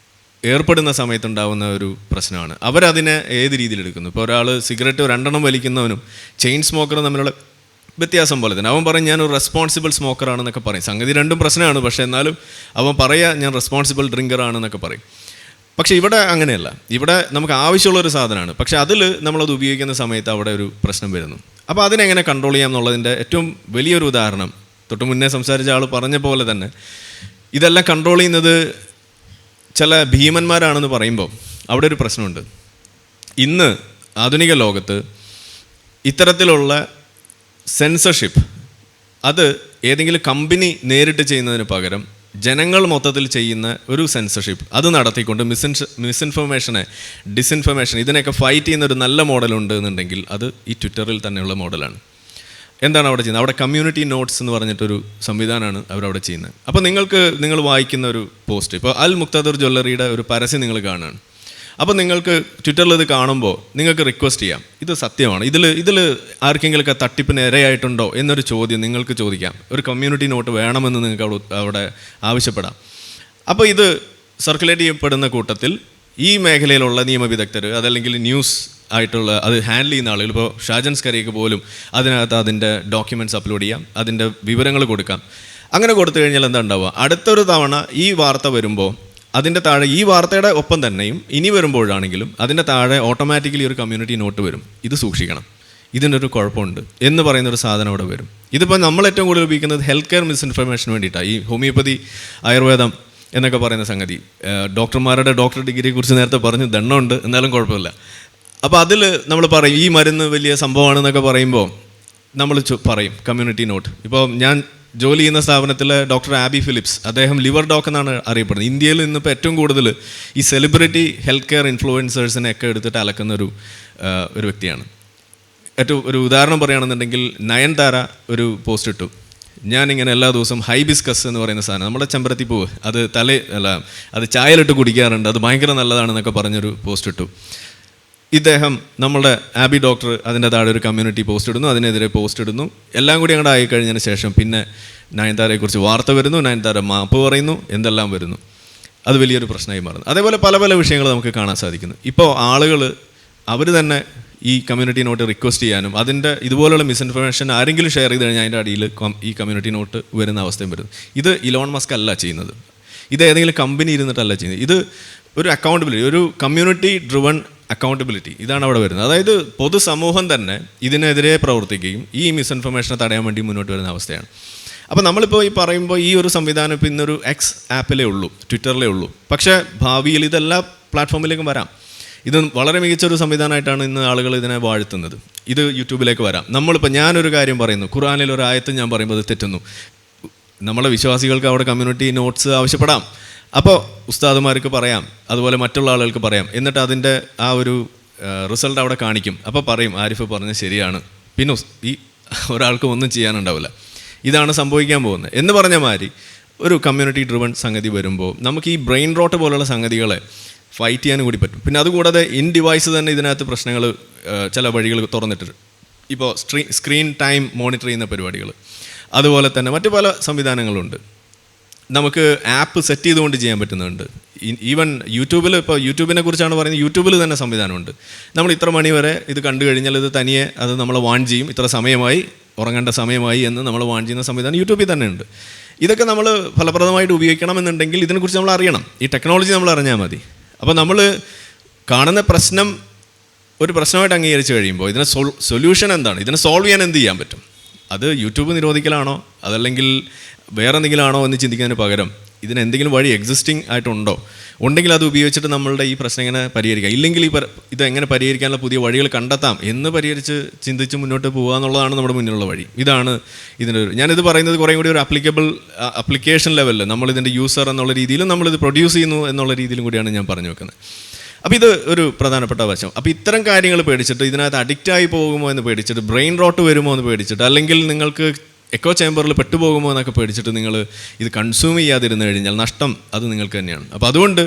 ഏർപ്പെടുന്ന സമയത്തുണ്ടാകുന്ന ഒരു പ്രശ്നമാണ്. അവരതിനെ ഏത് രീതിയിലെടുക്കുന്നു. ഇപ്പോൾ ഒരാൾ സിഗരറ്റ് 2 വലിക്കുന്നവനും ചെയിൻ സ്മോക്കറും തമ്മിലുള്ള വ്യത്യാസം പോലെ തന്നെ അവൻ പറയും ഞാനൊരു റെസ്പോൺസിബിൾ സ്മോക്കറാണെന്നൊക്കെ പറയും. സംഗതി രണ്ടും പ്രശ്നമാണ്, പക്ഷേ എന്നാലും അവൻ പറയാ ഞാൻ റെസ്പോൺസിബിൾ ഡ്രിങ്കറാണെന്നൊക്കെ പറയും. പക്ഷേ ഇവിടെ അങ്ങനെയല്ല. ഇവിടെ നമുക്ക് ആവശ്യമുള്ളൊരു സാധനമാണ്, പക്ഷേ അതിൽ നമ്മളത് ഉപയോഗിക്കുന്ന സമയത്ത് അവിടെ ഒരു പ്രശ്നം വരുന്നു. അപ്പോൾ അതിനെങ്ങനെ കൺട്രോൾ ചെയ്യാം എന്നുള്ളതിൻ്റെ ഏറ്റവും വലിയൊരു ഉദാഹരണം തൊട്ട് മുന്നേ സംസാരിച്ച ആൾ പറഞ്ഞ പോലെ തന്നെ ഇതെല്ലാം കൺട്രോൾ ചെയ്യുന്നത് ചില ഭീമന്മാരാണെന്ന് പറയുമ്പോൾ അവിടെ ഒരു പ്രശ്നമുണ്ട്. ഇന്ന് ആധുനിക ലോകത്ത് ഇത്തരത്തിലുള്ള സെൻസർഷിപ്പ് അത് ഏതെങ്കിലും കമ്പനി നേരിട്ട് ചെയ്യുന്നതിന് പകരം ജനങ്ങൾ മൊത്തത്തിൽ ചെയ്യുന്ന ഒരു സെൻസർഷിപ്പ് അത് നടത്തിക്കൊണ്ട് മിസ്ഇൻഫർമേഷനെ, ഡിസ്ഇൻഫർമേഷൻ ഇതിനെയൊക്കെ ഫൈറ്റ് ചെയ്യുന്ന ഒരു നല്ല മോഡലുണ്ട് എന്നുണ്ടെങ്കിൽ അത് ഈ ട്വിറ്ററിൽ തന്നെയുള്ള മോഡലാണ്. എന്താണ് അവിടെ ചെയ്യുന്നത്? അവിടെ കമ്മ്യൂണിറ്റി നോട്ട്സ് എന്ന് പറഞ്ഞിട്ടൊരു സംവിധാനമാണ് അവരവിടെ ചെയ്യുന്നത്. അപ്പോൾ നിങ്ങൾ വായിക്കുന്ന ഒരു പോസ്റ്റ്, ഇപ്പോൾ അൽ മുക്തദർ ജ്വല്ലറിയുടെ ഒരു പരസ്യം നിങ്ങൾ കാണുകയാണ്. അപ്പോൾ നിങ്ങൾക്ക് ട്വിറ്ററിൽ ഇത് കാണുമ്പോൾ നിങ്ങൾക്ക് റിക്വസ്റ്റ് ചെയ്യാം, ഇത് സത്യമാണ്, ഇതിൽ ആർക്കെങ്കിലുമൊക്കെ തട്ടിപ്പിന് ഇരയായിട്ടുണ്ടോ എന്നൊരു ചോദ്യം നിങ്ങൾക്ക് ചോദിക്കാം. ഒരു കമ്മ്യൂണിറ്റി നോട്ട് വേണമെന്ന് നിങ്ങൾക്ക് അവിടെ ആവശ്യപ്പെടാം. അപ്പോൾ ഇത് സർക്കുലേറ്റ് ചെയ്യപ്പെടുന്ന കൂട്ടത്തിൽ ഈ മേഖലയിലുള്ള നിയമവിദഗ്ധർ, അതല്ലെങ്കിൽ ന്യൂസ് ആയിട്ടുള്ള അത് ഹാൻഡിൽ ചെയ്യുന്ന ആളുകൾ, ഇപ്പോൾ ഷാജൻ സ്കറിയക്ക് പോലും അതിനകത്ത് അതിൻ്റെ ഡോക്യുമെൻറ്റ്സ് അപ്ലോഡ് ചെയ്യാം, അതിൻ്റെ വിവരങ്ങൾ കൊടുക്കാം. അങ്ങനെ കൊടുത്തു കഴിഞ്ഞാൽ എന്താ ഉണ്ടാവുക? അടുത്തൊരു തവണ ഈ വാർത്ത വരുമ്പോൾ അതിൻ്റെ താഴെ ഈ വാർത്തയുടെ ഒപ്പം തന്നെയും ഇനി വരുമ്പോഴാണെങ്കിലും അതിൻ്റെ താഴെ ഓട്ടോമാറ്റിക്കലി ഒരു കമ്മ്യൂണിറ്റി നോട്ട് വരും, ഇത് സൂക്ഷിക്കണം, ഇതിനൊരു കുഴപ്പമുണ്ട് എന്ന് പറയുന്നൊരു സാധനം അവിടെ വരും. ഇതിപ്പോൾ നമ്മൾ ഏറ്റവും കൂടുതൽ ഉപയോഗിക്കുന്നത് ഹെൽത്ത് കെയർ മിസ്ഇൻഫർമേഷന് വേണ്ടിയിട്ടാണ്. ഈ ഹോമിയോപ്പതി, ആയുർവേദം എന്നൊക്കെ പറയുന്ന സംഗതി, ഡോക്ടർമാരുടെ ഡോക്ടർ ഡിഗ്രിയെക്കുറിച്ച് നേരത്തെ പറഞ്ഞു, ദണ്ണമുണ്ട്, എന്നാലും കുഴപ്പമില്ല. അപ്പോൾ അതിൽ നമ്മൾ പറയും ഈ മരുന്ന് വലിയ സംഭവമാണെന്നൊക്കെ പറയുമ്പോൾ നമ്മൾ പറയും കമ്മ്യൂണിറ്റി നോട്ട്. ഇപ്പോൾ ഞാൻ ജോലി ചെയ്യുന്ന സ്ഥാപനത്തിലെ ഡോക്ടർ ആബി ഫിലിപ്സ്, അദ്ദേഹം ലിവർ ഡോക്ക് എന്നാണ് അറിയപ്പെടുന്നത്. ഇന്ത്യയിൽ ഇന്നിപ്പോൾ ഏറ്റവും കൂടുതൽ ഈ സെലിബ്രിറ്റി ഹെൽത്ത് കെയർ ഇൻഫ്ലുവൻസേഴ്സിനെയൊക്കെ എടുത്തിട്ട് അലക്കുന്ന ഒരു വ്യക്തിയാണ്. ഏറ്റവും ഒരു ഉദാഹരണം പറയുകയാണെന്നുണ്ടെങ്കിൽ നയൻതാര ഒരു പോസ്റ്റ് ഇട്ടു, ഞാനിങ്ങനെ എല്ലാ ദിവസവും ഹൈബിസ്കസ് എന്ന് പറയുന്ന സാധനം, നമ്മുടെ ചെമ്പരത്തി പൂവ്, അത് ചായയിലിട്ട് കുടിക്കാറുണ്ട്, അത് ഭയങ്കര നല്ലതാണെന്നൊക്കെ പറഞ്ഞൊരു പോസ്റ്റ് ഇട്ടു. ഇദ്ദേഹം നമ്മളുടെ ആബി ഡോക്ടർ അതിൻ്റെ താഴെ ഒരു കമ്മ്യൂണിറ്റി പോസ്റ്റ് ഇടുന്നു, അതിനെതിരെ പോസ്റ്റ് ഇടുന്നു. എല്ലാം കൂടി അങ്ങോട്ട് ആയിക്കഴിഞ്ഞതിന് ശേഷം പിന്നെ നയൻതാരയെക്കുറിച്ച് വാർത്ത വരുന്നു, നയൻതാര മാപ്പ് പറയുന്നു, എന്തെല്ലാം വരുന്നു. അത് വലിയൊരു പ്രശ്നമായി മാറുന്നു. അതേപോലെ പല പല വിഷയങ്ങൾ നമുക്ക് കാണാൻ സാധിക്കുന്നു. ഇപ്പോൾ ആളുകൾ അവർ തന്നെ ഈ കമ്മ്യൂണിറ്റി നോട്ട് റിക്വസ്റ്റ് ചെയ്യാനും അതിൻ്റെ ഇതുപോലുള്ള മിസ്ഇൻഫർമേഷൻ ആരെങ്കിലും ഷെയർ ചെയ്ത് കഴിഞ്ഞാൽ അതിൻ്റെ അടിയിൽ ഈ കമ്മ്യൂണിറ്റി നോട്ട് വരുന്ന അവസ്ഥയും വരുന്നു. ഇത് ഇലോൺ മസ്ക് അല്ല ചെയ്യുന്നത്, ഇത് ഏതെങ്കിലും കമ്പനി ഇരുന്നിട്ടല്ല ചെയ്യുന്നത്. ഇത് ഒരു അക്കൗണ്ടബിലിറ്റി, ഒരു കമ്മ്യൂണിറ്റി ഡ്രിവൺ അക്കൗണ്ടബിലിറ്റി, ഇതാണ് അവിടെ വരുന്നത്. അതായത് പൊതുസമൂഹം തന്നെ ഇതിനെതിരെ പ്രവർത്തിക്കുകയും ഈ മിസ്ഇൻഫർമേഷനെ തടയാൻ വേണ്ടി മുന്നോട്ട് വരുന്ന അവസ്ഥയാണ്. അപ്പോൾ നമ്മളിപ്പോൾ ഈ പറയുമ്പോൾ ഈ ഒരു സംവിധാനം ഇപ്പോൾ ഇന്നൊരു എക്സ് ആപ്പിലേ ഉള്ളൂ, ട്വിറ്ററിലേ ഉള്ളൂ. പക്ഷേ ഭാവിയിൽ ഇതെല്ലാ പ്ലാറ്റ്ഫോമിലേക്കും വരാം. ഇത് വളരെ മികച്ചൊരു സംവിധാനമായിട്ടാണ് ഇന്ന് ആളുകൾ ഇതിനെ വാഴ്ത്തുന്നത്. ഇത് യൂട്യൂബിലേക്ക് വരാം. നമ്മളിപ്പോൾ ഞാനൊരു കാര്യം പറയുന്നു, ഖുർആനിൽ ഒരു ആയത്ത് ഞാൻ പറയുമ്പോൾ അത് തെറ്റുന്നു, നമ്മളെ വിശ്വാസികൾക്ക് അവിടെ കമ്മ്യൂണിറ്റി നോട്ട്സ് ആവശ്യപ്പെടാം. അപ്പോൾ ഉസ്താദുമാർക്ക് പറയാം, അതുപോലെ മറ്റുള്ള ആളുകൾക്ക് പറയാം. എന്നിട്ട് അതിൻ്റെ ആ ഒരു റിസൾട്ട് അവിടെ കാണിക്കും. അപ്പോൾ പറയും ആരിഫ് പറഞ്ഞത് ശരിയാണ്, പിന്നെ ഈ ഒരാൾക്ക് ഒന്നും ചെയ്യാനുണ്ടാവില്ല. ഇതാണ് സംഭവിക്കാൻ പോകുന്നത് എന്ന് പറഞ്ഞ മാതിരി ഒരു കമ്മ്യൂണിറ്റി ഡ്രിവൺ സംഗതി വരുമ്പോൾ നമുക്ക് ഈ ബ്രെയിൻ റോട്ട് പോലുള്ള സംഗതികളെ ഫൈറ്റ് ചെയ്യാനും കൂടി പറ്റും. പിന്നെ അതുകൂടാതെ ഇൻ ഡിവൈസ് തന്നെ ഇതിനകത്ത് പ്രശ്നങ്ങൾ ചില വഴികൾ തുറന്നിട്ടുണ്ട്. ഇപ്പോൾ സ്ക്രീൻ ടൈം മോണിറ്റർ ചെയ്യുന്ന പരിപാടികൾ, അതുപോലെ തന്നെ മറ്റു പല സംവിധാനങ്ങളുണ്ട്. നമുക്ക് ആപ്പ് സെറ്റ് ചെയ്തുകൊണ്ട് ചെയ്യാൻ പറ്റുന്നുണ്ട്. ഈവൻ യൂട്യൂബിൽ, ഇപ്പോൾ യൂട്യൂബിനെ കുറിച്ചാണ് പറയുന്നത്, യൂട്യൂബിൽ തന്നെ സംവിധാനമുണ്ട്. നമ്മൾ ഇത്ര മണി വരെ ഇത് കണ്ടു കഴിഞ്ഞാൽ ഇത് തനിയെ അത് നമ്മളെ വാൺ ചെയ്യും, ഇത്ര സമയമായി, ഉറങ്ങേണ്ട സമയമായി എന്ന് നമ്മൾ വാൺ ചെയ്യുന്ന സംവിധാനം യൂട്യൂബിൽ തന്നെ ഉണ്ട്. ഇതൊക്കെ നമ്മൾ ഫലപ്രദമായിട്ട് ഉപയോഗിക്കണമെന്നുണ്ടെങ്കിൽ ഇതിനെക്കുറിച്ച് നമ്മൾ അറിയണം, ഈ ടെക്നോളജി നമ്മൾ അറിഞ്ഞാൽ മതി. അപ്പോൾ നമ്മൾ കാണുന്ന പ്രശ്നം ഒരു പ്രശ്നമായിട്ട് അംഗീകരിച്ച് കഴിയുമ്പോൾ ഇതിനെ സൊല്യൂഷൻ എന്താണ്, ഇതിനെ സോൾവ് ചെയ്യാൻ എന്ത് ചെയ്യാൻ പറ്റും? അത് യൂട്യൂബ് നിരോധിക്കലാണോ അതല്ലെങ്കിൽ വേറെ എന്തെങ്കിലും ആണോ എന്ന് ചിന്തിക്കുന്നതിന് പകരം ഇതിനെന്തെങ്കിലും വഴി എക്സിസ്റ്റിംഗ് ആയിട്ടുണ്ടോ, ഉണ്ടെങ്കിൽ അത് ഉപയോഗിച്ചിട്ട് നമ്മളുടെ ഈ പ്രശ്നം എങ്ങനെ പരിഹരിക്കാം, ഇല്ലെങ്കിൽ ഇതെങ്ങനെ പരിഹരിക്കാനുള്ള പുതിയ വഴികൾ കണ്ടെത്താം എന്ന് ചിന്തിച്ച് മുന്നോട്ട് പോകുക എന്നുള്ളതാണ് നമ്മുടെ മുന്നിലുള്ള വഴി. ഇതാണ് ഇതിൻ്റെ ഞാനിത് പറയുന്നത് കുറേ കൂടി ഒരു അപ്ലിക്കേഷൻ ലെവലിൽ നമ്മളിതിൻ്റെ യൂസർ എന്നുള്ള രീതിയിലും നമ്മളിത് പ്രൊഡ്യൂസ് ചെയ്യുന്നു എന്നുള്ള രീതിയിലും കൂടിയാണ് ഞാൻ പറഞ്ഞു വെക്കുന്നത്. അപ്പോൾ ഇത് ഒരു പ്രധാനപ്പെട്ട വശം. അപ്പോൾ ഇത്തരം കാര്യങ്ങൾ പേടിച്ചിട്ട് ഇതിനകത്ത് അഡിക്റ്റായി പോകുമോ എന്ന് പേടിച്ചിട്ട്, ബ്രെയിൻ റോട്ട് വരുമോ എന്ന് പേടിച്ചിട്ട്, അല്ലെങ്കിൽ നിങ്ങൾക്ക് എക്കോ ചേമ്പറിൽ പെട്ടുപോകുമോ എന്നൊക്കെ പേടിച്ചിട്ട് നിങ്ങൾ ഇത് കൺസ്യൂം ചെയ്യാതിരുന്നു കഴിഞ്ഞാൽ നഷ്ടം അത് നിങ്ങൾക്ക് തന്നെയാണ്. അപ്പോൾ അതുകൊണ്ട്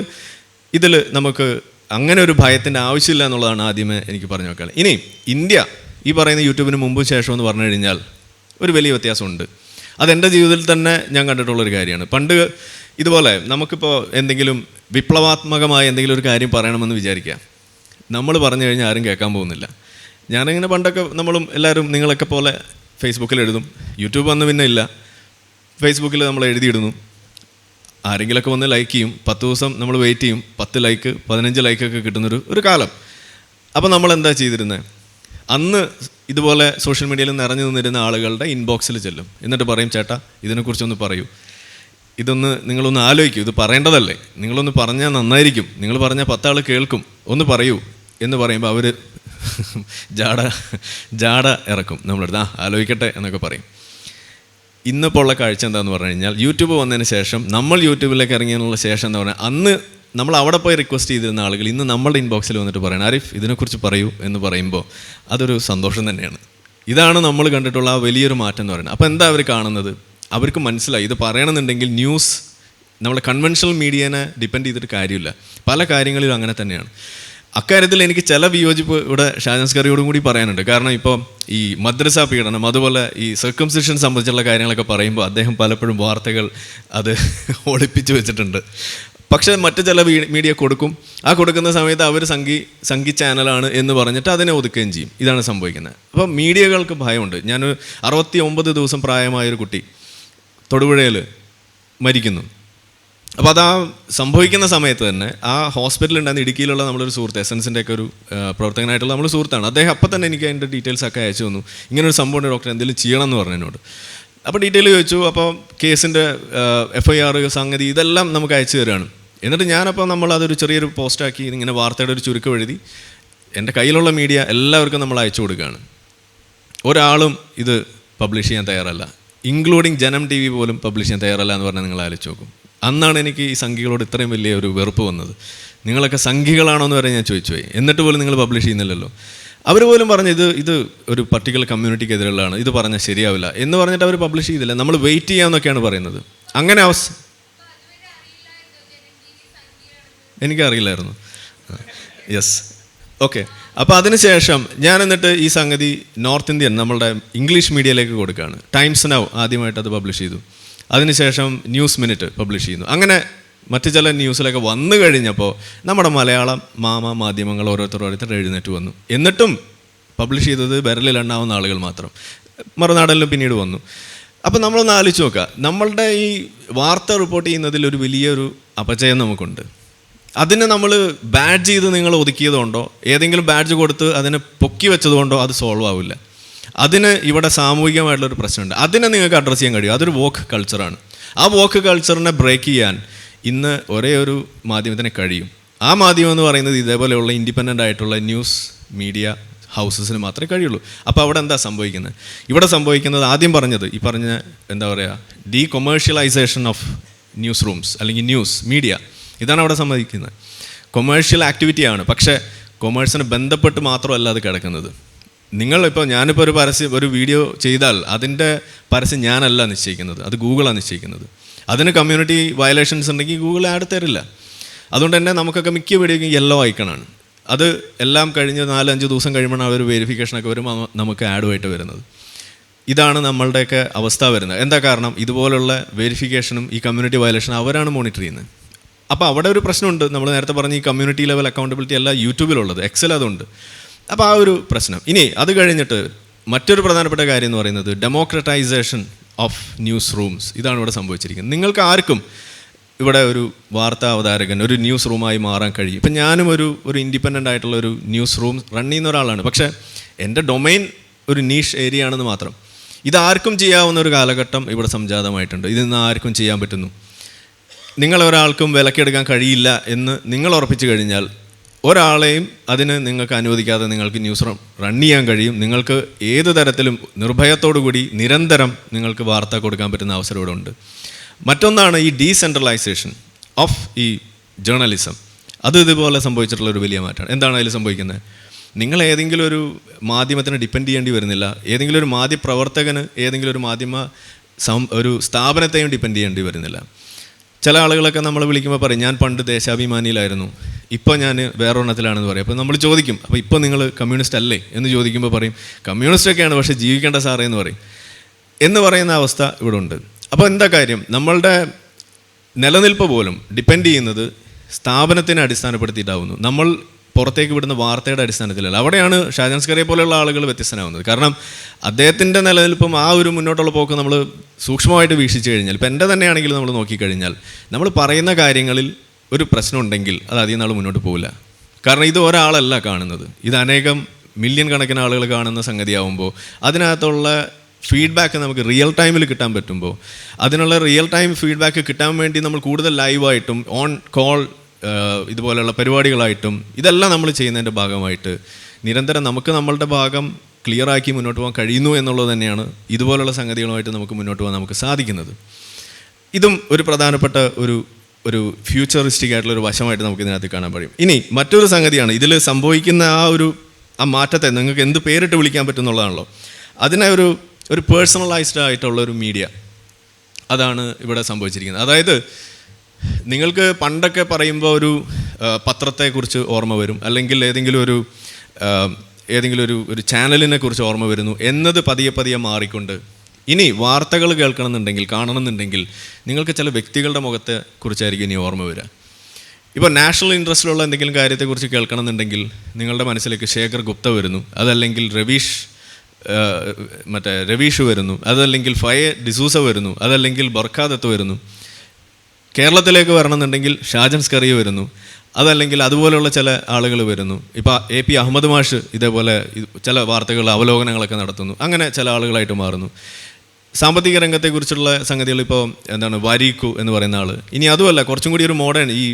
ഇതിൽ നമുക്ക് അങ്ങനെ ഒരു ഭയത്തിൻ്റെ ആവശ്യമില്ല എന്നുള്ളതാണ് ആദ്യമേ എനിക്ക് പറഞ്ഞു വെക്കാൻ. ഇനി ഇന്ത്യ ഈ പറയുന്ന യൂട്യൂബിന് മുമ്പും ശേഷം എന്ന് പറഞ്ഞു കഴിഞ്ഞാൽ ഒരു വലിയ വ്യത്യാസമുണ്ട്. അതെൻ്റെ ജീവിതത്തിൽ തന്നെ ഞാൻ കണ്ടിട്ടുള്ളൊരു കാര്യമാണ്. പണ്ട് ഇതുപോലെ നമുക്കിപ്പോൾ എന്തെങ്കിലും വിപ്ലവാത്മകമായ എന്തെങ്കിലും ഒരു കാര്യം പറയണമെന്ന് വിചാരിക്കാം, നമ്മൾ പറഞ്ഞു കഴിഞ്ഞാൽ ആരും കേൾക്കാൻ പോകുന്നില്ല. ഞാനിങ്ങനെ പണ്ടൊക്കെ നമ്മളും എല്ലാവരും നിങ്ങളൊക്കെ പോലെ ഫേസ്ബുക്കിൽ എഴുതും. യൂട്യൂബ് വന്ന് പിന്നെ ഇല്ല, ഫേസ്ബുക്കിൽ നമ്മൾ എഴുതിയിടുന്നു, ആരെങ്കിലുമൊക്കെ വന്ന് ലൈക്ക് ചെയ്യും, 10 ദിവസം നമ്മൾ വെയിറ്റ് ചെയ്യും, 10 ലൈക്ക് 15 ലൈക്കൊക്കെ കിട്ടുന്നൊരു കാലം. അപ്പോൾ നമ്മൾ എന്താ ചെയ്തിരുന്നത്? അന്ന് ഇതുപോലെ സോഷ്യൽ മീഡിയയിൽ നിറഞ്ഞു നിന്നിരുന്ന ആളുകളുടെ ഇൻബോക്സിൽ ചെല്ലും, എന്നിട്ട് പറയും, ചേട്ടാ ഇതിനെക്കുറിച്ചൊന്ന് പറയൂ, ഇതൊന്ന് നിങ്ങളൊന്ന് ആലോചിക്കൂ, ഇത് പറയേണ്ടതല്ലേ, നിങ്ങളൊന്ന് പറഞ്ഞാൽ നന്നായിരിക്കും, നിങ്ങൾ പറഞ്ഞാൽ 10 ആൾ കേൾക്കും, ഒന്ന് പറയൂ എന്ന് പറയുമ്പോൾ അവർ ജാട ഇറക്കും നമ്മളെടുത്ത്, ആലോചിക്കട്ടെ എന്നൊക്കെ പറയും. ഇന്നിപ്പോൾ ഉള്ള കാഴ്ച എന്താണെന്ന് പറഞ്ഞു കഴിഞ്ഞാൽ യൂട്യൂബ് വന്നതിന് ശേഷം നമ്മൾ യൂട്യൂബിലേക്ക് ഇറങ്ങിയതിനുള്ള ശേഷം എന്താ പറയുക, അന്ന് നമ്മൾ അവിടെ പോയി റിക്വസ്റ്റ് ചെയ്തിരുന്ന ആളുകൾ ഇന്ന് നമ്മളുടെ ഇൻബോക്സിൽ വന്നിട്ട് പറയണം ആരിഫ് ഇതിനെക്കുറിച്ച് പറയൂ എന്ന് പറയുമ്പോൾ അതൊരു സന്തോഷം തന്നെയാണ്. ഇതാണ് നമ്മൾ കണ്ടിട്ടുള്ള ആ വലിയൊരു മാറ്റം എന്ന് പറയുന്നത്. അപ്പോൾ എന്താ അവർ കാണുന്നത്? അവർക്ക് മനസ്സിലായി ഇത് പറയണമെന്നുണ്ടെങ്കിൽ ന്യൂസ് നമ്മളെ കൺവെൻഷണൽ മീഡിയനെ ഡിപ്പെൻഡ് ചെയ്തിട്ട് കാര്യമില്ല. പല കാര്യങ്ങളിലും അങ്ങനെ തന്നെയാണ്. അക്കാര്യത്തിൽ എനിക്ക് ചില വിയോജിപ്പ് ഇവിടെ ഷാജൻ സ്കറിയോടും കൂടി പറയാനുണ്ട്. കാരണം ഇപ്പോൾ ഈ മദ്രസ പീഡനം അതുപോലെ ഈ സർക്കംസിഷൻ സംബന്ധിച്ചുള്ള കാര്യങ്ങളൊക്കെ പറയുമ്പോൾ അദ്ദേഹം പലപ്പോഴും വാർത്തകൾ അത് ഒളിപ്പിച്ച് വെച്ചിട്ടുണ്ട്. പക്ഷേ മറ്റ് ചില മീഡിയ കൊടുക്കും. ആ കൊടുക്കുന്ന സമയത്ത് അവർ സംഘി ചാനലാണ് എന്ന് പറഞ്ഞിട്ട് അതിനെ ഒതുക്കുകയും ചെയ്യും. ഇതാണ് സംഭവിക്കുന്നത്. അപ്പോൾ മീഡിയകൾക്ക് ഭയമുണ്ട്. ഞാൻ 69 ദിവസം പ്രായമായൊരു കുട്ടി തൊടുപുഴയിൽ മരിക്കുന്നു. അപ്പോൾ അത് ആ സംഭവിക്കുന്ന സമയത്ത് തന്നെ ആ ഹോസ്പിറ്റലിൽ ഉണ്ടായിരുന്ന ഇടുക്കിയിലുള്ള നമ്മളൊരു സുഹൃത്ത്, എസൻസിൻ്റെ ഒക്കെ ഒരു പ്രവർത്തകനായിട്ടുള്ള നമ്മൾ സുഹൃത്താണ്. അദ്ദേഹം അപ്പം തന്നെ എനിക്ക് അതിൻ്റെ ഡീറ്റെയിൽസ് ഒക്കെ അയച്ചു തന്നു. ഇങ്ങനൊരു സംഭവം ഡോക്ടർ എന്തെങ്കിലും ചെയ്യണം എന്ന് പറഞ്ഞു എന്നോട്. അപ്പോൾ ഡീറ്റെയിൽ ചോദിച്ചു. അപ്പോൾ കേസിൻ്റെ FIR സംഗതി ഇതെല്ലാം നമുക്ക് അയച്ചു തരികയാണ്. എന്നിട്ട് ഞാനപ്പോൾ അതൊരു ചെറിയൊരു പോസ്റ്റാക്കി ഇങ്ങനെ വാർത്തയുടെ ഒരു ചുരുക്കം എഴുതി എൻ്റെ കയ്യിലുള്ള മീഡിയ എല്ലാവർക്കും നമ്മൾ അയച്ചു കൊടുക്കുകയാണ്. ഒരാളും ഇത് പബ്ലിഷ് ചെയ്യാൻ തയ്യാറല്ല, ഇൻക്ലൂഡിങ് ജനം TV പോലും പബ്ലിഷ് ചെയ്യാൻ തയ്യാറല്ല എന്ന് പറഞ്ഞാൽ നിങ്ങൾ ആലോചിച്ച് നോക്കും. അന്നാണ് എനിക്ക് ഈ സംഘികളോട് ഇത്രയും വലിയ ഒരു വെറുപ്പ് വന്നത്. നിങ്ങളൊക്കെ സംഘികളാണോ എന്ന് വരെ ഞാൻ ചോദിച്ചു പോയി. എന്നിട്ട് പോലും നിങ്ങൾ പബ്ലിഷ് ചെയ്യുന്നില്ലല്ലോ. അവർ പോലും പറഞ്ഞു ഇത് ഒരു പർട്ടിക്കുലർ കമ്മ്യൂണിറ്റിക്കെതിരുള്ളതാണ്, ഇത് പറഞ്ഞാൽ ശരിയാവില്ല എന്ന് പറഞ്ഞിട്ട് അവർ പബ്ലിഷ് ചെയ്തില്ല. നമ്മൾ വെയിറ്റ് ചെയ്യാമെന്നൊക്കെയാണ് പറയുന്നത്. അങ്ങനെ എനിക്കറിയില്ലായിരുന്നു. Yes, okay. അപ്പോൾ അതിനുശേഷം ഞാൻ എന്നിട്ട് ഈ സംഗതി നോർത്ത് ഇന്ത്യൻ നമ്മളുടെ ഇംഗ്ലീഷ് മീഡിയയിലേക്ക് കൊടുക്കുകയാണ്. ടൈംസ് നൗ ആദ്യമായിട്ട് അത് പബ്ലിഷ് ചെയ്തു. അതിനുശേഷം ന്യൂസ് മിനിറ്റ് പബ്ലിഷ് ചെയ്യുന്നു. അങ്ങനെ മറ്റു ചില ന്യൂസിലൊക്കെ വന്നു കഴിഞ്ഞപ്പോൾ നമ്മുടെ മലയാളം മാധ്യമങ്ങൾ ഓരോരുത്തർ എഴുന്നേറ്റ് വന്നു. എന്നിട്ടും പബ്ലിഷ് ചെയ്തത് വിരലിലെണ്ണാവുന്ന ആളുകൾ മാത്രം. മറുനാടനിലും പിന്നീട് വന്നു. അപ്പോൾ നമ്മളൊന്ന് ആലോചിച്ച് നോക്കുക, നമ്മളുടെ ഈ വാർത്ത റിപ്പോർട്ട് ചെയ്യുന്നതിൽ ഒരു വലിയൊരു അപചയം നമുക്കുണ്ട്. അതിന് നമ്മൾ ബാഡ്ജ് ചെയ്ത് നിങ്ങൾ ഒതുക്കിയതുകൊണ്ടോ ഏതെങ്കിലും ബാഡ്ജ് കൊടുത്ത് അതിനെ പൊക്കി വെച്ചതുകൊണ്ടോ അത് സോൾവ് ആവില്ല. അതിന് ഇവിടെ സാമൂഹികമായിട്ടുള്ളൊരു പ്രശ്നമുണ്ട്. അതിനെ നിങ്ങൾക്ക് അഡ്രസ്സ് ചെയ്യാൻ കഴിയും. അതൊരു വോക്ക് കൾച്ചറാണ്. ആ വോക്ക് കൾച്ചറിനെ ബ്രേക്ക് ചെയ്യാൻ ഇന്ന് ഒരേ ഒരു മാധ്യമത്തിന് കഴിയും. ആ മാധ്യമം എന്ന് പറയുന്നത് ഇതേപോലെയുള്ള ഇൻഡിപെൻഡൻ്റ് ആയിട്ടുള്ള ന്യൂസ് മീഡിയ ഹൗസസിന് മാത്രമേ കഴിയുള്ളൂ. അപ്പോൾ അവിടെ എന്താ സംഭവിക്കുന്നത്? ഇവിടെ സംഭവിക്കുന്നത് ആദ്യം പറഞ്ഞത് ഈ പറഞ്ഞ എന്താ പറയുക ഡീകൊമേഴ്ഷ്യലൈസേഷൻ ഓഫ് ന്യൂസ് റൂംസ് അല്ലെങ്കിൽ ന്യൂസ് മീഡിയ, ഇതാണ് അവിടെ സംഭവിക്കുന്നത്. കൊമേഴ്ഷ്യൽ ആക്ടിവിറ്റിയാണ്. പക്ഷേ കൊമേഴ്സിന് ബന്ധപ്പെട്ട് മാത്രമല്ല അത് കിടക്കുന്നത്. ഞാനിപ്പോൾ ഒരു വീഡിയോ ചെയ്താൽ അതിൻ്റെ പരസ്യം ഞാനല്ല നിശ്ചയിക്കുന്നത്, അത് ഗൂഗിളാണ് നിശ്ചയിക്കുന്നത്. അതിന് കമ്മ്യൂണിറ്റി വയലേഷൻസ് ഉണ്ടെങ്കിൽ ഗൂഗിൾ ആഡ് തരില്ല. അതുകൊണ്ട് തന്നെ നമുക്കൊക്കെ മിക്ക വീഡിയോയ്ക്കും യെല്ലോ ഐക്കണാണ്. അത് എല്ലാം കഴിഞ്ഞ് 4-5 ദിവസം കഴിയുമ്പോഴാണ് അവർ വെരിഫിക്കേഷനൊക്കെ വരുമ്പോൾ നമുക്ക് ആഡുമായിട്ട് വരുന്നത്. ഇതാണ് നമ്മളുടെയൊക്കെ അവസ്ഥ വരുന്നത്. എന്താ കാരണം? ഇതുപോലുള്ള വെരിഫിക്കേഷനും ഈ കമ്മ്യൂണിറ്റി വയലേഷനും അവരാണ് മോണിറ്റർ ചെയ്യുന്നത്. അപ്പോൾ അവിടെ ഒരു പ്രശ്നമുണ്ട്. നമ്മൾ നേരത്തെ പറഞ്ഞ ഈ കമ്മ്യൂണിറ്റി ലെവൽ അക്കൗണ്ടബിലിറ്റി അല്ല യൂട്യൂബിലുള്ളത്, എക്സൽ അതുണ്ട്. അപ്പോൾ ആ ഒരു പ്രശ്നം. ഇനി അത് കഴിഞ്ഞിട്ട് മറ്റൊരു പ്രധാനപ്പെട്ട കാര്യം എന്ന് പറയുന്നത് ഡെമോക്രറ്റൈസേഷൻ ഓഫ് ന്യൂസ് റൂംസ്. ഇതാണ് ഇവിടെ സംഭവിച്ചിരിക്കുന്നത്. നിങ്ങൾക്ക് ആർക്കും ഇവിടെ ഒരു വാർത്താ അവതാരകൻ ഒരു ന്യൂസ് റൂമായി മാറാൻ കഴിയും. ഇപ്പം ഞാനും ഒരു ഇൻഡിപെൻഡൻ്റ് ആയിട്ടുള്ള ഒരു ന്യൂസ് റൂം റൺ ചെയ്യുന്ന ഒരാളാണ്. പക്ഷേ എൻ്റെ ഡൊമൈൻ ഒരു നീഷ് ഏരിയ ആണെന്ന് മാത്രം. ഇതാർക്കും ചെയ്യാവുന്ന ഒരു കാലഘട്ടം ഇവിടെ സംജാതമായിട്ടുണ്ട്. ഇതിന്ന് ആർക്കും ചെയ്യാൻ പറ്റുന്നു. നിങ്ങളൊരാൾക്കും വിലക്കെടുക്കാൻ കഴിയില്ല എന്ന് നിങ്ങൾ ഉറപ്പിച്ചു കഴിഞ്ഞാൽ ഒരാളെയും അതിന് നിങ്ങൾക്ക് അനുവദിക്കാതെ നിങ്ങൾക്ക് ന്യൂസ് റൺ ചെയ്യാൻ കഴിയും. നിങ്ങൾക്ക് ഏത് തരത്തിലും നിർഭയത്തോടു കൂടി നിരന്തരം നിങ്ങൾക്ക് വാർത്ത കൊടുക്കാൻ പറ്റുന്ന അവസരം ഇവിടെ ഉണ്ട്. മറ്റൊന്നാണ് ഈ ഡീസെൻട്രലൈസേഷൻ ഓഫ് ഈ ജേർണലിസം. അത് ഇതുപോലെ സംഭവിച്ചിട്ടുള്ളൊരു വലിയ മാറ്റമാണ്. എന്താണ് അതിൽ സംഭവിക്കുന്നത്? നിങ്ങൾ ഏതെങ്കിലും ഒരു മാധ്യമത്തിന് ഡിപ്പെൻഡ് ചെയ്യേണ്ടി വരുന്നില്ല. ഏതെങ്കിലും ഒരു മാധ്യമപ്രവർത്തകന് ഏതെങ്കിലും ഒരു സ്ഥാപനത്തെയും ഡിപ്പെൻഡ് ചെയ്യേണ്ടി വരുന്നില്ല. ചില ആളുകളൊക്കെ നമ്മൾ വിളിക്കുമ്പോൾ പറയും ഞാൻ പണ്ട് ദേശാഭിമാനിയിലായിരുന്നു, ഇപ്പോൾ ഞാൻ വേറൊരെണ്ണത്തിലാണെന്ന് പറയും. അപ്പോൾ നമ്മൾ ചോദിക്കും അപ്പോൾ ഇപ്പോൾ നിങ്ങൾ കമ്മ്യൂണിസ്റ്റ് അല്ലേ എന്ന് ചോദിക്കുമ്പോൾ പറയും കമ്മ്യൂണിസ്റ്റൊക്കെയാണ് പക്ഷേ ജീവിക്കേണ്ട സാറേ എന്ന് പറയുന്ന അവസ്ഥ ഇവിടെ ഉണ്ട്. അപ്പോൾ എന്താ കാര്യം? നമ്മളുടെ നിലനിൽപ്പ് പോലും ഡിപ്പെൻഡ് ചെയ്യുന്നത് സ്ഥാപനത്തിനെ അടിസ്ഥാനപ്പെടുത്തിയിട്ടാവുന്നു. നമ്മൾ പുറത്തേക്ക് വിടുന്ന വാർത്തയുടെ അടിസ്ഥാനത്തിലല്ല. അവിടെയാണ് ഷാജൻ സ്കറിയെ പോലെയുള്ള ആളുകൾ വ്യത്യസ്തനാവുന്നത്. കാരണം അദ്ദേഹത്തിൻ്റെ നിലനിൽപ്പും ആ ഒരു മുന്നോട്ടുള്ള പോക്ക് നമ്മൾ സൂക്ഷ്മമായിട്ട് വീക്ഷിച്ചു കഴിഞ്ഞാൽ, ഇപ്പം എൻ്റെ തന്നെയാണെങ്കിൽ നമ്മൾ നോക്കിക്കഴിഞ്ഞാൽ നമ്മൾ പറയുന്ന കാര്യങ്ങളിൽ ഒരു പ്രശ്നം ഉണ്ടെങ്കിൽ അത് അധികം നാൾ മുന്നോട്ട് പോകില്ല. കാരണം ഇത് ഒരാളല്ല കാണുന്നത്, ഇത് അനേകം മില്യൺ കണക്കിന് ആളുകൾ കാണുന്ന സംഗതിയാവുമ്പോൾ അതിനകത്തുള്ള ഫീഡ്ബാക്ക് നമുക്ക് റിയൽ ടൈമിൽ കിട്ടാൻ പറ്റുമ്പോൾ, അതിനുള്ള റിയൽ ടൈം ഫീഡ്ബാക്ക് കിട്ടാൻ വേണ്ടി നമ്മൾ കൂടുതൽ ലൈവായിട്ടും ഓൺ കോൾ ഇതുപോലെയുള്ള പരിപാടികളായിട്ടും ഇതെല്ലാം നമ്മൾ ചെയ്യുന്നതിൻ്റെ ഭാഗമായിട്ട് നിരന്തരം നമുക്ക് നമ്മളുടെ ഭാഗം ക്ലിയറാക്കി മുന്നോട്ട് പോകാൻ കഴിയുന്നു എന്നുള്ളത് തന്നെയാണ് ഇതുപോലുള്ള സംഗതികളുമായിട്ട് നമുക്ക് മുന്നോട്ട് പോകാൻ നമുക്ക് സാധിക്കുന്നത്. ഇതും ഒരു പ്രധാനപ്പെട്ട ഒരു ഫ്യൂച്ചറിസ്റ്റിക് ആയിട്ടുള്ള ഒരു വശമായിട്ട് നമുക്ക് ഇതിനകത്ത് കാണാൻ കഴിയും. ഇനി മറ്റൊരു സംഗതിയാണ് ഇതിൽ സംഭവിക്കുന്ന ആ മാറ്റത്തെ നിങ്ങൾക്ക് എന്ത് പേരിട്ട് വിളിക്കാൻ പറ്റുന്നുള്ളതാണല്ലോ. അതിനെ ഒരു പേഴ്സണലൈസ്ഡ് ആയിട്ടുള്ള ഒരു മീഡിയ, അതാണ് ഇവിടെ സംഭവിച്ചിരിക്കുന്നത്. അതായത് നിങ്ങൾക്ക് പണ്ടൊക്കെ പറയുമ്പോൾ ഒരു പത്രത്തെക്കുറിച്ച് ഓർമ്മ വരും, അല്ലെങ്കിൽ ഏതെങ്കിലും ഒരു ചാനലിനെ കുറിച്ച് ഓർമ്മ വരുന്നു എന്നത് പതിയെ മാറിക്കൊണ്ട് ഇനി വാർത്തകൾ കേൾക്കണമെന്നുണ്ടെങ്കിൽ, കാണണമെന്നുണ്ടെങ്കിൽ നിങ്ങൾക്ക് ചില വ്യക്തികളുടെ മുഖത്തെ കുറിച്ചായിരിക്കും ഇനി ഓർമ്മ വരിക. ഇപ്പോൾ നാഷണൽ ഇൻട്രസ്റ്റിലുള്ള എന്തെങ്കിലും കാര്യത്തെക്കുറിച്ച് കേൾക്കണമെന്നുണ്ടെങ്കിൽ നിങ്ങളുടെ മനസ്സിലേക്ക് ശേഖർ ഗുപ്ത വരുന്നു, അതല്ലെങ്കിൽ രവീഷ് വരുന്നു, അതല്ലെങ്കിൽ ഫയെ ഡിസൂസ വരുന്നു, അതല്ലെങ്കിൽ ബർഖാദത്ത് വരുന്നു. കേരളത്തിലേക്ക് വരണമെന്നുണ്ടെങ്കിൽ ഷാജൻ സ്കറിയ വരുന്നു, അതല്ലെങ്കിൽ അതുപോലെയുള്ള ചില ആളുകൾ വരുന്നു. ഇപ്പോൾ AP അഹമ്മദ് മാഷ് ഇതേപോലെ ചില വാർത്തകൾ അവലോകനങ്ങളൊക്കെ നടത്തുന്നു. അങ്ങനെ ചില ആളുകളായിട്ട് മാറുന്നു. സാമ്പത്തിക രംഗത്തെക്കുറിച്ചുള്ള സംഗതികൾ ഇപ്പോൾ വാരീഖു എന്ന് പറയുന്ന ആൾ. ഇനി അതുമല്ല, കുറച്ചും കൂടി ഒരു മോഡേൺ ഈ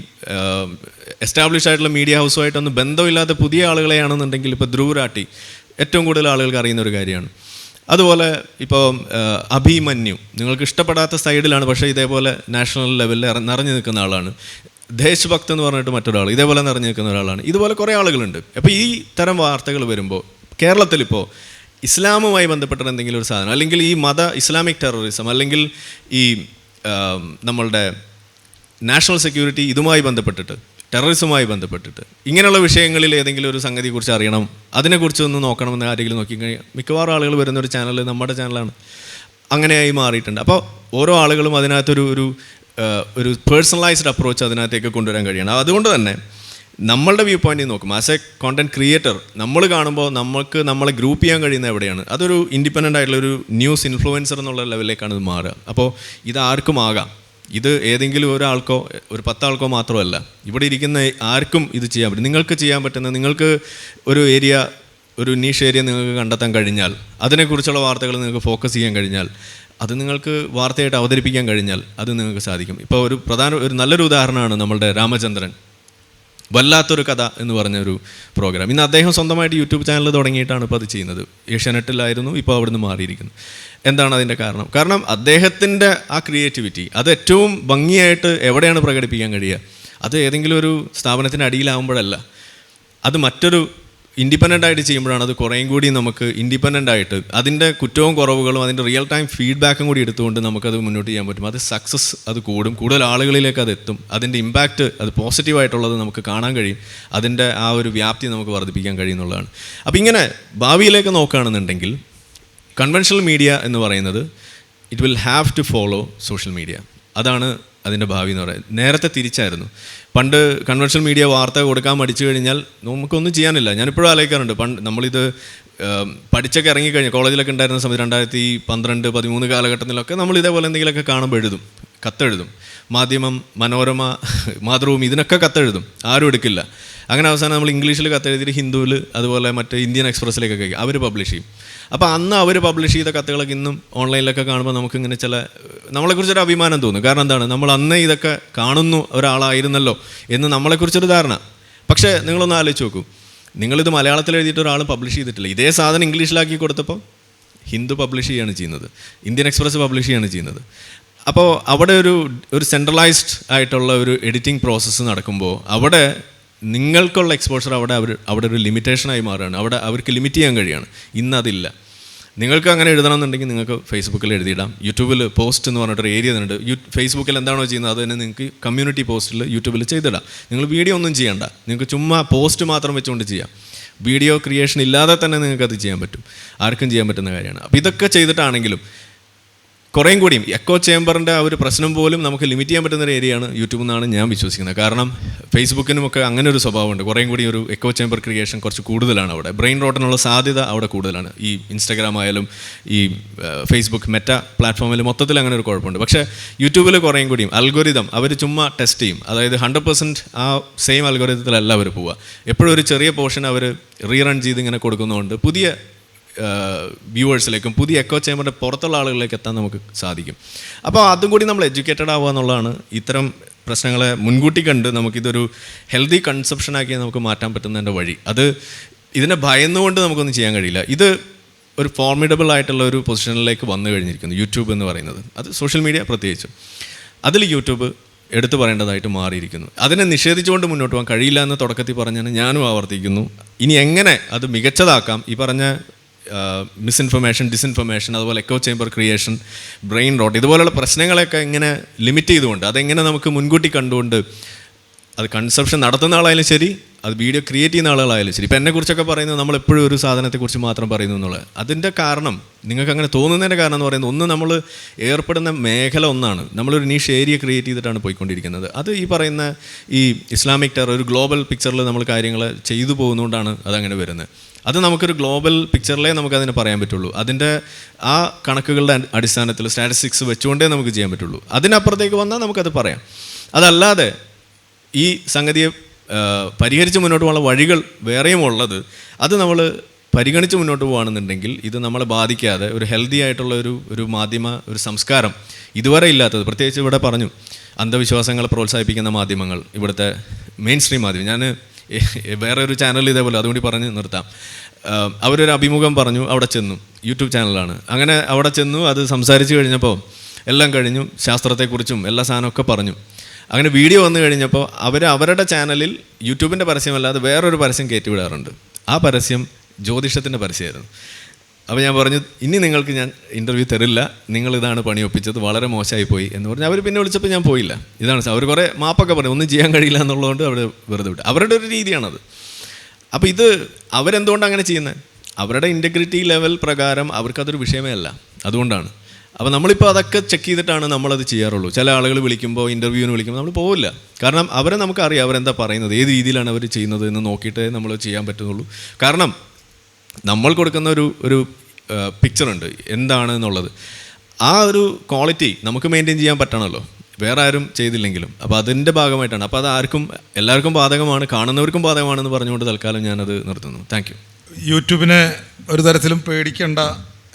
എസ്റ്റാബ്ലിഷ് ആയിട്ടുള്ള മീഡിയ ഹൗസുമായിട്ടൊന്നും ബന്ധമില്ലാത്ത പുതിയ ആളുകളെയാണെന്നുണ്ടെങ്കിൽ ഇപ്പോൾ ധ്രുവ് രാട്ടി ഏറ്റവും കൂടുതൽ ആളുകൾക്ക് അറിയുന്ന ഒരു കാര്യമാണ്. അതുപോലെ ഇപ്പോൾ അഭിമന്യു നിങ്ങൾക്ക് ഇഷ്ടപ്പെടാത്ത സൈഡിലാണ്, പക്ഷേ ഇതേപോലെ നാഷണൽ ലെവലിൽ നിറഞ്ഞു നിൽക്കുന്ന ആളാണ്. ദേശ് ഭക്ത് എന്ന് പറഞ്ഞിട്ട് മറ്റൊരാൾ ഇതേപോലെ നിറഞ്ഞു നിൽക്കുന്ന ഒരാളാണ്. ഇതുപോലെ കുറേ ആളുകളുണ്ട്. അപ്പോൾ ഈ തരം വാർത്തകൾ വരുമ്പോൾ കേരളത്തിലിപ്പോൾ ഇസ്ലാമുമായി ബന്ധപ്പെട്ട എന്തെങ്കിലും ഒരു സാധനം, അല്ലെങ്കിൽ ഈ ഇസ്ലാമിക് ടെററിസം, അല്ലെങ്കിൽ ഈ നമ്മളുടെ നാഷണൽ സെക്യൂരിറ്റി ഇതുമായി ബന്ധപ്പെട്ടിട്ട്, ടെററിസവുമായി ബന്ധപ്പെട്ടിട്ട് ഇങ്ങനെയുള്ള വിഷയങ്ങളിൽ ഏതെങ്കിലും ഒരു സംഗതിയെക്കുറിച്ച് അറിയണം, അതിനെക്കുറിച്ച് ഒന്ന് നോക്കണമെന്ന് ആരെങ്കിലും നോക്കിക്കഴിഞ്ഞാൽ മിക്കവാറും ആളുകൾ വരുന്നൊരു ചാനൽ നമ്മുടെ ചാനലാണ്. അങ്ങനെയായി മാറിയിട്ടുണ്ട്. അപ്പോൾ ഓരോ ആളുകളും അതിനകത്തൊരു ഒരു പേഴ്സണലൈസ്ഡ് അപ്രോച്ച് അതിനകത്തേക്ക് കൊണ്ടുവരാൻ കഴിയണം. അതുകൊണ്ട് തന്നെ നമ്മളുടെ വ്യൂ പോയിന്റിൽ നോക്കും, ആസ് എ കോണ്ടന്റ് ക്രിയേറ്റർ നമ്മൾ കാണുമ്പോൾ നമ്മളെ ഗ്രൂപ്പ് ചെയ്യാൻ കഴിയുന്ന എവിടെയാണ്, അതൊരു ഇൻഡിപെൻഡൻ്റ് ആയിട്ടുള്ള ഒരു ന്യൂസ് ഇൻഫ്ലുവൻസർ എന്നുള്ള ലെവലിലേക്കാണ് ഇത് മാറുക. അപ്പോൾ ഇത് ആർക്കും ആകാം. ഇത് ഏതെങ്കിലും ഒരാൾക്കോ ഒരു 10 ആൾക്കോ മാത്രമല്ല, ഇവിടെ ഇരിക്കുന്ന ആർക്കും ഇത് ചെയ്യാൻ പറ്റും. നിങ്ങൾക്ക് ചെയ്യാൻ പറ്റുന്ന, നിങ്ങൾക്ക് ഒരു നീഷ് ഏരിയ നിങ്ങൾക്ക് കണ്ടെത്താൻ കഴിഞ്ഞാൽ, അതിനെക്കുറിച്ചുള്ള വാർത്തകൾ നിങ്ങൾക്ക് ഫോക്കസ് ചെയ്യാൻ കഴിഞ്ഞാൽ, അത് നിങ്ങൾക്ക് വാർത്തയായിട്ട് അവതരിപ്പിക്കാൻ കഴിഞ്ഞാൽ അത് നിങ്ങൾക്ക് സാധിക്കും. ഇപ്പോൾ ഒരു നല്ലൊരു ഉദാഹരണമാണ് നമ്മളുടെ രാമചന്ദ്രൻ വല്ലാത്തൊരു കഥ എന്ന് പറഞ്ഞൊരു പ്രോഗ്രാം. ഇന്ന് അദ്ദേഹം സ്വന്തമായിട്ട് യൂട്യൂബ് ചാനൽ തുടങ്ങിയിട്ടാണ് ഇപ്പോൾ അത് ചെയ്യുന്നത്. ഏഷ്യാനെറ്റിലായിരുന്നു, ഇപ്പോൾ അവിടുന്ന് മാറിയിരിക്കുന്നു. എന്താണ് അതിൻ്റെ കാരണം അദ്ദേഹത്തിൻ്റെ ആ ക്രിയേറ്റിവിറ്റി അത് ഏറ്റവും ഭംഗിയായിട്ട് എവിടെയാണ് പ്രകടിപ്പിക്കാൻ കഴിയുക? അത് ഏതെങ്കിലും ഒരു സ്ഥാപനത്തിൻ്റെ അടിയിലാവുമ്പോഴല്ല, അത് മറ്റൊരു ഇൻഡിപെൻഡൻ്റ് ആയിട്ട് ചെയ്യുമ്പോഴാണ് അത് കുറേയും കൂടി നമുക്ക് ഇൻഡിപെൻഡൻ്റ് ആയിട്ട് അതിൻ്റെ കുറ്റവും കുറവുകളും അതിൻ്റെ റിയൽ ടൈം ഫീഡ്ബാക്കും കൂടി എടുത്തുകൊണ്ട് നമുക്കത് മുന്നോട്ട് ചെയ്യാൻ പറ്റും. അത് സക്സസ് അത് കൂടുതൽ ആളുകളിലേക്ക് അത് എത്തും. അതിൻ്റെ ഇമ്പാക്റ്റ് അത് പോസിറ്റീവായിട്ടുള്ളത് നമുക്ക് കാണാൻ കഴിയും. അതിൻ്റെ ആ ഒരു വ്യാപ്തി നമുക്ക് വർദ്ധിപ്പിക്കാൻ കഴിയുന്നുള്ളതാണ്. അപ്പോൾ ഇങ്ങനെ ഭാവിയിലേക്ക് നോക്കുകയാണെന്നുണ്ടെങ്കിൽ കൺവെൻഷണൽ മീഡിയ എന്ന് പറയുന്നത് it will have to follow social media. അതാണ് അതിൻ്റെ ഭാവി എന്ന് പറയുന്നത്. നേരത്തെ തിരിച്ചായിരുന്നു. പണ്ട് കൺവെൻഷണൽ മീഡിയ വാർത്ത കൊടുക്കാൻ മടിച്ചു കഴിഞ്ഞാൽ നമുക്കൊന്നും ചെയ്യാനില്ല. ഞാനിപ്പോഴും ആലോചിക്കാറുണ്ട്, നമ്മളിത് പഠിച്ചൊക്കെ ഇറങ്ങിക്കഴിഞ്ഞാൽ കോളേജിലൊക്കെ ഉണ്ടായിരുന്ന സമയത്ത് 2012, 2013 കാലഘട്ടത്തിലൊക്കെ നമ്മൾ ഇതേപോലെ എന്തെങ്കിലുമൊക്കെ കാണുമ്പോൾ കത്തെഴുതും. മാധ്യമം, മനോരമ, മാതൃഭൂമി ഇതിനൊക്കെ കത്തെഴുതും, ആരും എടുക്കില്ല. അങ്ങനെ അവസാനം നമ്മൾ ഇംഗ്ലീഷിൽ കത്തെഴുതിയിട്ട് ഹിന്ദുവിൽ, അതുപോലെ മറ്റ് ഇന്ത്യൻ എക്സ്പ്രസ്സിലേക്കൊക്കെ അവർ പബ്ലിഷ് ചെയ്യും. അപ്പോൾ അന്ന് അവർ പബ്ലിഷ് ചെയ്ത കത്തുകളൊക്കെ ഇന്നും ഓൺലൈനിലൊക്കെ കാണുമ്പോൾ നമുക്കിങ്ങനെ നമ്മളെക്കുറിച്ചൊരു അഭിമാനം തോന്നും. കാരണം എന്താണ്, നമ്മൾ അന്നേ ഇതൊക്കെ കാണുന്നു ഒരാളായിരുന്നല്ലോ എന്ന് നമ്മളെക്കുറിച്ചൊരു ധാരണ. പക്ഷേ നിങ്ങളൊന്ന് ആലോചിച്ച് നോക്കൂ, നിങ്ങളിത് മലയാളത്തിൽ എഴുതിയിട്ട് ഒരാൾ പബ്ലിഷ് ചെയ്തിട്ടില്ല. ഇതേ സാധനം ഇംഗ്ലീഷിലാക്കി കൊടുത്തപ്പോൾ ഹിന്ദു പബ്ലിഷ് ചെയ്യുകയാണ് ചെയ്യുന്നത്, ഇന്ത്യൻ എക്സ്പ്രസ് പബ്ലിഷ് ചെയ്യുകയാണ് ചെയ്യുന്നത്. അപ്പോൾ അവിടെ ഒരു സെൻട്രലൈസ്ഡ് ആയിട്ടുള്ള ഒരു എഡിറ്റിംഗ് പ്രോസസ്സ് നടക്കുമ്പോൾ അവിടെ നിങ്ങൾക്കുള്ള എക്സ്പോഷർ അവിടെ ഒരു ലിമിറ്റേഷനായി മാറുകയാണ്. അവിടെ അവർക്ക് ലിമിറ്റ് ചെയ്യാൻ കഴിയുകയാണ്. ഇന്നതില്ല. നിങ്ങൾക്ക് അങ്ങനെ എഴുതണമെന്നുണ്ടെങ്കിൽ നിങ്ങൾക്ക് ഫേസ്ബുക്കിൽ എഴുതിയിടാം. യൂട്യൂബിൽ പോസ്റ്റ് എന്ന് പറഞ്ഞിട്ടൊരു ഏരിയ ഉണ്ട്. ഫേസ്ബുക്കിൽ എന്താണോ ചെയ്യുന്നത് അത് തന്നെ നിങ്ങൾക്ക് കമ്മ്യൂണിറ്റി പോസ്റ്റിൽ യൂട്യൂബിൽ ചെയ്തിടാം. നിങ്ങൾ വീഡിയോ ഒന്നും ചെയ്യണ്ട, നിങ്ങൾക്ക് ചുമ്മാ പോസ്റ്റ് മാത്രം വെച്ചുകൊണ്ട് ചെയ്യാം. വീഡിയോ ക്രിയേഷൻ ഇല്ലാതെ തന്നെ നിങ്ങൾക്കത് ചെയ്യാൻ പറ്റും. ആർക്കും ചെയ്യാൻ പറ്റുന്ന കാര്യമാണ്. അപ്പോൾ ഇതൊക്കെ ചെയ്തിട്ടാണെങ്കിലും കുറേയും കൂടിയും എക്കോ ചേംബറിൻ്റെ ആ ഒരു പ്രശ്നം പോലും നമുക്ക് ലിമിറ്റ് ചെയ്യാൻ പറ്റുന്ന ഒരു ഏരിയയാണ് യൂട്യൂബ് എന്നാണ് ഞാൻ വിശ്വസിക്കുന്നത്. കാരണം ഫേസ്ബുക്കിനുമൊക്കെ അങ്ങനെ ഒരു സ്വഭാവമുണ്ട്. കുറേയും കൂടി ഒരു എക്കോ ചേംബർ ക്രിയേഷൻ കുറച്ച് കൂടുതലാണ് അവിടെ. ബ്രെയിൻ റോട്ടിനുള്ള സാധ്യത അവിടെ കൂടുതലാണ്. ഈ ഇൻസ്റ്റാഗ്രാം ആയാലും ഈ ഫേസ്ബുക്ക് മെറ്റ പ്ലാറ്റ്ഫോമിൽ മൊത്തത്തിൽ അങ്ങനെ ഒരു കുഴപ്പമുണ്ട്. പക്ഷേ യൂട്യൂബിൽ കുറേയും കൂടിയും അൽഗോരിതം അവർ ചുമ്മാ ടെസ്റ്റ് ചെയ്യും. അതായത് 100% ആ സെയിം അൽഗോരിതത്തിലല്ല അവർ പോവുക. എപ്പോഴും ഒരു ചെറിയ പോർഷൻ അവർ റീറൺ ചെയ്ത് ഇങ്ങനെ കൊടുക്കുന്നതുകൊണ്ട് പുതിയ വ്യൂവേഴ്സിലേക്കും പുതിയ എക്കോ ചേമ്പറിൻ്റെ പുറത്തുള്ള ആളുകളിലേക്ക് എത്താൻ നമുക്ക് സാധിക്കും. അപ്പോൾ അതും കൂടി നമ്മൾ എഡ്യൂക്കേറ്റഡ് ആവുക എന്നുള്ളതാണ് ഇത്തരം പ്രശ്നങ്ങളെ മുൻകൂട്ടി കണ്ട് നമുക്കിതൊരു ഹെൽത്തി കൺസെപ്ഷനാക്കി നമുക്ക് മാറ്റാൻ പറ്റുന്നതിൻ്റെ വഴി. ഇതിനെ ഭയന്നുകൊണ്ട് നമുക്കൊന്നും ചെയ്യാൻ കഴിയില്ല. ഇത് ഒരു ഫോർമിഡബിൾ ആയിട്ടുള്ള ഒരു പൊസിഷനിലേക്ക് വന്നു കഴിഞ്ഞിരിക്കുന്നു യൂട്യൂബ് എന്ന് പറയുന്നത്. അത് സോഷ്യൽ മീഡിയ പ്രത്യേകിച്ചും. അതിൽ യൂട്യൂബ് എടുത്തു പറയേണ്ടതായിട്ട് മാറിയിരിക്കുന്നു. അതിനെ നിഷേധിച്ചുകൊണ്ട് മുന്നോട്ട് പോകാൻ കഴിയില്ല എന്ന് തുടക്കത്തിൽ പറഞ്ഞാണ് ഞാനും ആവർത്തിക്കുന്നു. ഇനി എങ്ങനെ അത് മികച്ചതാക്കാം, ഈ പറഞ്ഞ മിസ്ഇൻഫർമേഷൻ, ഡിസ്ഇൻഫർമേഷൻ, അതുപോലെ echo chamber creation, brain rot, ഇതുപോലുള്ള പ്രശ്നങ്ങളെയൊക്കെ ഇങ്ങനെ ലിമിറ്റ് ചെയ്തുകൊണ്ട് അതെങ്ങനെ നമുക്ക് മുൻകൂട്ടി കണ്ടുകൊണ്ട് അത് കൺസെപ്ഷൻ നടത്തുന്ന ആളായാലും ശരി, അത് വീഡിയോ ക്രിയേറ്റ് ചെയ്യുന്ന ആളുകളായാലും ശരി. ഇപ്പം എന്നെക്കുറിച്ചൊക്കെ പറയുന്നത് നമ്മളെപ്പോഴും ഒരു സാധനത്തെക്കുറിച്ച് മാത്രം പറയുന്നു എന്നുള്ളത്. അതിൻ്റെ കാരണം, നിങ്ങൾക്ക് അങ്ങനെ തോന്നുന്നതിൻ്റെ കാരണം എന്ന് പറയുന്നത്, ഒന്ന് നമ്മൾ ഏർപ്പെടുന്ന മേഖല ഒന്നാണ്. നമ്മളൊരു നീഷ് ഏരിയ ക്രിയേറ്റ് ചെയ്തിട്ടാണ് പോയിക്കൊണ്ടിരിക്കുന്നത്. അത് ഈ പറയുന്ന ഈ ഇസ്ലാമിക് ടെറർ ഒരു ഗ്ലോബൽ പിക്ചറിൽ നമ്മൾ കാര്യങ്ങൾ ചെയ്തു പോകുന്നതുകൊണ്ടാണ് അതങ്ങനെ വരുന്നത്. അത് നമുക്കൊരു ഗ്ലോബൽ പിക്ചറിലേ നമുക്കതിനെ പറയാൻ പറ്റുള്ളൂ. അതിൻ്റെ ആ കണക്കുകളുടെ അടിസ്ഥാനത്തിൽ സ്റ്റാറ്റിസ്റ്റിക്സ് വെച്ചുകൊണ്ടേ നമുക്ക് ചെയ്യാൻ പറ്റുള്ളൂ. അതിനപ്പുറത്തേക്ക് വന്നാൽ നമുക്കത് പറയാം. അതല്ലാതെ ഈ സംഗതിയെ പരിഹരിച്ച് മുന്നോട്ട് പോകാനുള്ള വഴികൾ വേറെയും ഉള്ളത്. അത് നമ്മൾ പരിഗണിച്ച് മുന്നോട്ട് പോകുകയാണെന്നുണ്ടെങ്കിൽ ഇത് നമ്മളെ ബാധിക്കാതെ ഒരു ഹെൽത്തി ആയിട്ടുള്ള ഒരു മാധ്യമ ഒരു സംസ്കാരം ഇതുവരെ ഇല്ലാത്തത്, പ്രത്യേകിച്ച് ഇവിടെ പറഞ്ഞു അന്ധവിശ്വാസങ്ങളെ പ്രോത്സാഹിപ്പിക്കുന്ന മാധ്യമങ്ങൾ, ഇവിടുത്തെ മെയിൻ സ്ട്രീം മാധ്യമം. ഞാൻ വേറെ ഒരു ചാനൽ ഇതേപോലെ, അതുകൊണ്ട് പറഞ്ഞ് നിർത്താം. അവരൊരു അഭിമുഖം പറഞ്ഞു, അവിടെ ചെന്നു, യൂട്യൂബ് ചാനലാണ്. അങ്ങനെ അവിടെ ചെന്നു, അത് സംസാരിച്ച് കഴിഞ്ഞപ്പോൾ എല്ലാം കഴിഞ്ഞു, ശാസ്ത്രത്തെക്കുറിച്ചും എല്ലാ സാധനമൊക്കെ പറഞ്ഞു. അങ്ങനെ വീഡിയോ വന്നു കഴിഞ്ഞപ്പോൾ അവരുടെ ചാനലിൽ യൂട്യൂബിൻ്റെ പരസ്യമല്ലാതെ വേറൊരു പരസ്യം കയറ്റിവിടാറുണ്ട്. ആ പരസ്യം ജ്യോതിഷത്തിൻ്റെ പരസ്യമായിരുന്നു. അപ്പോൾ ഞാൻ പറഞ്ഞു, ഇനി നിങ്ങൾക്ക് ഞാൻ ഇൻ്റർവ്യൂ തരില്ല, നിങ്ങളിതാണ് പണി ഒപ്പിച്ചത്, വളരെ മോശമായി പോയി എന്ന് പറഞ്ഞ് അവർ പിന്നെ വിളിച്ചപ്പോൾ ഞാൻ പോയില്ല. ഇതാണ് അവർ കുറേ മാപ്പൊക്കെ പറഞ്ഞു, ഒന്നും ചെയ്യാൻ കഴിയില്ല എന്നുള്ളതുകൊണ്ട് അവർ വെറുതെ വിട്ടു. അവരുടെ ഒരു രീതിയാണത്. അപ്പോൾ ഇത് അവരെന്തുകൊണ്ടാണ് അങ്ങനെ ചെയ്യുന്നത്? അവരുടെ ഇൻറ്റഗ്രിറ്റി ലെവൽ പ്രകാരം അവർക്കതൊരു വിഷയമേ അല്ല, അതുകൊണ്ടാണ്. അപ്പോൾ നമ്മളിപ്പോൾ അതൊക്കെ ചെക്ക് ചെയ്തിട്ടാണ് നമ്മളത് ചെയ്യാറുള്ളൂ. ചില ആളുകൾ വിളിക്കുമ്പോൾ, ഇൻ്റർവ്യൂവിന് വിളിക്കുമ്പോൾ നമ്മൾ പോവില്ല. കാരണം അവരെ നമുക്കറിയാം അവരെന്താ പറയുന്നത്, ഏത് രീതിയിലാണ് അവർ ചെയ്യുന്നത് എന്ന് നോക്കിയിട്ടേ നമ്മൾ ചെയ്യാൻ പറ്റുന്നുള്ളൂ. കാരണം നമ്മൾ കൊടുക്കുന്ന ഒരു പിക്ചറുണ്ട് എന്താണ് എന്നുള്ളത്. ആ ഒരു ക്വാളിറ്റി നമുക്ക് മെയിൻറ്റെയിൻ ചെയ്യാൻ പറ്റണമല്ലോ, വേറെ ആരും ചെയ്തില്ലെങ്കിലും. അപ്പോൾ അതിൻ്റെ ഭാഗമായിട്ടാണ്. അപ്പോൾ അത് എല്ലാവർക്കും ബാധകമാണ്, കാണുന്നവർക്കും ബാധകമാണെന്ന് പറഞ്ഞുകൊണ്ട് തൽക്കാലം ഞാനത് നിർത്തുന്നു. Thank you. യൂട്യൂബിനെ ഒരു തരത്തിലും പേടിക്കേണ്ട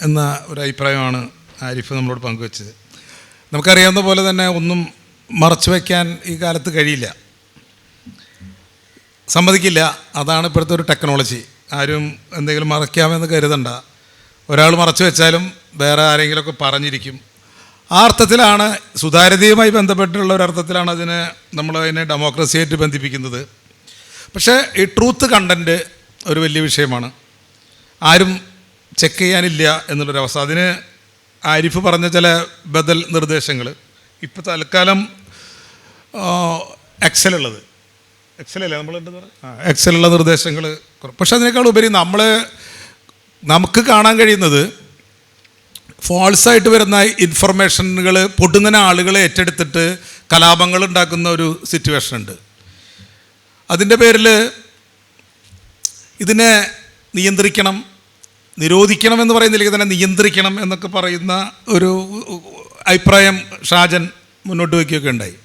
എന്ന ഒരു അഭിപ്രായമാണ് ആരിഫ് നമ്മളോട് പങ്കുവച്ചത്. നമുക്കറിയാവുന്ന പോലെ തന്നെ ഒന്നും മറച്ചു വയ്ക്കാൻ ഈ കാലത്ത് കഴിയില്ല, സമ്മതിക്കില്ല. അതാണ് ഇപ്പോഴത്തെ ഒരു ടെക്നോളജി. ആരും എന്തെങ്കിലും മറയ്ക്കാമെന്ന് കരുതണ്ട. ഒരാൾ മറച്ചു വെച്ചാലും വേറെ ആരെങ്കിലുമൊക്കെ പറഞ്ഞിരിക്കും. ആ അർത്ഥത്തിലാണ്, സുതാര്യതയുമായി ബന്ധപ്പെട്ടുള്ള ഒരർത്ഥത്തിലാണ് നമ്മളതിനെ ഡെമോക്രസിയായിട്ട് ബന്ധിപ്പിക്കുന്നത്. പക്ഷേ ഈ ട്രൂത്ത് കണ്ടൻറ്റ് ഒരു വലിയ വിഷയമാണ്. ആരും ചെക്ക് ചെയ്യാനില്ല എന്നുള്ളൊരവസ്ഥ. അതിന് ആരിഫ് പറഞ്ഞ ചില ബദൽ നിർദ്ദേശങ്ങൾ, ഇപ്പോൾ തൽക്കാലം എക്സലുള്ളത്, എക്സലല്ലേ എക്സലുള്ള നിർദ്ദേശങ്ങൾ. പക്ഷെ അതിനേക്കാൾ ഉപരി നമുക്ക് കാണാൻ കഴിയുന്നത് ഫോൾസായിട്ട് വരുന്ന ഇൻഫർമേഷനുകൾ പൊടുന്നതിന് ആളുകൾ ഏറ്റെടുത്തിട്ട് കലാപങ്ങൾ ഉണ്ടാക്കുന്ന ഒരു സിറ്റുവേഷൻ ഉണ്ട്. അതിൻ്റെ പേരിൽ ഇതിനെ നിയന്ത്രിക്കണം, നിരോധിക്കണം എന്ന് പറയുന്നില്ലെങ്കിൽ തന്നെ നിയന്ത്രിക്കണം എന്നൊക്കെ പറയുന്ന ഒരു അഭിപ്രായം ഷാജൻ മുന്നോട്ട് വയ്ക്കുകയൊക്കെ ഉണ്ടായി.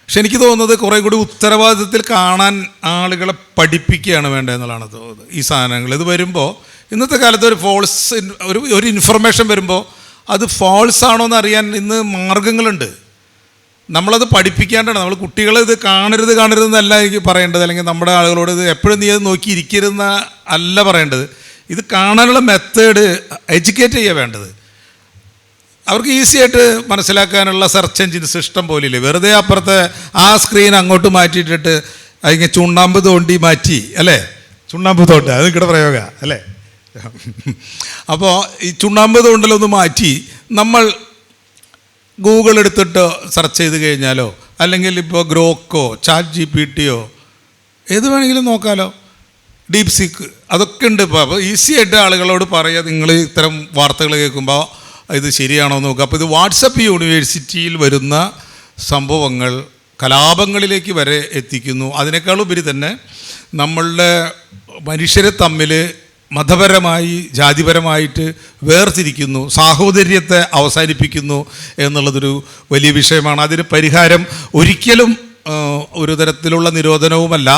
പക്ഷെ എനിക്ക് തോന്നുന്നത് കുറേ കൂടി ഉത്തരവാദിത്തത്തിൽ കാണാൻ ആളുകളെ പഠിപ്പിക്കുകയാണ് വേണ്ടതെന്നുള്ളതാണ് തോന്നുന്നത്. ഈ സാധനങ്ങൾ ഇത് വരുമ്പോൾ ഇന്നത്തെ കാലത്ത് ഒരു ഇൻഫർമേഷൻ വരുമ്പോൾ അത് ഫോൾസ് ആണോ എന്ന് അറിയാൻ ഇന്ന് മാർഗങ്ങളുണ്ട്. നമ്മളത് പഠിപ്പിക്കേണ്ടതാണ്. നമ്മൾ കുട്ടികളെ ഇത് കാണരുതെന്നല്ല എനിക്ക് പറയേണ്ടത്, അല്ലെങ്കിൽ നമ്മുടെ ആളുകളോട് ഇത് എപ്പോഴും നീ അത് നോക്കിയിരിക്കരുതെന്ന അല്ല പറയേണ്ടത്. ഇത് കാണാനുള്ള മെത്തേഡ് എഡ്യൂക്കേറ്റ് ചെയ്യുക വേണ്ടത്. അവർക്ക് ഈസി ആയിട്ട് മനസ്സിലാക്കാനുള്ള സെർച്ച് എഞ്ചിൻസ് ഇഷ്ടം പോലില്ലേ. വെറുതെ അപ്പുറത്തെ ആ സ്ക്രീൻ അങ്ങോട്ട് മാറ്റിയിട്ടിട്ട് അതിങ്ങനെ ചുണ്ണാമ്പ് തോണ്ടി മാറ്റി, അല്ലേ? ചുണ്ണാമ്പ് തോണ്ട, അത് ഇവിടെ പ്രയോഗ അല്ലേ? അപ്പോൾ ഈ ചുണ്ണാമ്പ് തോണ്ടലൊന്ന് മാറ്റി നമ്മൾ ഗൂഗിൾ എടുത്തിട്ട് സെർച്ച് ചെയ്ത് കഴിഞ്ഞാലോ, അല്ലെങ്കിൽ ഇപ്പോൾ ഗ്രോക്കോ ചാറ്റ് GPT ഏത് വേണമെങ്കിലും നോക്കാമല്ലോ, ഡീപ് സീക്ക് അതൊക്കെ ഉണ്ട് ഇപ്പോൾ. അപ്പോൾ ഈസി ആയിട്ട് ആളുകളോട് പറയുക, നിങ്ങൾ ഇത്തരം വാർത്തകൾ കേൾക്കുമ്പോൾ ഇത് ശരിയാണോ എന്ന് നോക്കുക. അപ്പോൾ ഇത് വാട്സപ്പ് യൂണിവേഴ്സിറ്റിയിൽ വരുന്ന സംഭവങ്ങൾ കലാപങ്ങളിലേക്ക് വരെ എത്തിക്കുന്നു. അതിനേക്കാളുപരി തന്നെ നമ്മളുടെ മനുഷ്യരെ തമ്മിൽ മതപരമായി ജാതിപരമായിട്ട് വേർതിരിക്കുന്നു, സാഹോദര്യത്തെ അവസാനിപ്പിക്കുന്നു എന്നുള്ളതൊരു വലിയ വിഷയമാണ്. അതിന് പരിഹാരം ഒരിക്കലും ഒരു തരത്തിലുള്ള നിരോധനവുമല്ല,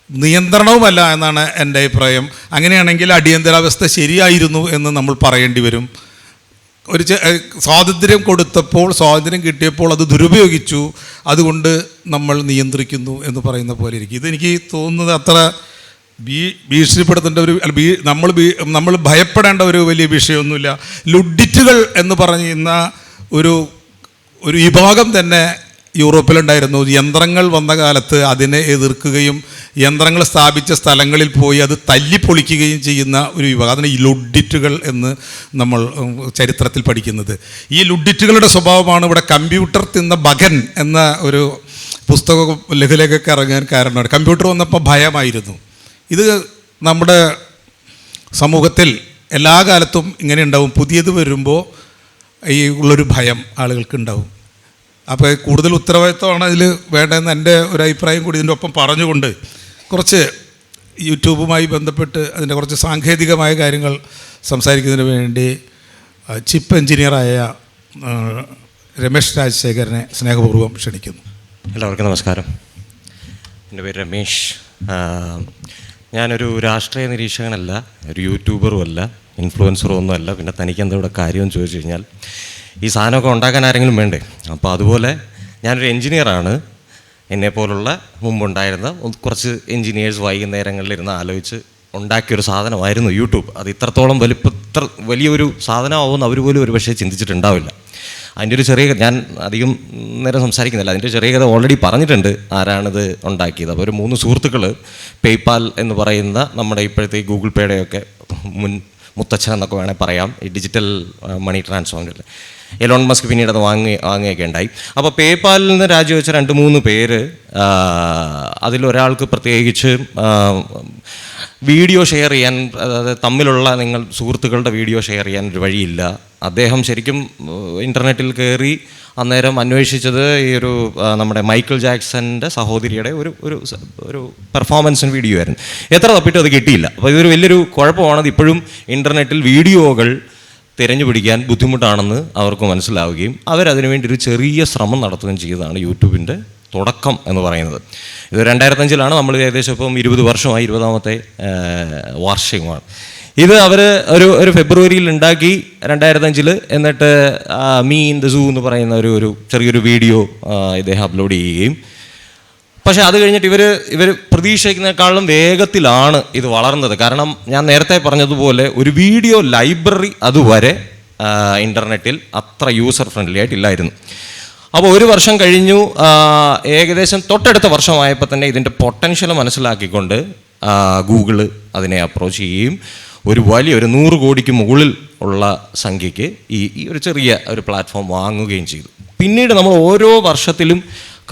നിയന്ത്രണവുമല്ല എന്നാണ് എൻ്റെ അഭിപ്രായം. അങ്ങനെയാണെങ്കിൽ അടിയന്തരാവസ്ഥ ശരിയായിരുന്നു എന്ന് നമ്മൾ പറയേണ്ടി വരും. ഒരു സ്വാതന്ത്ര്യം കിട്ടിയപ്പോൾ അത് ദുരുപയോഗിച്ചു, അതുകൊണ്ട് നമ്മൾ നിയന്ത്രിക്കുന്നു എന്ന് പറയുന്ന പോലെ ഇരിക്കും. ഇതെനിക്ക് തോന്നുന്നത് അത്ര ഭീഷണിപ്പെടുത്തേണ്ട ഒരു നമ്മൾ ഭയപ്പെടേണ്ട ഒരു വലിയ വിഷയമൊന്നുമില്ല. ലുഡിറ്റുകൾ എന്ന് പറയുന്ന ഒരു വിഭാഗം തന്നെ യൂറോപ്പിലുണ്ടായിരുന്നു. യന്ത്രങ്ങൾ വന്ന കാലത്ത് അതിനെ എതിർക്കുകയും യന്ത്രങ്ങൾ സ്ഥാപിച്ച സ്ഥലങ്ങളിൽ പോയി അത് തല്ലിപ്പൊളിക്കുകയും ചെയ്യുന്ന ഒരു വിഭാഗം. അതിന് ഈ ലുഡിറ്റുകൾ എന്ന് നമ്മൾ ചരിത്രത്തിൽ പഠിക്കുന്നത്. ഈ ലുഡിറ്റുകളുടെ സ്വഭാവമാണ് ഇവിടെ കമ്പ്യൂട്ടർ തിന്ന ഭഗൻ എന്ന ഒരു പുസ്തക ലഘുലേഖയൊക്കെ ഇറങ്ങാൻ കാരണമാണ്. കമ്പ്യൂട്ടർ വന്നപ്പോൾ ഭയമായിരുന്നു. ഇത് നമ്മുടെ സമൂഹത്തിൽ എല്ലാ കാലത്തും ഇങ്ങനെ ഉണ്ടാവും. പുതിയത് വരുമ്പോൾ ഈ ഉള്ളൊരു ഭയം ആളുകൾക്ക് ഉണ്ടാവും. അപ്പോൾ കൂടുതൽ ഉത്തരവാദിത്വമാണ് അതിൽ വേണ്ടതെന്ന് എൻ്റെ ഒരു അഭിപ്രായം കൂടി ഇതിൻ്റെ ഒപ്പം പറഞ്ഞുകൊണ്ട് കുറച്ച് യൂട്യൂബുമായി ബന്ധപ്പെട്ട് അതിൻ്റെ കുറച്ച് സാങ്കേതികമായ കാര്യങ്ങൾ സംസാരിക്കുന്നതിന് വേണ്ടി ചിപ്പ് എഞ്ചിനീയറായ രമേശ് രാജശേഖരനെ സ്നേഹപൂർവ്വം ക്ഷണിക്കുന്നു. എല്ലാവർക്കും നമസ്കാരം. എൻ്റെ പേര് രമേശ്. ഞാനൊരു രാഷ്ട്രീയ നിരീക്ഷകനല്ല, ഒരു യൂട്യൂബറും അല്ല, ഇൻഫ്ലുവൻസറും ഒന്നുമല്ല. പിന്നെ തനിക്ക് എന്താ ഇവിടെ കാര്യമെന്ന് ചോദിച്ചു കഴിഞ്ഞാൽ ഈ സാധനമൊക്കെ ഉണ്ടാക്കാൻ ആരെങ്കിലും വേണ്ടേ? അപ്പോൾ അതുപോലെ ഞാനൊരു എൻജിനീയറാണ്. എന്നെപ്പോലുള്ള മുമ്പുണ്ടായിരുന്ന കുറച്ച് എൻജിനീയേഴ്സ് വൈകുന്നേരങ്ങളിലിരുന്ന് ആലോചിച്ച് ഉണ്ടാക്കിയൊരു സാധനമായിരുന്നു യൂട്യൂബ്. അത് ഇത്രത്തോളം ഇത്ര വലിയൊരു സാധനമാവുമെന്ന് അവർ പോലും ഒരു പക്ഷേ ചിന്തിച്ചിട്ടുണ്ടാവില്ല. അതിൻ്റെ ഒരു ചെറിയ, ഞാൻ അധികം നേരം സംസാരിക്കുന്നില്ല, അതിൻ്റെ ചെറിയ കഥ ഓൾറെഡി പറഞ്ഞിട്ടുണ്ട് ആരാണിത് ഉണ്ടാക്കിയത്. അപ്പോൾ ഒരു 3 സുഹൃത്തുക്കൾ പേയ്പാൽ എന്ന് പറയുന്ന നമ്മുടെ ഇപ്പോഴത്തെ ഗൂഗിൾ പേയുടെയൊക്കെ മുത്തച്ഛൻ എന്നൊക്കെ വേണേൽ പറയാം, ഈ ഡിജിറ്റൽ മണി ട്രാൻസ്ഫോമിൽ എലോൺ മസ്ക് പിന്നീട് അത് വാങ്ങുകയൊക്കെ ഉണ്ടായി. അപ്പോൾ പേയ്പാലിൽ നിന്ന് രാജിവെച്ച 2-3 പേര്, അതിലൊരാൾക്ക് പ്രത്യേകിച്ച് വീഡിയോ ഷെയർ ചെയ്യാൻ, അതായത് തമ്മിലുള്ള നിങ്ങൾ സുഹൃത്തുക്കളുടെ വീഡിയോ ഷെയർ ചെയ്യാൻ ഒരു വഴിയില്ല. അദ്ദേഹം ശരിക്കും ഇൻ്റർനെറ്റിൽ കയറി അന്നേരം അന്വേഷിച്ചത് ഈ ഒരു നമ്മുടെ മൈക്കിൾ ജാക്സൻ്റെ സഹോദരിയുടെ ഒരു പെർഫോമൻസിന് വീഡിയോ ആയിരുന്നു. എത്ര തപ്പിട്ടും അത് കിട്ടിയില്ല. അപ്പോൾ ഇതൊരു വലിയൊരു കുഴപ്പമാണത്. ഇപ്പോഴും ഇൻ്റർനെറ്റിൽ വീഡിയോകൾ തിരഞ്ഞു പിടിക്കാൻ ബുദ്ധിമുട്ടാണെന്ന് അവർക്ക് മനസ്സിലാവുകയും അവരതിനു വേണ്ടി ഒരു ചെറിയ ശ്രമം നടത്തുകയും ചെയ്തതാണ് യൂട്യൂബിൻ്റെ തുടക്കം എന്ന് പറയുന്നത്. ഇത് 2005 നമ്മൾ ഏകദേശം ഇപ്പം 20 വർഷമായി, 20ാമത്തെ വാർഷികമാണ്. ഇത് അവർ ഒരു ഫെബ്രുവരിയിൽ ഉണ്ടാക്കി 2005. എന്നിട്ട് മീ ഇൻ ദ സൂ എന്ന് പറയുന്ന ഒരു ചെറിയൊരു വീഡിയോ ഇദ്ദേഹം അപ്ലോഡ് ചെയ്യുകയും, പക്ഷേ അത് കഴിഞ്ഞിട്ട് ഇവർ പ്രതീക്ഷിക്കുന്നതിനേക്കാളും വേഗത്തിലാണ് ഇത് വളർന്നത്. കാരണം ഞാൻ നേരത്തെ പറഞ്ഞതുപോലെ ഒരു വീഡിയോ ലൈബ്രറി അതുവരെ ഇൻ്റർനെറ്റിൽ അത്ര യൂസർ ഫ്രണ്ട്ലി ആയിട്ടില്ലായിരുന്നു. അപ്പോൾ 1 വർഷം കഴിഞ്ഞു, ഏകദേശം തൊട്ടടുത്ത വർഷമായപ്പോൾ തന്നെ ഇതിൻ്റെ പൊട്ടൻഷ്യൽ മനസ്സിലാക്കിക്കൊണ്ട് ഗൂഗിള് അതിനെ അപ്രോച്ച് ചെയ്യുകയും ഒരു 100 കോടിക്ക് മുകളിൽ ഉള്ള സംഖ്യയ്ക്ക് ഈ ഒരു ചെറിയ ഒരു പ്ലാറ്റ്ഫോം വാങ്ങുകയും ചെയ്തു. പിന്നീട് നമ്മൾ ഓരോ വർഷത്തിലും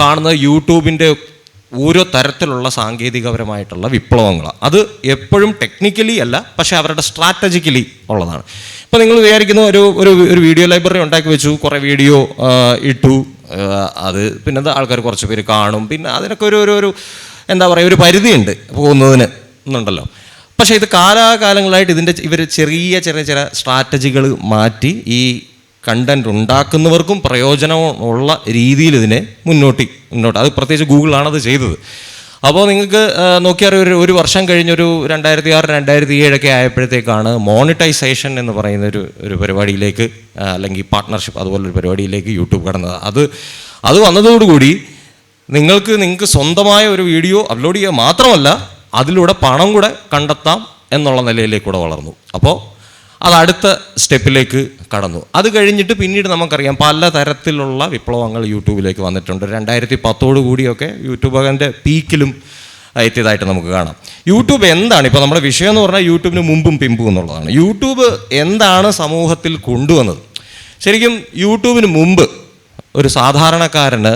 കാണുന്ന യൂട്യൂബിൻ്റെ ഓരോ തരത്തിലുള്ള സാങ്കേതികപരമായിട്ടുള്ള വിപ്ലവങ്ങളാണ്. അത് എപ്പോഴും ടെക്നിക്കലി അല്ല, പക്ഷേ അവരുടെ സ്ട്രാറ്റജിക്കലി ഉള്ളതാണ്. ഇപ്പോൾ നിങ്ങൾ വിചാരിക്കുന്ന ഒരു വീഡിയോ ലൈബ്രറി ഉണ്ടാക്കി വെച്ചു, കുറേ വീഡിയോ ഇട്ടു, അത് പിന്നെന്താ ആൾക്കാർ കുറച്ച് പേര് കാണും, പിന്നെ അതിനൊക്കെ ഒരു എന്താ പറയുക, ഒരു പരിധിയുണ്ട് പോകുന്നതിന് എന്നുണ്ടല്ലോ. പക്ഷേ ഇത് കാലാകാലങ്ങളായിട്ട് ഇവർ ചെറിയ സ്ട്രാറ്റജികൾ മാറ്റി ഈ കണ്ടൻറ് ഉണ്ടാക്കുന്നവർക്കും പ്രയോജനമുള്ള രീതിയിൽ ഇതിനെ മുന്നോട്ട് അത് പ്രത്യേകിച്ച് ഗൂഗിളാണത് ചെയ്തത്. അപ്പോൾ നിങ്ങൾക്ക് നോക്കിയാൽ ഒരു വർഷം കഴിഞ്ഞൊരു 2006-2007 ആയപ്പോഴത്തേക്കാണ് മോണിറ്റൈസേഷൻ എന്ന് പറയുന്ന ഒരു പരിപാടിയിലേക്ക്, അല്ലെങ്കിൽ പാർട്ട്ണർഷിപ്പ് അതുപോലൊരു പരിപാടിയിലേക്ക് യൂട്യൂബ് കടന്നത്. അത് വന്നതോടുകൂടി നിങ്ങൾക്ക് സ്വന്തമായ ഒരു വീഡിയോ അപ്ലോഡ് ചെയ്യുക മാത്രമല്ല അതിലൂടെ പണം കൂടെ കണ്ടെത്താം എന്നുള്ള നിലയിലേക്കൂടെ വളർന്നു. അപ്പോൾ അത് അടുത്ത സ്റ്റെപ്പിലേക്ക് കടന്നു. അത് കഴിഞ്ഞിട്ട് പിന്നീട് നമുക്കറിയാം പല തരത്തിലുള്ള വിപ്ലവങ്ങൾ യൂട്യൂബിലേക്ക് വന്നിട്ടുണ്ട്. 2010 കൂടിയൊക്കെ യൂട്യൂബ് അതിൻ്റെ പീക്കിലും എത്തിയതായിട്ട് നമുക്ക് കാണാം. യൂട്യൂബ് എന്താണ്, ഇപ്പോൾ നമ്മുടെ വിഷയം എന്ന് പറഞ്ഞാൽ യൂട്യൂബിന് മുമ്പും പിമ്പും എന്നുള്ളതാണ്. യൂട്യൂബ് എന്താണ് സമൂഹത്തിൽ കൊണ്ടുവന്നത്? ശരിക്കും യൂട്യൂബിന് മുമ്പ് ഒരു സാധാരണക്കാരന്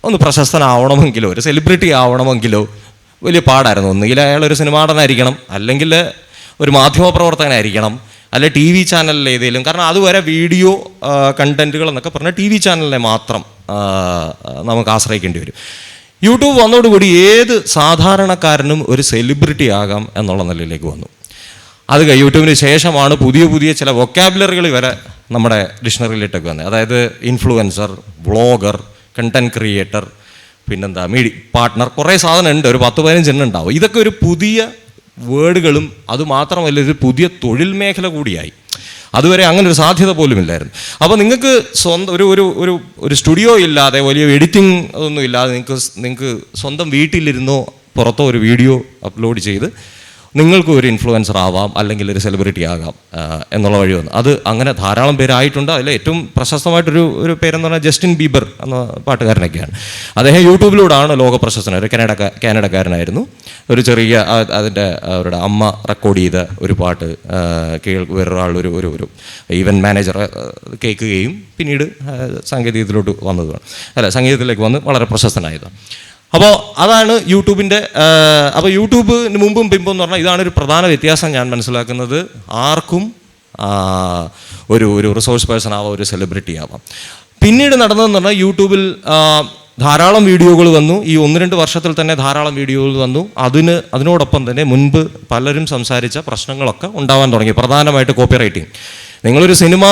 ഒന്ന് പ്രശസ്തനാവണമെങ്കിലോ ഒരു സെലിബ്രിറ്റി ആവണമെങ്കിലോ വലിയ പാടായിരുന്നു. ഒന്നുകിൽ അയാൾ ഒരു സിനിമാ നടനായിരിക്കണം, അല്ലെങ്കിൽ ഒരു മാധ്യമപ്രവർത്തകനായിരിക്കണം, അല്ലെ TV ചാനലിൽ ഏതെങ്കിലും. കാരണം അതുവരെ വീഡിയോ കണ്ടൻറ്റുകൾ എന്നൊക്കെ പറഞ്ഞാൽ TV ചാനലിനെ മാത്രം നമുക്ക് ആശ്രയിക്കേണ്ടി വരും. യൂട്യൂബ് വന്നതോടുകൂടി ഏത് സാധാരണക്കാരനും ഒരു സെലിബ്രിറ്റി ആകാം എന്നുള്ള നിലയിലേക്ക് വന്നു. അത് യൂട്യൂബിന് ശേഷമാണ് പുതിയ ചില വൊക്കാബുലറികൾ വരെ നമ്മുടെ ഡിക്ഷണറിയിലിട്ടൊക്കെ വന്നത്. അതായത് ഇൻഫ്ലുവൻസർ, വ്ളോഗർ, കണ്ടൻറ് ക്രിയേറ്റർ, പിന്നെന്താ പാർട്ട്ണർ, കുറേ സാധനം ഉണ്ട്, ഒരു 10-15 എണ്ണം ഉണ്ടാവും. ഇതൊക്കെ ഒരു പുതിയ വേർഡുകളും അതുമാത്രമല്ല ഒരു പുതിയ തൊഴിൽ മേഖല കൂടിയായി. അതുവരെ അങ്ങനെ ഒരു സാധ്യത പോലും ഇല്ലായിരുന്നു. അപ്പോൾ നിങ്ങൾക്ക് സ്വന്തം ഒരു സ്റ്റുഡിയോ ഇല്ലാതെ, വലിയ എഡിറ്റിംഗ് ഒന്നും ഇല്ലാതെ നിങ്ങൾക്ക് സ്വന്തം വീട്ടിലിരുന്നോ പുറത്തോ ഒരു വീഡിയോ അപ്ലോഡ് ചെയ്ത് നിങ്ങൾക്കും ഒരു ഇൻഫ്ലുവൻസർ ആവാം, അല്ലെങ്കിൽ ഒരു സെലിബ്രിറ്റി ആകാം എന്നുള്ള വഴി വന്നു. അത് അങ്ങനെ ധാരാളം പേരായിട്ടുണ്ട്. അതിൽ ഏറ്റവും പ്രശസ്തമായിട്ടൊരു പേരെന്ന് പറഞ്ഞാൽ ജസ്റ്റിൻ ബീബർ എന്ന പാട്ടുകാരനൊക്കെയാണ്. അദ്ദേഹം യൂട്യൂബിലൂടെയാണ് ലോക പ്രശസ്തനായ ഒരു കാനഡക്കാരനായിരുന്നു. ഒരു ചെറിയ അതിൻ്റെ അവരുടെ അമ്മ റെക്കോർഡ് ചെയ്ത ഒരു പാട്ട് വേറൊരാൾ ഒരു ഈവൻറ്റ് മാനേജർ കേൾക്കുകയും പിന്നീട് സാങ്കേതികത്തിലോട്ട് വന്നതാണ്, സംഗീതത്തിലേക്ക് വന്ന് വളരെ പ്രശസ്തനായത്. അപ്പോൾ അതാണ് യൂട്യൂബിൻ്റെ. അപ്പോൾ യൂട്യൂബിന് മുമ്പും പിമ്പും എന്ന് പറഞ്ഞാൽ ഇതാണ് ഒരു പ്രധാന വ്യത്യാസം ഞാൻ മനസ്സിലാക്കുന്നത്. ആർക്കും ഒരു റിസോഴ്സ് പേഴ്സൺ ആവാം, ഒരു സെലിബ്രിറ്റി ആവാം. പിന്നീട് നടന്നതെന്ന് പറഞ്ഞാൽ യൂട്യൂബിൽ ധാരാളം വീഡിയോകൾ വന്നു. ഈ 1-2 വർഷത്തിൽ തന്നെ ധാരാളം വീഡിയോകൾ വന്നു. അതിനോടൊപ്പം തന്നെ മുൻപ് പലരും സംസാരിച്ച പ്രശ്നങ്ങളൊക്കെ ഉണ്ടാവാൻ തുടങ്ങി. പ്രധാനമായിട്ട് കോപ്പി റൈറ്റിംഗ്. നിങ്ങളൊരു സിനിമ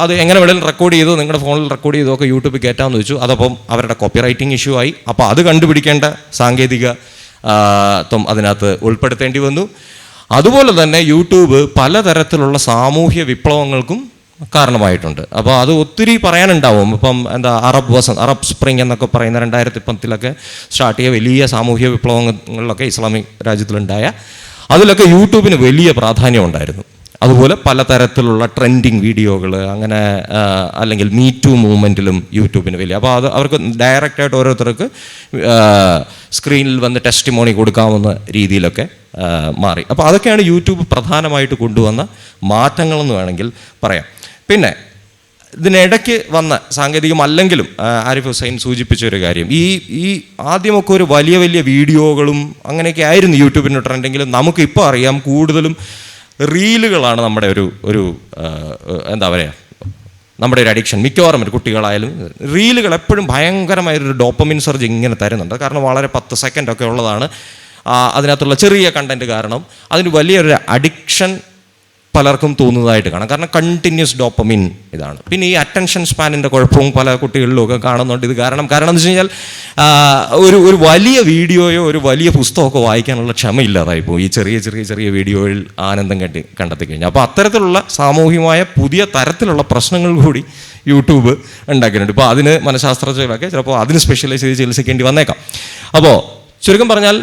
അത് എങ്ങനെ വേണമെങ്കിലും റെക്കോർഡ് ചെയ്തു, നിങ്ങളുടെ ഫോണിൽ റെക്കോർഡ് ചെയ്തോ ഒക്കെ യൂട്യൂബിൽ കയറ്റാമെന്ന് വെച്ചു. അതപ്പം അവരുടെ കോപ്പി റൈറ്റിംഗ് ഇഷ്യൂ ആയി. അപ്പോൾ അത് കണ്ടുപിടിക്കേണ്ട സാങ്കേതിക അതിനകത്ത് ഉൾപ്പെടുത്തേണ്ടി വന്നു. അതുപോലെ തന്നെ യൂട്യൂബ് പലതരത്തിലുള്ള സാമൂഹ്യ വിപ്ലവങ്ങൾക്കും കാരണമായിട്ടുണ്ട്. അപ്പോൾ അത് ഒത്തിരി പറയാനുണ്ടാവും. ഇപ്പം അറബ് സ്പ്രിംഗ് എന്നൊക്കെ പറയുന്ന 2010 സ്റ്റാർട്ട് ചെയ്ത വലിയ സാമൂഹ്യ വിപ്ലവങ്ങളിലൊക്കെ ഇസ്ലാമിക് രാജ്യത്തിലുണ്ടായ അതിലൊക്കെ യൂട്യൂബിന് വലിയ പ്രാധാന്യം ഉണ്ടായിരുന്നു. അതുപോലെ പലതരത്തിലുള്ള ട്രെൻഡിങ് വീഡിയോകൾ അങ്ങനെ, അല്ലെങ്കിൽ മീ ടു മൂവ്മെൻറ്റിലും യൂട്യൂബിന് വലിയ. അപ്പോൾ അവർക്ക് ഡയറക്റ്റായിട്ട് ഓരോരുത്തർക്ക് സ്ക്രീനിൽ വന്ന് ടെസ്റ്റിമോണി കൊടുക്കാവുന്ന രീതിയിലൊക്കെ മാറി. അപ്പോൾ അതൊക്കെയാണ് യൂട്യൂബ് പ്രധാനമായിട്ട് കൊണ്ടുവന്ന മാറ്റങ്ങളെന്ന് വേണമെങ്കിൽ പറയാം. പിന്നെ ഇതിനിടയ്ക്ക് വന്ന സാങ്കേതികമല്ലെങ്കിലും ആരിഫ് ഹുസൈൻ സൂചിപ്പിച്ച ഒരു കാര്യം, ഈ ആദ്യമൊക്കെ ഒരു വലിയ വീഡിയോകളും അങ്ങനെയൊക്കെ ആയിരുന്നു യൂട്യൂബിൻ്റെ ട്രെൻഡെങ്കിലും നമുക്കിപ്പോൾ അറിയാം കൂടുതലും റീലുകളാണ് നമ്മുടെ ഒരു എന്താ പറയുക, നമ്മുടെ ഒരു അഡിക്ഷൻ. മിക്കവാറും ഒരു കുട്ടികളായാലും റീലുകൾ എപ്പോഴും ഭയങ്കരമായൊരു ഡോപ്പമിൻ സർജ് ഇങ്ങനെ തരുന്നുണ്ട്. കാരണം വളരെ 10 സെക്കൻഡൊക്കെ ഉള്ളതാണ്. അതിനകത്തുള്ള ചെറിയ കണ്ടൻറ്റ് കാരണം അതിന് വലിയൊരു അഡിക്ഷൻ പലർക്കും തോന്നുന്നതായിട്ട് കാണാം. കാരണം കണ്ടിന്യൂസ് ഡോപ്പമിൻ ഇതാണ്. പിന്നെ ഈ അറ്റൻഷൻ സ്പാനിൻ്റെ കുഴപ്പവും പല കുട്ടികളിലും ഒക്കെ കാണുന്നുണ്ട്. ഇത് കാരണം എന്ന് വെച്ച് കഴിഞ്ഞാൽ ഒരു വലിയ വീഡിയോയോ ഒരു വലിയ പുസ്തകമൊക്കെ വായിക്കാനുള്ള ക്ഷമയില്ലാതായി പോകും ഈ ചെറിയ വീഡിയോയിൽ ആനന്ദം കണ്ടെത്തി കഴിഞ്ഞാൽ. അപ്പോൾ അത്തരത്തിലുള്ള സാമൂഹികമായ പുതിയ തരത്തിലുള്ള പ്രശ്നങ്ങൾ കൂടി യൂട്യൂബ് ഉണ്ടാക്കിയിട്ടുണ്ട്. ഇപ്പോൾ അതിന് മനഃശാസ്ത്രജ്ഞരൊക്കെ ചിലപ്പോൾ അതിന് സ്പെഷ്യലൈസ് ചെയ്ത് ചികിത്സിക്കേണ്ടി വന്നേക്കാം. അപ്പോൾ ചുരുക്കം പറഞ്ഞാൽ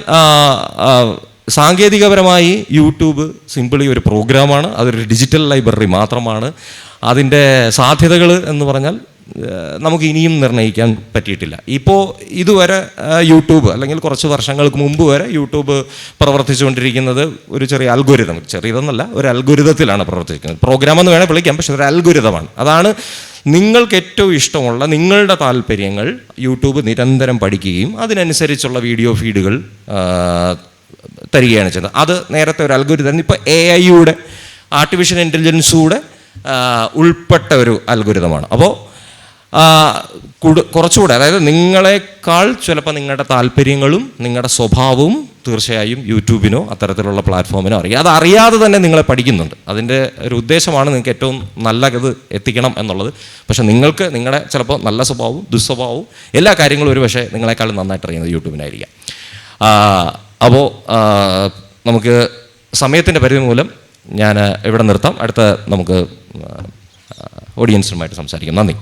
സാങ്കേതികപരമായി യൂട്യൂബ് സിമ്പിളി ഒരു പ്രോഗ്രാമാണ്. അതൊരു ഡിജിറ്റൽ ലൈബ്രറി മാത്രമാണ്. അതിൻ്റെ സാധ്യതകൾ എന്ന് പറഞ്ഞാൽ നമുക്ക് ഇനിയും നിർണ്ണയിക്കാൻ പറ്റിയിട്ടില്ല. ഇപ്പോൾ ഇതുവരെ യൂട്യൂബ് അല്ലെങ്കിൽ കുറച്ച് വർഷങ്ങൾക്ക് മുമ്പ് വരെ യൂട്യൂബ് പ്രവർത്തിച്ചുകൊണ്ടിരിക്കുന്നത് ഒരു ചെറിയ അൽഗോരിതം, ചെറിയതെന്നല്ല, ഒരു അൽഗോരിതത്തിലാണ് പ്രവർത്തിക്കുന്നത്. പ്രോഗ്രാം എന്ന് വേണേൽ വിളിക്കാം, പക്ഷെ ഒരു അൽഗോരിതമാണ്. അതാണ് നിങ്ങൾക്ക് ഏറ്റവും ഇഷ്ടമുള്ള നിങ്ങളുടെ താല്പര്യങ്ങൾ യൂട്യൂബ് നിരന്തരം പഠിക്കുകയും അതിനനുസരിച്ചുള്ള വീഡിയോ ഫീഡുകൾ തരികയാണ് ചെയ്യുന്നത്. അത് നേരത്തെ ഒരു അൽഗോരിതം, ഇപ്പോൾ AI ആർട്ടിഫിഷ്യൽ ഇൻ്റലിജൻസൂടെ ഉൾപ്പെട്ട ഒരു അൽഗോരിതമാണ്. അപ്പോൾ കുറച്ചുകൂടെ, അതായത് നിങ്ങളെക്കാൾ ചിലപ്പോൾ നിങ്ങളുടെ താല്പര്യങ്ങളും നിങ്ങളുടെ സ്വഭാവവും തീർച്ചയായും യൂട്യൂബിനോ അത്തരത്തിലുള്ള പ്ലാറ്റ്ഫോമിനോ അറിയാം. അത് അറിയാതെ തന്നെ നിങ്ങളെ പഠിക്കുന്നുണ്ട്. അതിൻ്റെ ഒരു ഉദ്ദേശമാണ് നിങ്ങൾക്ക് ഏറ്റവും നല്ലത് എത്തിക്കണം എന്നുള്ളത്. പക്ഷെ നിങ്ങൾക്ക് നിങ്ങളുടെ ചിലപ്പോൾ നല്ല സ്വഭാവവും ദുസ്വഭാവവും എല്ലാ കാര്യങ്ങളും ഒരു പക്ഷേ നിങ്ങളെക്കാളും നന്നായിട്ട് അറിയുന്നത് യൂട്യൂബിനായിരിക്കാം. അപ്പോൾ നമുക്ക് സമയത്തിൻ്റെ പരിധി മൂലം ഞാൻ ഇവിടെ നിർത്താം. അടുത്ത നമുക്ക് ഓഡിയൻസുമായിട്ട് സംസാരിക്കാം. നന്ദി.